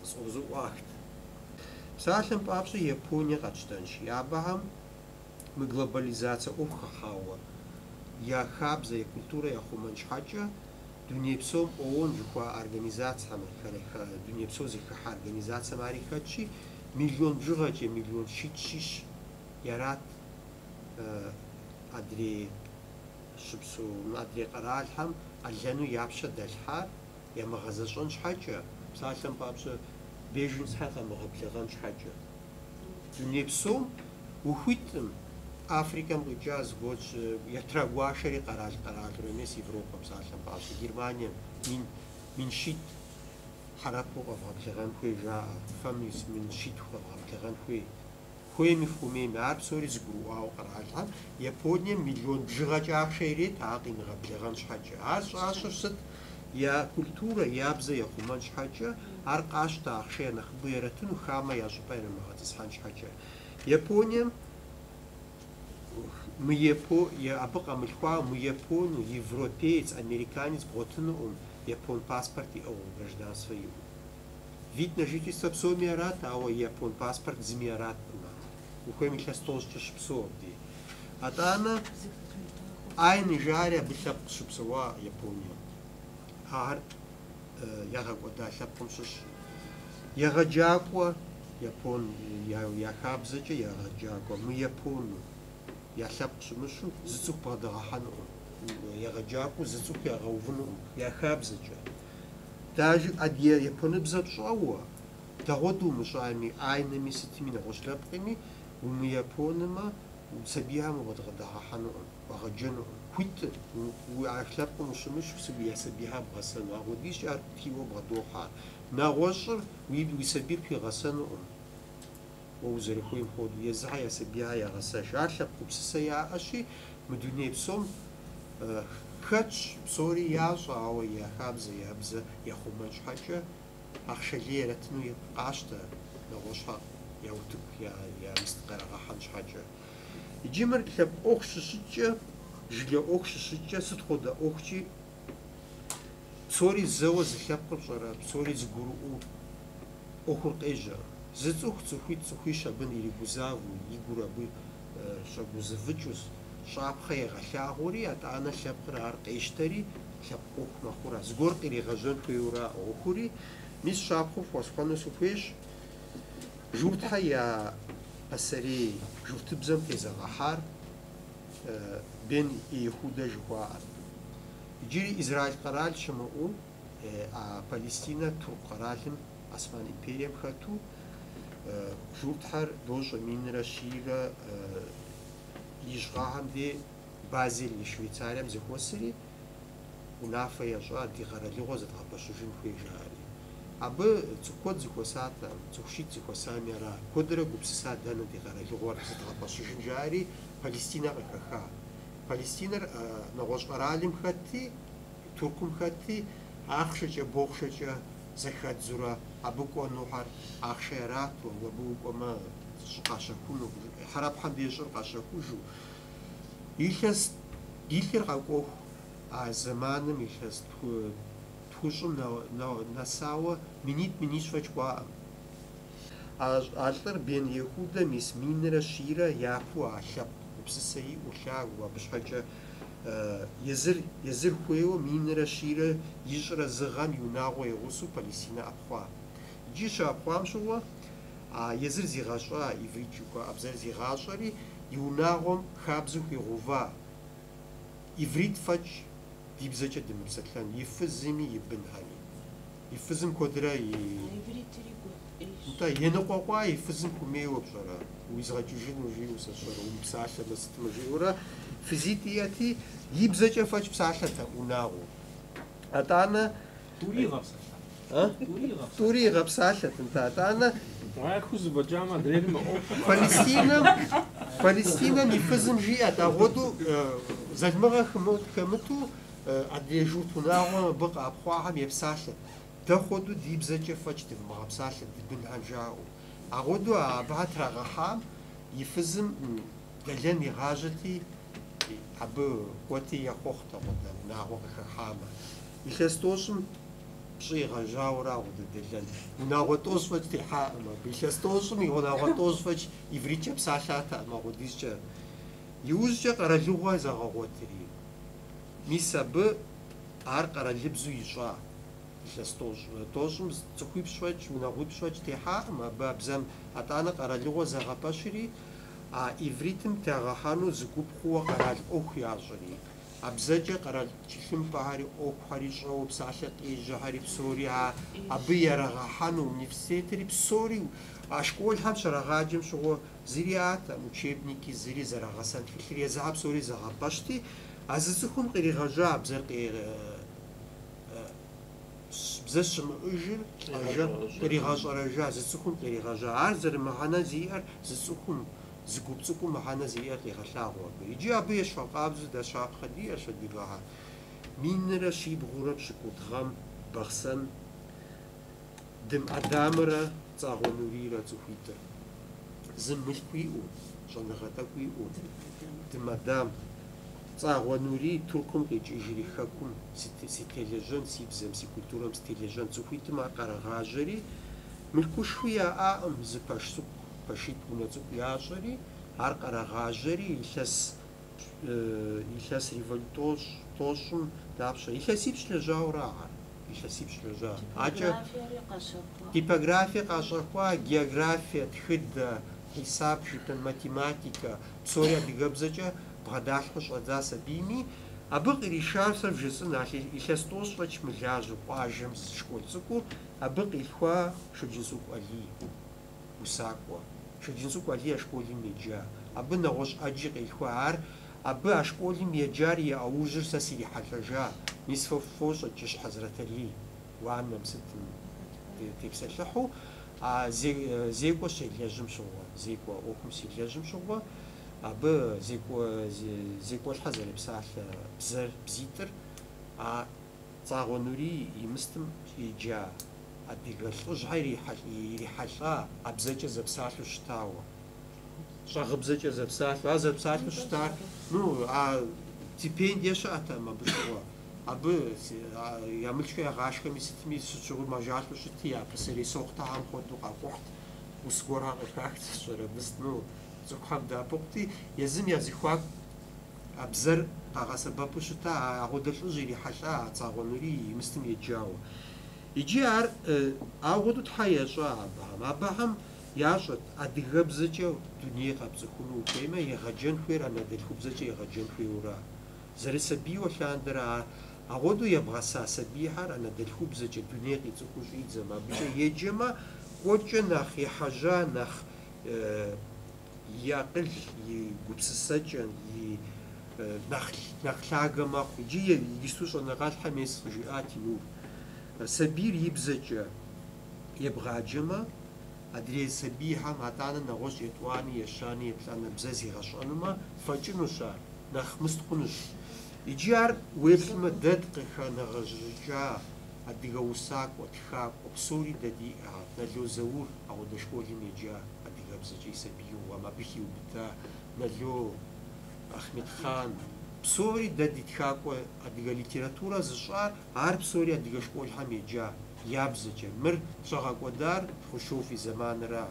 зӏозыӏуахт. Псалъэм папщӏэ Япониэ къэтщтэнщ. Абыхэм мы глобализацие ӏуэху хэхьауэ, я хабзэ, я культурэ яхъумэн щхьэкӏэ дуней псом ООН жыхуа организациям, дуней псо зыхыхьа организациям ари хэтщи, миллион бжыгъэкӏэ, миллион щитӏ-щищ ярат адрей щыпсэу, адрей къэралхэм къэлэну япщэ дэлъхьар, ямыгъэзэщӏэн щхьэкӏэ, псалъэм папщӏэ бежэнхэр къэмыгъэблэгъэн щхьэкӏэ. Дуней псом ухуитӏым Африкэм къикӏа зыгуэкӏ ятрагуашэри къэралурэ мес Европэм псалъэм папщӏэ, Германием мин щитӏ хьэрэпэу къэвгъэблэгъэн хуей жаӏэ, фэм мин щитӏ къэвгъэблэгъэн хуей. Хуейми хъумейми ар псори зыгурыӏуауэ къэралхьэм, Японием миллион бжыгъэкӏэ ахъшэ ирет ар къимыгъэблэгъэн щхьэкӏэ. Ар щӏащӏэр сыт? Я культурэ, я бзэ ехъумэн щхьэкӏэ, ар къащтэ ахъшэ я нэхъыбэ ерэтыну, хамэ я щӏыпӏэ иримыгъэтӏысхьэн щхьэкӏэ. Японием абы къэмылъхуауэ мы япону, европеец, американец бгъуэтынуӏым япон паспорт иӏэу, гражданство иӏэу. Вид на жительство псоми арат, ауэ япон паспорт зыми аратӏымэ. Ухуейм илъэс тӏощӏкӏэ щыпсэу абдей. Атӏанэ айн ижари абы лъэпкъ щыпсэуа Японием. Ар ягъэкӏуэда лъэпкъым щыщ. Егъэджакӏуэ Япон я хабзэкӏэ егъэджакӏуэ, мы япону я лъэпкъ щымыщу зы цӏыху бгъэдэгъэхьэнукъым. Егъэджакӏуэу зы цӏыху ягъэувынукъым я хабзэкӏэ. Даже японыбзэ пщӏэуэ, дэгъуэду умыщӏами, айнэми сытми нэгъуэщӏ лъэпкъми, умыяпонымэ, сабийхэм убгъэдэгъэхьэнукъым, бгъэджэнукъым. Хуитӏым, а лъэпкъым ущымыщу я сабийхэр бгъэсэну. Ахуэдизкӏэ ар птийуэ бгъэдохьэ. Нэгъуэщӏыр уи сабийр пхуигъэсэнукъым. Уэ узэрыхуейм хуэдэу езыхьэ я сабийхэр ягъэсэж. Ар лъэпкъ гупсысэ яӏэщи, мы дуней псом хэтщ, псори ящӏэ, ауэ я хабзэ, я бзэ ехъумэн щхьэкӏэ ахъшэлей ерэтыну къащтэ, нэгъуэщӏ яутыку, я къерагъэхьэн щхьэкӏэ. Иджы мыр лъэпкъ ӏуэху щыщӏыкӏэ, жылэ ӏуэху щыщӏыкӏэ, сыт хуэдэ ӏуэхукӏи псори зэуэ зы лъэпкъыр пщӏэрэ, псори зыгурыӏуэу ӏуэхур къежьэ. Зы цӏыху, цӏыхуитӏ, цӏыхуищ абы иригузавэу, и гур абы щӏэгузывыкӏыу, щӏапхъэ егъэлъагъуэри, атӏанэ лъэпкъыр ар къещтэри, лъэпкъ ӏуэху мэхъура. Зыгуэр къиригъэжьэн хуейуэра ӏуэхури, мис щапхъэу фхуэсхуэну сыхуейщ, жыгтхьэ я пасэрей, жыгтыбзэм тезэгъэхьар бен Иехудэ жыхуаӏэр. Иджыри Израиль къэрал щымыӏэу, а Палестинэ Турк къэралым Осман империем хэту, жыгтхьэр дощӏэ минрэ щийрэ ищӏгъэхэм де Базель и Швейцарием зыхуэсыри, унафэ ещӏа ди къэралыгъуэ зэдгъэпэщыжын хуей жаӏэри. Абы цӏыху куэд зыхуэсатӏэ, цӏыху щитӏ зыхуэсами ара. Куэдрэ гупсыса дэнэ ди къэралыгъуэр зэдгъэпэщыжын жаӏэри, Палестинэ къыхэха. Палестинэр нэгъуэщӏ къэралым хэтти, Туркум хэтти, ахъшэкӏэ, бохъшэкӏэ зэхэдзурэ, абы кӏуэнухьэр ахъшэ ярату, абы укӏуэмэ къащэхуну, хьэрэпхъэм дещӏыр къащэхужу. Илъэс илъыр къэкӏуэху, а зэманым илъэс тхущӏым нэсауэ минитӏ-минищфэ кӏуаӏым. алӏыр бен ехудэ мис минрэ щирэ япу а лъэпкъ гупсысэ иӏэу лъагэу абы щхьэкӏэ езыр хуейуэ минрэ щирэ ищӏрэ зы гъэм и унагъуэ егъусэу Палестинэ ӏэпхъуа. Иджы щыӏэпхъуам щыгъуэ езыр зигъэщӏа, иврит жыхуаӏэ бзэр зигъащӏэри и унагъуэм хабзэу хуегъува. Иврит фэкӏ ди бзэкӏэ дымыпсэлъэн, и фызми и бынхьэми. И фызым куэдрэ еныкъуэкъуа и фызым хумейуэ пщӏэрэ, уизгъэкӏыжыну жиӏэу сэ сщӏэрэ, умыпсалъэмэ сытымэ жиӏэурэ фызит иӏэти и бзэкӏэ фэкӏ псалъэт унагъуэу. Атӏанэ тӏури игъэпсалъэт нтӏэ. Атӏанэ Палестинэм и фызым жиӏэт, ауэдэу зэлмыгъэ хэмыту адрей журт унагъуэм абы къапхъуахэм епсалъэт. Дэ хуэдэу ди бзэкӏэ фэкӏ дывмыгъэпсалъэт, дыбынхьэн жаӏэу. Ауэдэу абыхьэ трагъэхьам и фызым дэлэн игъажьэти, абы кӏуэти ехъуэхъут ауэдэ унагъуэ къыхэхьамэ. Илъэс тӏощӏым пщӏы игъэжьауэра ауэдэ дэлэн. Унагъуэ тӏощӏ фэкӏ техьаӏым абы. Илъэс тӏощӏым и унагъуэ тӏощӏ фэкӏ ивритчӏэ псалъатэӏым апхуэдизкӏэ. Иужькӏэ къэралыгъуэ зэгъэгъуэтри. Мис абы ар къэралыбзу ищӏа. Илъэс тӏощӏым цӏыхуипщӏ фэкӏ, унагъуипщӏ фэкӏ техьаӏым абы абзэм. Атӏанэ къэралыгъуэ зэгъэпэщри, ивритым тягъэхьэну зы гуп хъууэ къэрал ӏуэху ящӏри. Абзэкӏэ къэрал чылъымпӏэхьэри ӏуэхухьэри щӏэуэ псалъэ къежьэхьэри псори абы ярагъэхьэну университетри псори а школхэм щрагъаджэм щыгъуэ зыри атэм учебники зыри зэрагъэсэн тхылъыр езыхьэ псори зэгъэпэщти, а зы цӏыхум къригъэжьа бзэр бзэ щымыӏыжыр къригъэщӏэрэжа, зы цӏыхум къригъэжьа. Ар зэрымыхьэнэ зиӏэр зы цӏыхум зы гуп цӏыкӏум мыхьэнэ зиӏэр къигъэлъагъуэ абы. Иджы абы ещхьэкъабзэу дэщапхъэ диӏэщ адыгэхьэ. Минрэ щибгъурэ пщыкӏут гъэм бахъсэн дым Адамрэ цӏагъуэ Нурийрэ цӏыхуитӏыр. Зым мылъку иӏэу, щӏэныгъэ тӏэкӏу иӏэу дым Адам цӏагъуэ Нурий Туркум къикӏыжри хэкум си телэжьэн, си бзэм, си культурэм стелэжьэн цӏыхуитӏым ар къэрагъажьэри, мылъкушхуи яӏаӏым зы пэш цӏыкӏу, пэшитӏ унэ цӏыкӏу ящӏэри, ар къэрагъажьэри илъэс тӏощӏым дапщэ, илъэсипщӏ лэжьауэра ар, илъэсипщӏ лэжьа. Акӏэ типографие къащӏэхуа, географие, тхыдэ, хисаб жыпӏэн, математикэ, псори адыгэбзэкӏэ бгъэдалъхьэу щӏэдза сабийми, абы къришар сэ вжысӏын, илъэс тӏощӏ фэкӏ мылажьэу къуажэм школ цӏыкӏуу, абы къилъхуа Шэджынцӏыкӏу Ӏэлий усакӏуэ. Шэджынцӏыкӏу Ӏэлий а школым еджа. Абы нэгъуэщӏ ӏэджи къилъхуа ар, абы а школым еджар и ӏэужьыр сэ срихьэлӏэжа. Мис фощӏэ Кӏыщ Хьэзрэт Али уанэм сытым тепсэлъыхьу, зекӏуэ щелэжьым щыгъуэ, зекӏуэ ӏуэхум селэжьым щыгъуэ, абы зекӏуэлъхьэ зэрепсалъэ бзитӏыр а цӏагъуэ Нурий и мыстым еджа. Адыгэ лӏыжьхьэр ирихьэлӏа а бзэкӏэ зэпсалъэу щытауэ. ЩӀэгъыбзэкӀэ зэпсалъэу, ар зэпсалъэу щытар, стипендие щыӏэтэкъым абы щыгъуэ. Абы ямылъкӏэ ягъашхэми сытми щыгъуи мэжалъэу щыти, япэ сэресохъутэхьэм хуэдэу къакъухьт, ус гуэрхьэр къыхахт щӏэрэ цӏыкӏухэм дапыкъути, езым языхуак а бзэр къагъэсэбэпу щыта, ауэдэ лӏыжь ирихьэлӏа а цӏагъуэ Нурий и мыстым еджауэ. Иджы ар ауэдэу Тхьэ ещӏа абыхьэм ящӏэт адыгэбзэкӏэ дуней къэпцӏыхуну ухуеймэ, егъэджэн хуейр анэдэлъхубзэкӏэ егъэджэн хуейуэра. Зэрысабийуэ лъандэрэ ауэдэу ебгъэса сабийхьэр анэдэлъхубзэкӏэ дуней къицӏыхуу щӏидзэм, абыкӏэ еджэмэ кӏуэкӏэ нэхъ ехьэжьа, нэхъ и акъыл, и гупсысэкӏэ, нэхъ лъагэ мэхъу. Иджы иджысту щӏэныгъэлъхьэм ес жиӏати Нур. Сабийр и бзэкӏэ ебгъаджэмэ, адрей сабийхьэм атӏанэ нэгъуэщӏ етӏуани, ещани, еплъанэ бзэ зигъэщӏэнумэ, фэкӏынущ ар, нэхъ мыст хъунущ. Иджы ар уеплъмэ дэд къыхэнэгъэжьыкӏа адыгэ усакӏуэ, тхакӏуэ, псори дэ диӏэ. Нало Заур ауэдэ школым еджа адыгэбзэкӏэ и сабиигъуэм, абы хиубыта Нало Ахмедхан, псори дэ дитхакӏуэ адыгэ литературэ зыщӏар ар псори адыгэ школхэм еджа ябзэкӏэ. Мыр щӏэгъэкӏуэдар Хрущев и зэманра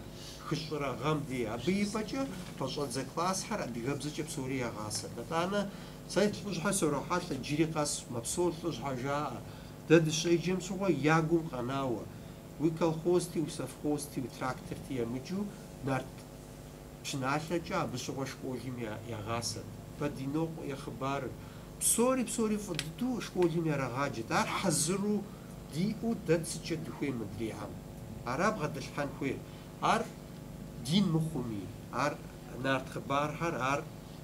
хыщӏрэ гъэм дей. Абы ипӏэкӏэ пэщӏэдзэ классхэр адыгэбзэкӏэ псори ягъасэт. Атӏанэ сэ лӏыжьхьэ сорохьэлӏэ иджыри къэс мэпсэу лӏыжьхьэ жаӏэ. Дэ дыщеджэм щыгъуэ ягум къэнауэ. Уи колхозти, уи совхозти, уи тракторти емыджэу нарт пщыналъэкӏэ абы щыгъуэ школым ягъасэт. Бадинокъуэ е хъыбарыр. Псори фӏы дыдэу школым ярагъаджэт. Ар хьэзыру диӏэу дэ цӏыкӏэ дыхуей мыдрихьэм. Ара бгъэдылъхьэн хуейр. Ар дин мыхъуми, ар нарт хъыбархэр, ар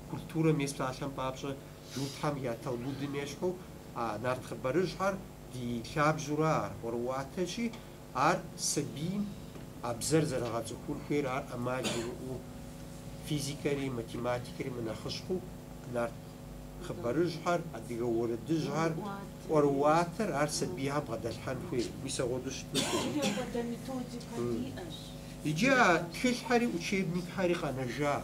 культурэм ес псалъэм папщӏэ журтхьэм я талмудым ещхьу, нарт хъыбарыжьхэр ди лъабжьурэ ар ӏуэрыуатэщи, ар сабийм а бзэр зэрагъэцӏыхун хуейр ар ӏэмал ирыӏэу физикэри, математикэри мынэхъыщхъыу нарт хъыбарыжьхэр, адыгэ уэрэдыжьхэр, ӏуэрыуатэр ар сабийхьэм бгъэдэлъхьэн хуейр. Уи сэгъуэду щытын хуейр. Иджы тхылъхьэри учебникхьэри къэнэжа.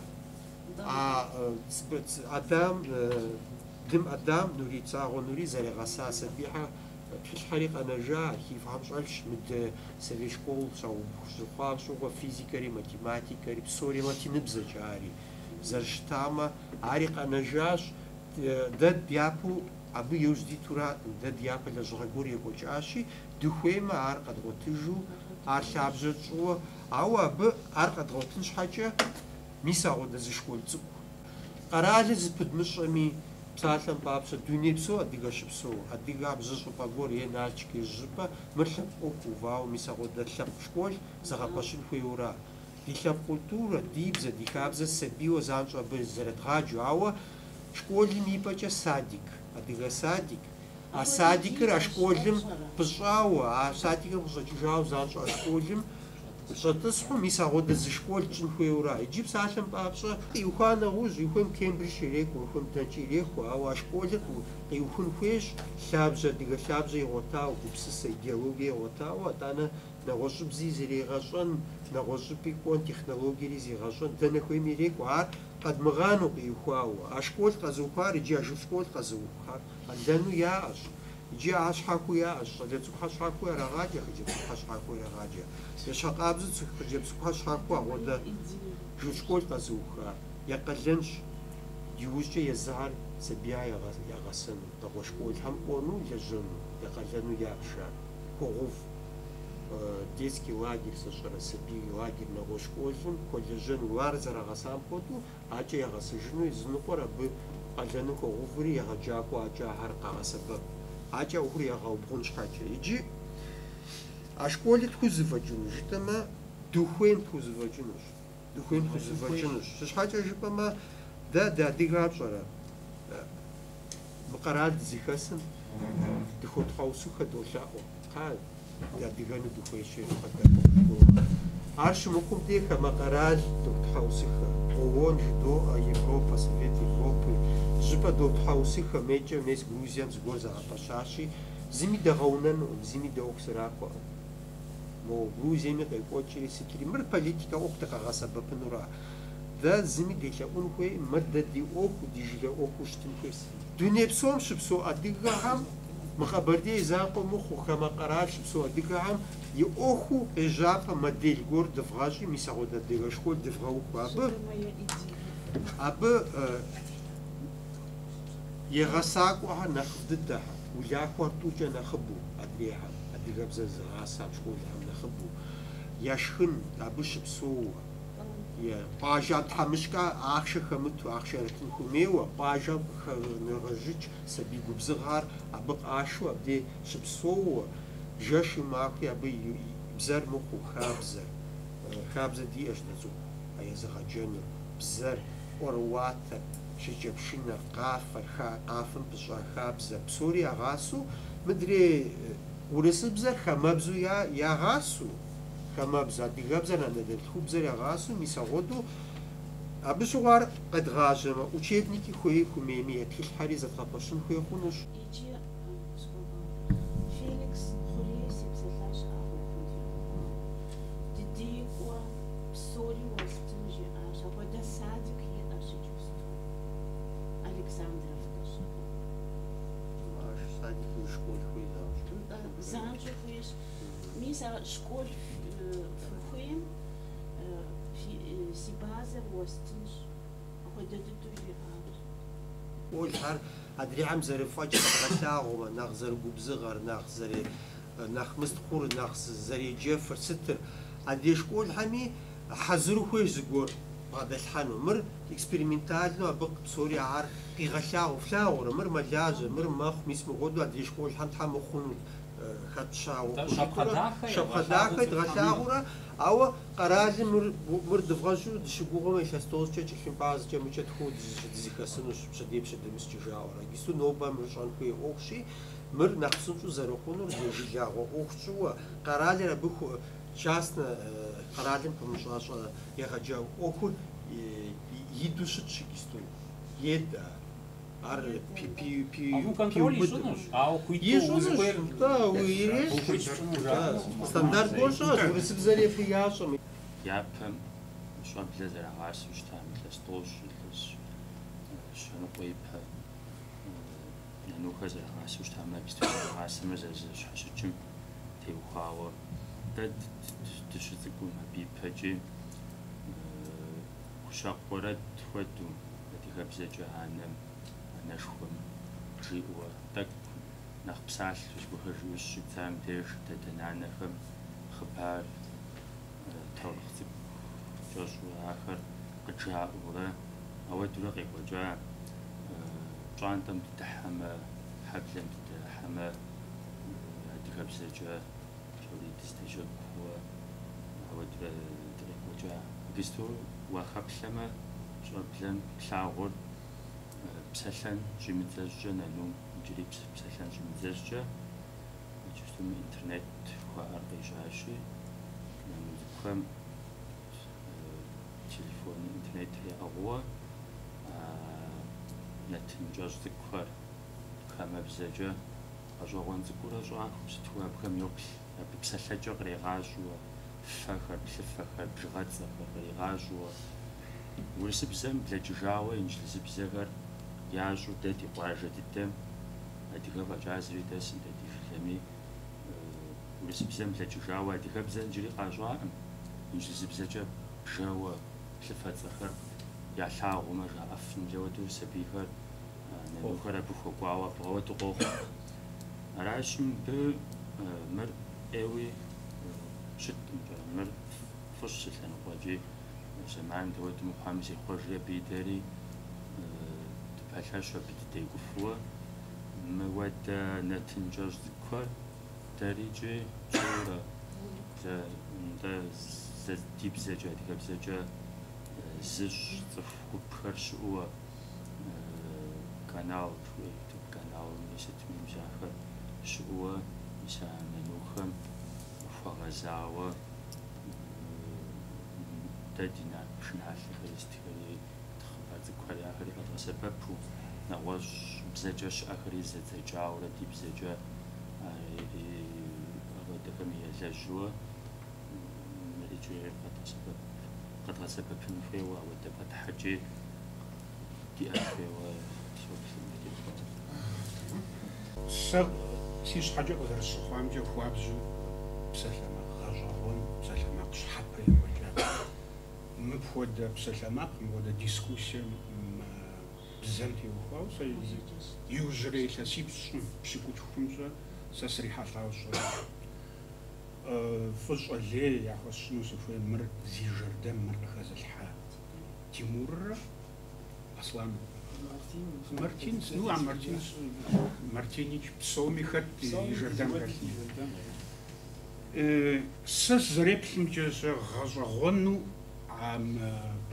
Дым Адам нури цагъуэ нури зэрегъэса сабийхьэ тхылъхьэри къэнэжа. Архивхэм щӏэлъщ мыдэ совет школ щыхъуам щыгъуэ физикэри, математикэри, псори латиныбзэкӏэ ари зэрыщытамэ, ари къэнэжащ. Дэ дяпэу абы еужь дитуракъым. Дэ дяпэ лэжьыгъэ гуэр екӏуэкӏащи, дыхуеймэ ар къэдгъуэтыжу, ар лъабжьэ тщӏыуэ, ауэ абы ар къэдгъуэтын щхьэкӏэ мис агъуэдэ зы школ цӏыкӏу. Къэралыр зыпыдмыщӏэми, псалъэм папщӏэ дуней псо адыгэ щыпсэу, адыгэ бжьы щӏыпӏэ гуэр е налчкэ жьыпӏэ, мыр лъэпкъ ӏуэху увауэ мис агъуэдэ лъэпкъ школ зэгъэпэщын хуейуэра. Ди лъэпкъ культурэ, ди бзэ, ди хабзэ сабийуэ занщӏэ абы зэрыдгъаджэу, ауэ школым ипӏэкӏэ садик, адыгэ садик. А садикыр а школым пыщӏауэ, а садикым къыщӏэкӏыжауэ занщӏэ а школым щӏэтӏысхьу мис агъуэдэ зы школ тщӏын хуейуэра. Иджы псалъэм папщӏэ къиухуа нэгъуэщӏ, ихуейм Кембридж ирекӏуэ, ихуейм ДэкӀ ирекӏуэ, ауэ а школыр къиухун хуейщ лъабжьэ, адыгэ лъабжьэ игъуэтауэ, гупсысэ идеологие игъуэтауэ, атӏанэ нэгъуэщӏыбзи зригъэщӏэн, нэгъуэщӏыпӏи кӏуэн, технологиери зигъэщӏэн, дэнэ хуейм ирекӏуэ, ар къэдмыгъану къиухуауэ. А школ къэзыухуар иджы а жыг школ къэзыухуар къэндэнэу яӏэщ. Иджы а щхьэхуэу яӏэщ. Щӏалэ цӏыкӏухьэ щхьэхуэу ярагъаджэ, хъыджэбз цӏыкӏухьэ щхьэхуэу ярагъаджэ. Ещхьэкъабзэ хъыджэбз цӏыкӏухьэ щхьэхуэу агъуэдэ жыг школ къэзыухар. Я къалэнщ. Иужькӏэ езыхьэр сабия ягъэсэну, дэгъуэ школхэм кӏуэну, лэжьэну, я къалэну япща. Хуэгъув детский лагерь сыщӏэрэ, сабий лагерь нэгъуэ школым коллэжьэну, ар зэрагъэсам хуэдэу акӏэ ягъэсыжыну езыныкъуэр абы къалэну хуэгъуври егъэджакӏуэ акӏэ ахьэр къагъэсэбэп. Акӏэ ӏуэхур ягъэубгъун щхьэкӏэ. Иджы а школыр тхузэфӏэкӏыну жытӏэмэ, дыхуейм тхузэфӏэкӏынущ. Дыхуейм тхузэфӏэкӏынущ. Щыщхьэкӏэ жыпӏэмэ, дэ адыгэ пщӏэрэ, мы къэрал дызыхэсым дыхуотхьэусыхэ долъаӏуэ. Адыгэну дыхуещи, ар щымыхъум де хамэ къэрал дотхьэусыхэ. ООН жыдоӏэ, Европа, Совет Европы жыпӏэ дотхьэусыхэ, мекӏэ мес Грузием зыгуэр загъэпэщащи, зыми дэгъэунэнукъым, зыми дэӏуэху сырахуэкъым. Мо Грузиеми къекӏуэкӏри сытри, мыр политикэ ӏуэху дыкъагъэсэбэпынура. Дэ зыми делъэӏун хуей, мыр дэ ди ӏуэху, ди жылэ ӏуэху щытын хуей. Дуней псом щыпсэу адыгэхэм мы Къэбэрдей закъуэ мыхъуу, хамэ къэрал щыпсэу адыгэхэм и ӏуэхуу къежьапӏэ модель гуэр дывгъэщӏи, мис агъуэдэ адыгэ школ дывгъэуху. Абы егъэсакӏуэхэр нэхъ дыдэхьэ, улахуэр тӏукӏэ нэхъыбэу адрейхьэм, адыгэбзэр зыгъасам школхэм нэхъыбэу яшхын, абы щыпсэууэ. Къуажэм тхьэмыщкӏэ ахъшэ хэмыту, ахъшэ эрытын хуемейуэ, къуажэм нэгъэжьыкӏ сабий губзыгъэр абы къашэу, абдей щыпсэууэ, жэщи махуи абы бзэр мыхъуу хабзэр. Хабзэ диӏэщ нэцӏыху а езыгъэджэныр. Бзэр, ӏуэрыуатэр, щэджэпшынэр, къафэр, къафэм пыщӏа хабзэр, псори ягъасэу, мыдрей урысыбзэр хэмэбзу ягъасэу. Хамабз, адыгэбзэр, анэдэлъхубзэр ягъасэу, мис агъуэдэу абы щыгъуэ ар къэдгъажьэмэ, учебники хуей хумейми, тхылъхьэри зэдгъэпэщын хуей хъунущ. Феликс хъурей сепсэлъащ дыдекӏуэ псори уэстын жиӏащ, апхуэдэ садик иӏэщ иджыпсту. Александровкэщ. занщу хуиш. Миса школ фухуем си база востинш. Ходят тоже والحر أدري عم زر فاجر غلاغو ناخ زر بوبزغر ناخ زر ناخ مستقور ناخ زر جفر ستر أديش كل حمي حزرو خوي زغور هذا الحانو مر إكسبيرمنتال لو بق بسوري عار قي غلاغو فلاور مر ملاج مر ماخ ميسمو غدو أديش كل حم تحم خون خدشاو شبخ داخل غلاغورا أو قراز مر دفغشو دشبوغو ما يشستوز تشي خم باز تشي مشت خود زيكاسنوش بشديب شد مستجاورا يسو نوبا مرشان خوي أوخشي مر نقصنشو زروخونو زيجاغو أوخشو قراز ربخو частно قرالم помышлашо я хочу оку يدوشت شكستو يدا ар пи А контроль ишунуш, а ухуйту узбер. Да, уиреш. Стандарт больше, урысып зареф яшам. Я пам шо блезер агас уштам ластош лас шано поипа нуха зер агас уштам бисту агас мазер шашчим теухао дад тшизгу бипаджи кушақорат хвату дихабзаджа анам нашхум жиуа так нахпсал шгухажуш шитам теж татананахам хапар тавхтип жошуа ахар qıçaura awadura qeqoja çantam tahama hablam tahama dikabsaja şöyle distejok wa awadura qeqoja gisto wa khaplama şoplam lağur psallan jimitzajja nanu jiri psallan jimitzajja justum internet wa arqishashi nanu zikam телефон интернет агуа натинжаж зиквар камабзажа ажогон зикура жаах бстуа бхамёкл бпсаллажа григажуа фахар бсфахар бжгаца григажуа урсбзам блажжаава инжлизбзагар яжу дэти пажа дитем адигава жазри дэсин дэти флами урсбзам блажжаава адигабзан жири qajwa инжлизбзажа бжаава لفتخر يا شاو وما جا أفهم جواتو سبيكر نوخر أبوخو قاوا بغواتو قوخ راشم ب مر أوي شت مر فش لأنه قاجي سمعان دواتو محامسي خرجي بيداري تبعشاش وبتدي قفوا مواد نتنجاز ذكر داريجي جورا ده تيب زجا ديكاب زجا زج تفكر شو канал YouTube канал месяц мимжахар шуа мисана нухам фагазава тадина шнахи христикали тхбазквали ахри хатасапапу наваш бзаджаш ахри зэджаура дибзаджа ари агадаками язажуа меричи хатасапап قد غسبب فيه ودبت حجي دي أخي سر سيش حاجة أذر الصخوام جو خوابزو بسلامة غاجاون بسلامة قشحة بريم مبفود بسلامة مبفود ديسكوسيا بزنتي وخواو يوجري لسيبس بسيكوت خمسة سسري حاطاو شوية فجأة ليه يا حسنو سوف مر زي جردم مر هذا الحال تيمور أصلا مارتينز نوع مارتينز مارتينيش بسومي خد جردم كاتني سس زريب سمجز غزغونو عم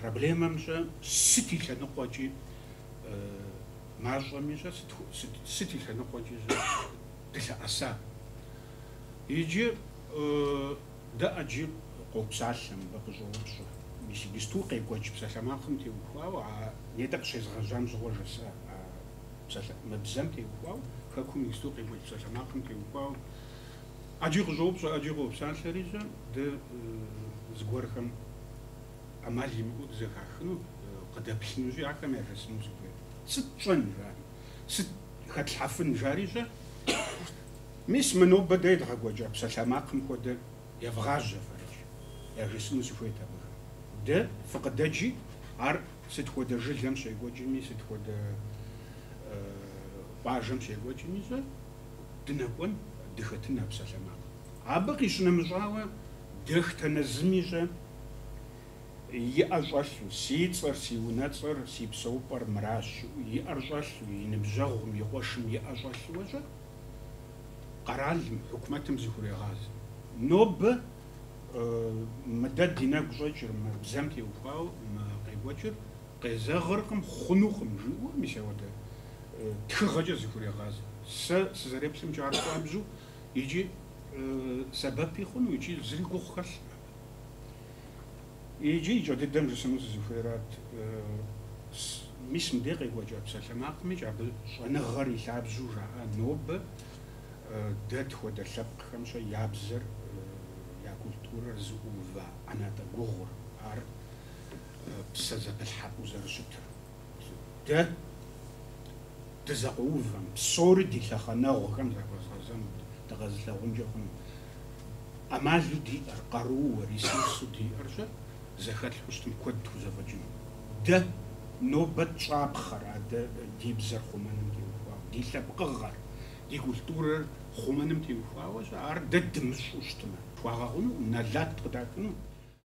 проблема مجا ستي لنقوجي ماجا مجا ستي لنقوجي دلا أسا يجي ده أجيب قبسالهم بقجوبشة مش يستوقي قوتش بسالة ما قمتي وخواو نيتك شيء زغجام زغوجة سا بسالة ما بزمتي وخواو فكم يستوقي قوتش بسالة ما قمتي وخواو أجي قجوبشة أجي قبسال ريجا ده زغورهم أمالي مود زغاخنو قد أبسنوجي عكام يرسنوجي ست جن جاري ست خد الحفن جاريجا Мис мы нобэ дэ едгъэкӏуэкӏа псалъэмакъым хуэдэ евгъажьэ фэрыщ. Яжесӏэну сыхуейт абыхэм. Дэ фыкъыдэджи ар сыт хуэдэ жылэм щекӏуэкӏми, сыт хуэдэ къуажэм щекӏуэкӏми щӏэ дынэкӏуэн дыхэтын а псалъэмакъ. Абы къищынэмыщӏауэ дэхтэнэ зыми щӏэ иӏэ щӏэлъу си цӏэр, си унэцӏэр, си псэупӏэр мыращ. Иӏэр щӏэлъу, и ныбжьэгъум, и къуэшым иӏэ щӏэлъууэ щӏэ къэралым, хукумэтым зыхурегъаз. Нобэ мыдэ ди нэгу щӏэкӏыр, мы бзэм теухуауэ, мы къекӏуэкӏыр къезэгъыркъым, хъунукъым жиӏэу, мис ауэдэ тхыгъэкӏэ зыхурегъаз. Сэ сызэреплъымкӏэ ар хуабжьу, иджы сэбэпи хъуну, иджы зыри гугъу хэлъ. Иджы иджы дыдэм жысӏэну сызыхуейрат, мис мыдэ къекӏуэкӏа псалъэмакъми, абы щӏэныгъэр илъабжьу жаӏэ нобэ дэ тхуэдэ лъэпкъхэм щэ я бзэр, я культурэр зыӏуува ӏэнатӏэ гугъур, ар псэ зэпылъхьэпӏэу зэрыщытыр. Дэ дызэкъуувэм, псори ди лъэхъэнэгъуэхэм захуэзгъэзэм дыкъэзылъэгъункӏэ хъуну. Ӏэмалу диӏэр, къарууэ, ресурсу диӏэр щэ зэхэлъу щытым куэд тхузэфӏэкӏыну. Дэ нобэ тщӏапхъэр, адэ ди бзэр хъумэным теухуауэ, ди лъэпкъыгъэр, ди культурэр хъумэным теухуауэ щэ ар дэ дымыщӏу щытымэ. Тхуагъэгъуну, нэлат къыдатыну.